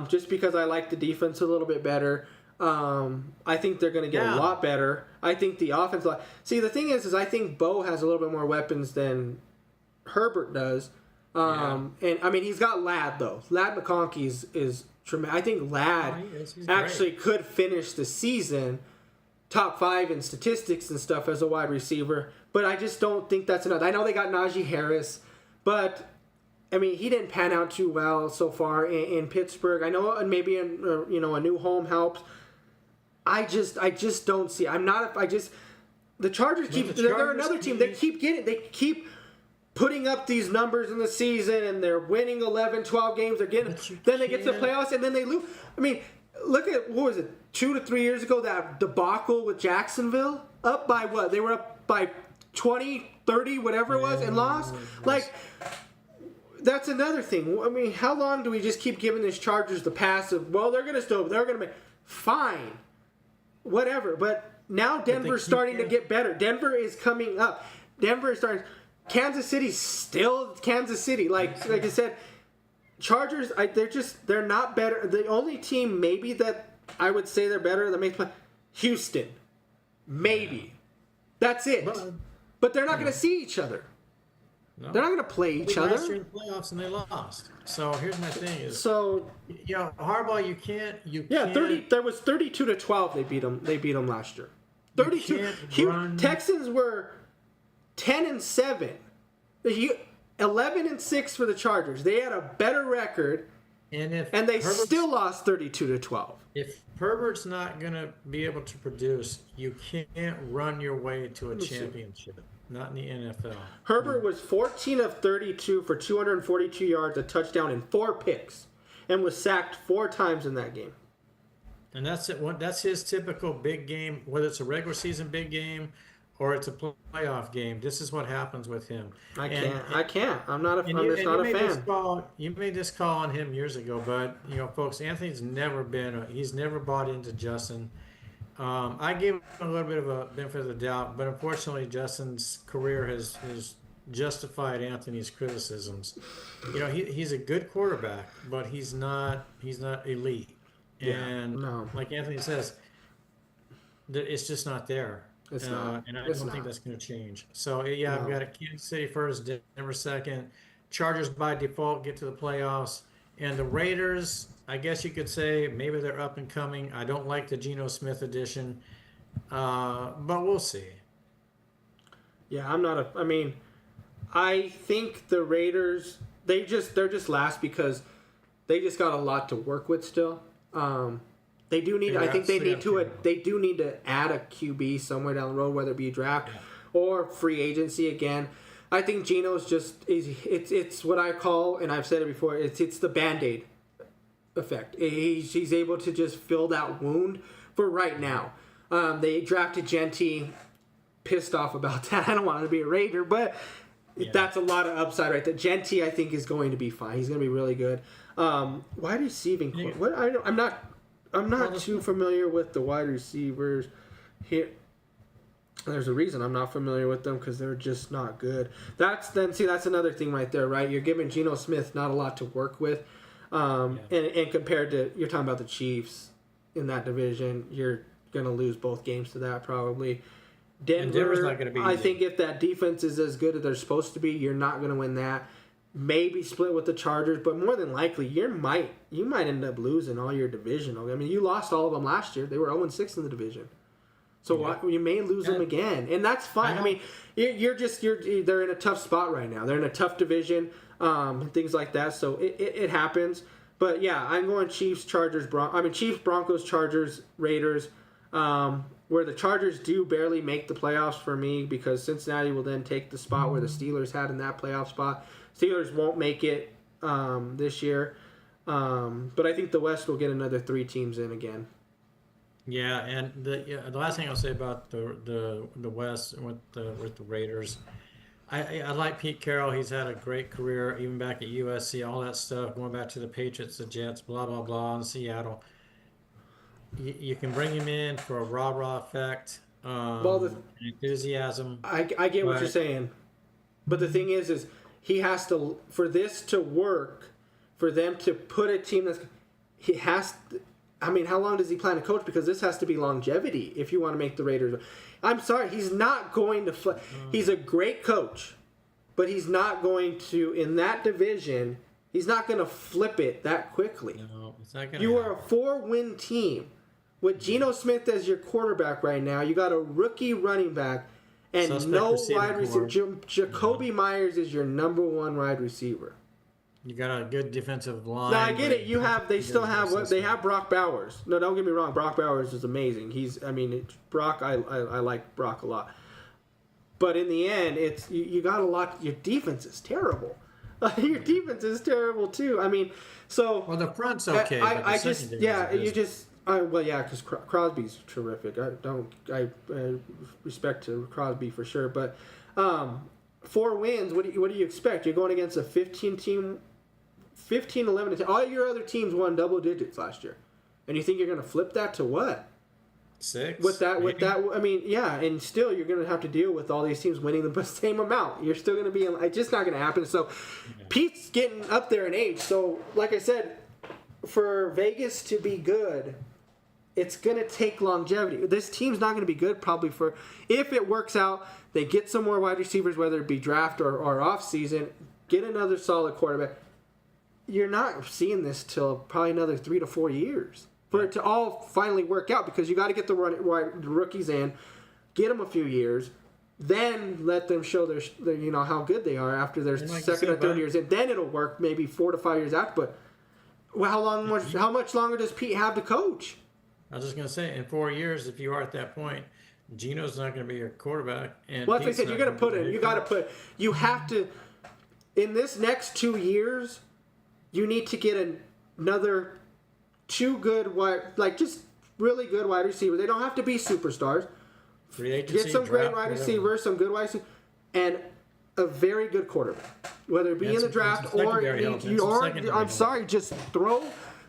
just because I like the defense a little bit better. I think they're going to get a Yeah. lot better. I think the offense. See, the thing is I think Bo has a little bit more weapons than Herbert does. And I mean, he's got Ladd though. Ladd McConkey is tremendous. I think Ladd Oh, he is. He's actually could finish the season top 5 in statistics and stuff as a wide receiver, but I just don't think that's enough. I know they got Najee Harris, but I mean, he didn't pan out too well so far in Pittsburgh. I know, and maybe a new home helps. I just don't see. The Chargers keep. They're Chargers another team. They keep putting up these numbers in the season, and they're winning 11, 12 games. Then they get to the playoffs, and then they lose. I mean, look at, what was it, 2 to 3 years ago, that debacle with Jacksonville? Up by what? They were up by 20, 30, whatever it was, and lost? Like, that's another thing. I mean, how long do we just keep giving these Chargers the pass of, well, they're going to make, fine, whatever. But now Denver's starting to get better. Denver is coming up. Denver is starting. Kansas City's still Kansas City. Like I said, Chargers, they're not better. The only team maybe that I would say they're better that makes play, Houston. Maybe. That's it. But they're not going to see each other. No. They're not going to play each Last year other. in the playoffs and they lost. So here's my thing: is So Harbaugh, you can't. yeah, 30. There was 32-12. They beat them last year. 32. run- Texans were 10-7. 11-6 for the Chargers. They had a better record, and they Herbert's- still lost 32-12. If Herbert's not going to be able to produce, you can't run your way to a championship. Not in the NFL. Herbert was 14 of 32 for 242 yards, a touchdown, and 4 picks, and was sacked 4 times in that game. And that's it. That's his typical big game, whether it's a regular season big game or it's a playoff game. This is what happens with him. I can't. I'm just not a made this fan. call, you made this call on him years ago, but folks, Anthony's never he's never bought into Justin. I gave him a little bit of a benefit of the doubt, but unfortunately, Justin's career has justified Anthony's criticisms. He's a good quarterback, but he's not elite. And no. like Anthony says, it's just not there. It's not. And I It's don't think not. that's going to change. So yeah, No. I've got a Kansas City first, Denver second. Chargers by default get to the playoffs, and the Raiders, I guess you could say maybe they're up and coming. I don't like the Geno Smith edition, but we'll see. Yeah, I think the Raiders, they're just last because they just got a lot to work with still. They do need. I think they need to. They do need to add a QB somewhere down the road, whether it be draft or free agency again. I think Geno's it's what I call, and I've said it before. It's the Band-Aid effect. He's able to just fill that wound for right now. They drafted Genty. Pissed off about that. I don't want to be a Raider, but that's a lot of upside right there. Genty, I think, is going to be fine. He's going to be really good. Wide receiving core. What I'm not too familiar with the wide receivers here. There's a reason I'm not familiar with them because they're just not good. That's another thing right there, right? You're giving Geno Smith not a lot to work with, and compared to, you're talking about the Chiefs in that division, you're going to lose both games to that probably. Denver's not going to be I easy. think if that defense is as good as they're supposed to be, you're not going to win that. Maybe split with the Chargers, but more than likely, you might end up losing all your divisional. I mean, you lost all of them last year. They were 0-6 in the division. So you may lose them again, and that's fine. I mean, they're in a tough spot right now. They're in a tough division, and things like that. So it happens. But yeah, I'm going Chiefs, Chargers, Chiefs, Broncos, Chargers, Raiders. Where the Chargers do barely make the playoffs for me, because Cincinnati will then take the spot where the Steelers had in that playoff spot. Steelers won't make it this year, but I think the West will get another 3 teams in again. Yeah, and the last thing I'll say about the West with the Raiders, I like Pete Carroll. He's had a great career, even back at USC, all that stuff, going back to the Patriots, the Jets, blah blah blah, in Seattle. You can bring him in for a rah-rah effect, enthusiasm. I get what you're saying, but the thing is he has to, for this to work, for them to put a team how long does he plan to coach? Because this has to be longevity if you want to make the Raiders. I'm sorry, he's not going to he's a great coach, but he's not going to, in that division, he's not going to flip it that quickly. No, it's not going to You are a 4-win team. With Geno Smith as your quarterback right now, you got a rookie running back and no wide receiver. Jacoby Myers is your number 1 wide receiver. You got a good defensive line. No, I get it. They still have Brock Bowers. No, don't get me wrong. Brock Bowers is amazing. Brock. I like Brock a lot. But in the end, it's you got a lot. Your defense is terrible. Your defense is terrible too. Well, the front's okay. Because Crosby's terrific. I respect to Crosby for sure. But 4 wins. What do you expect? You're going against a 15-11 team. All your other teams won double digits last year, and you think you're going to flip that to what? 6. With that, and still you're going to have to deal with all these teams winning the same amount. You're still going to be. It's just not going to happen. So, Pete's getting up there in age. So, like I said, for Vegas to be good, it's going to take longevity. This team's not going to be good probably if it works out, they get some more wide receivers, whether it be draft or off season, get another solid quarterback. You're not seeing this till probably another 3 to 4 years for it to all finally work out, because you got to get the rookies in, get them a few years, then let them show their how good they are after their second or third years, and then it'll work maybe 4 to 5 years after. But how much longer does Pete have to coach? I was just going to say, in 4 years, if you are at that point, Geno's not going to be your quarterback. And like I said, you're going to put him. You have to, in this next 2 years, you need to get another 2 good just really good wide receivers. They don't have to be superstars. Free agency, get some great wide receivers, some good wide receivers, and a very good quarterback. Whether it be in the draft just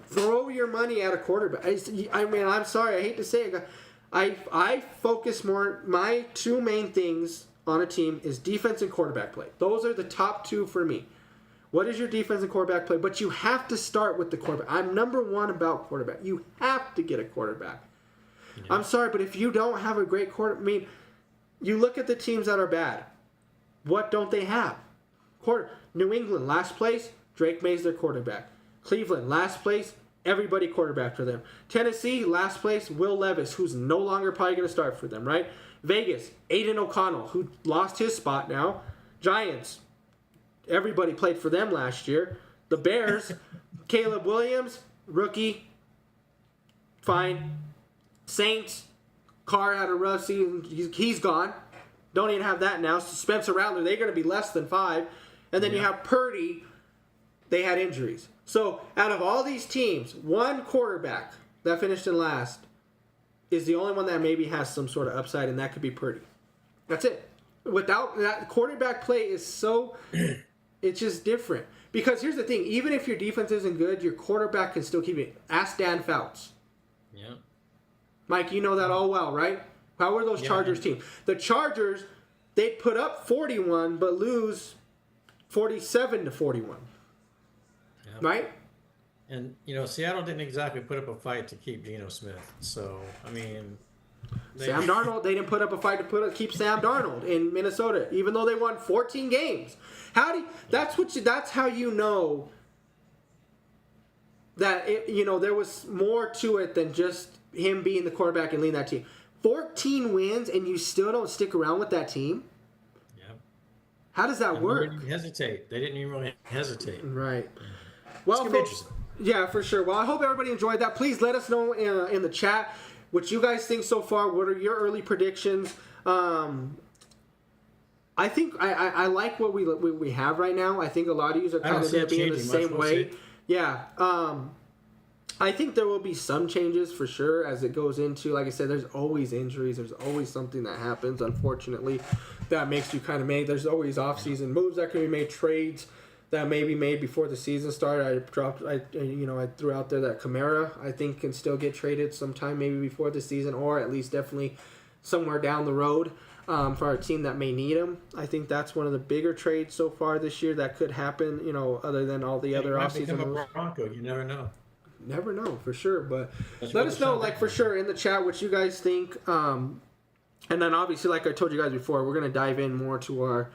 throw your money at a quarterback. I'm sorry, I hate to say it. I focus more. My 2 main things on a team is defense and quarterback play. Those are the top 2 for me. What is your defense and quarterback play? But you have to start with the quarterback. I'm number 1 about quarterback. You have to get a quarterback. Yeah. I'm sorry, but if you don't have a great quarterback, you look at the teams that are bad. What don't they have? New England, last place, Drake May's their quarterback. Cleveland, last place, everybody quarterback for them. Tennessee, last place, Will Levis, who's no longer probably going to start for them, right? Vegas, Aiden O'Connell, who lost his spot now. Giants, everybody played for them last year. The Bears, Caleb Williams, rookie, fine. Saints, Carr had a rough season. He's gone. Don't even have that now. Spencer Rattler, they're going to be less than 5. And then you have Purdy. They had injuries. So out of all these teams, 1 quarterback that finished in last is the only one that maybe has some sort of upside, and that could be Purdy. That's it. Without that, quarterback play is so... It's just different. Because here's the thing. Even if your defense isn't good, your quarterback can still keep it. Ask Dan Fouts. Yeah. Mike, you know that all well, right? How were those Chargers teams? The Chargers, they'd put up 41 but lose 47 to 41. Yep. Right? And, Seattle didn't exactly put up a fight to keep Geno Smith. So, Sam Darnold, they didn't put up a fight to keep Sam Darnold in Minnesota, even though they won 14 games. That's how you know that there was more to it than just him being the quarterback and leading that team. 14 wins and you still don't stick around with that team? Yeah. How does that work? They didn't hesitate. They didn't even really hesitate. Right. Well, It's gonna be folks, yeah, for sure. Well, I hope everybody enjoyed that. Please let us know in the chat what you guys think so far. What are your early predictions? I think I like what we have right now. I think a lot of you are kind of going to be in the same way. Yeah. I think there will be some changes for sure as it goes into, like I said, there's always injuries. There's always something that happens, unfortunately, that makes you kind of made. There's always off-season moves that can be made, trades that may be made before the season started. I threw out there that Kamara, I think, can still get traded sometime maybe before the season, or at least definitely somewhere down the road for a team that may need him. I think that's one of the bigger trades so far this year that could happen, other than all the other off-season moves. A Bronco, you never know. Never know for sure, but let us know, for sure, in the chat what you guys think. And then obviously, like I told you guys before, we're gonna dive in more to our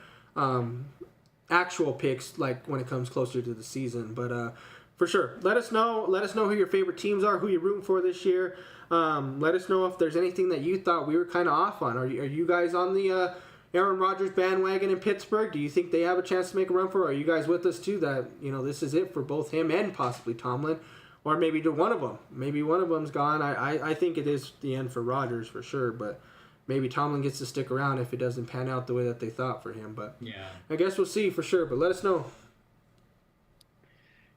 actual picks, like when it comes closer to the season. But for sure, let us know who your favorite teams are, who you're rooting for this year. Let us know if there's anything that you thought we were kind of off on. Are you guys on the Aaron Rodgers bandwagon in Pittsburgh? Do you think they have a chance to make a run for it? Are you guys with us too, that this is it for both him and possibly Tomlin? Or maybe to one of them. Maybe one of them's gone. I think it is the end for Rodgers for sure, but maybe Tomlin gets to stick around if it doesn't pan out the way that they thought for him. But yeah, I guess we'll see for sure. But let us know.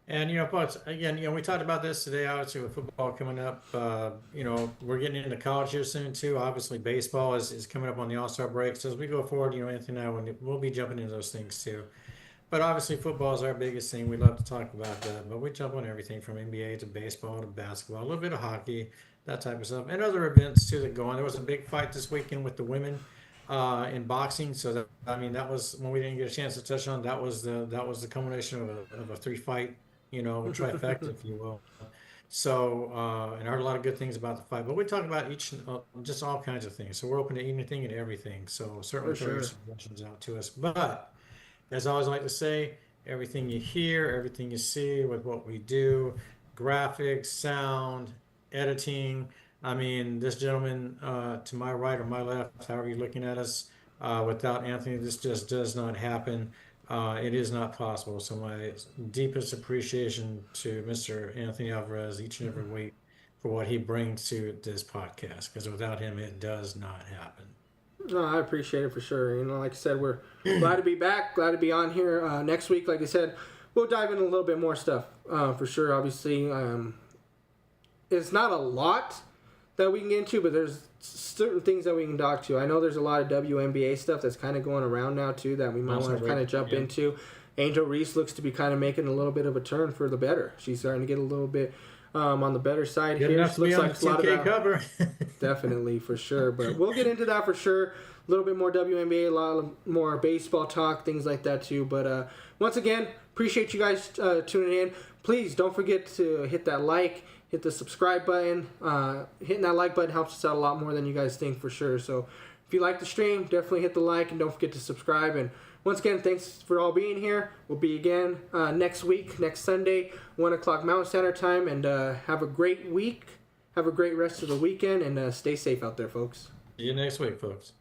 And folks, again, we talked about this today. Obviously, with football coming up, we're getting into college here soon too. Obviously, baseball is coming up on the All-Star break. So as we go forward, Anthony and I we'll be jumping into those things too. But obviously, football is our biggest thing. We love to talk about that. But we jump on everything from NBA to baseball to basketball, a little bit of hockey, that type of stuff, and other events too that go on. There was a big fight this weekend with the women in boxing. So that was when we didn't get a chance to touch on. That was the culmination of a 3-fight, trifecta, if you will. So and I heard a lot of good things about the fight. But we talk about just all kinds of things. So we're open to anything and everything. So certainly throw your suggestions out to us. But as I always like to say, everything you hear, everything you see with what we do, graphics, sound, editing. This gentleman to my right or my left, however you're looking at us, without Anthony, this just does not happen. It is not possible. So my deepest appreciation to Mr. Anthony Alvarez each and every week for what he brings to this podcast, because without him, it does not happen. No, I appreciate it for sure. Like I said, we're glad to be back, glad to be on here. Next week, like I said, we'll dive into a little bit more stuff for sure. Obviously, it's not a lot that we can get into, but there's certain things that we can talk to. I know there's a lot of WNBA stuff that's kind of going around now too that we might want to kind of jump into. Angel Reese looks to be kind of making a little bit of a turn for the better. She's starting to get a little bit on the better side here. Looks like a lot of that. Cover. Definitely, for sure. But we'll get into that for sure. A little bit more WNBA, a lot more baseball talk, things like that too. But once again, appreciate you guys tuning in. Please don't forget to hit that like, hit the subscribe button. Hitting that like button helps us out a lot more than you guys think for sure. So if you like the stream, definitely hit the like and don't forget to subscribe. And once again, thanks for all being here. We'll be again next week, next Sunday, 1 o'clock Mountain Standard Time. And have a great week. Have a great rest of the weekend. And stay safe out there, folks. See you next week, folks.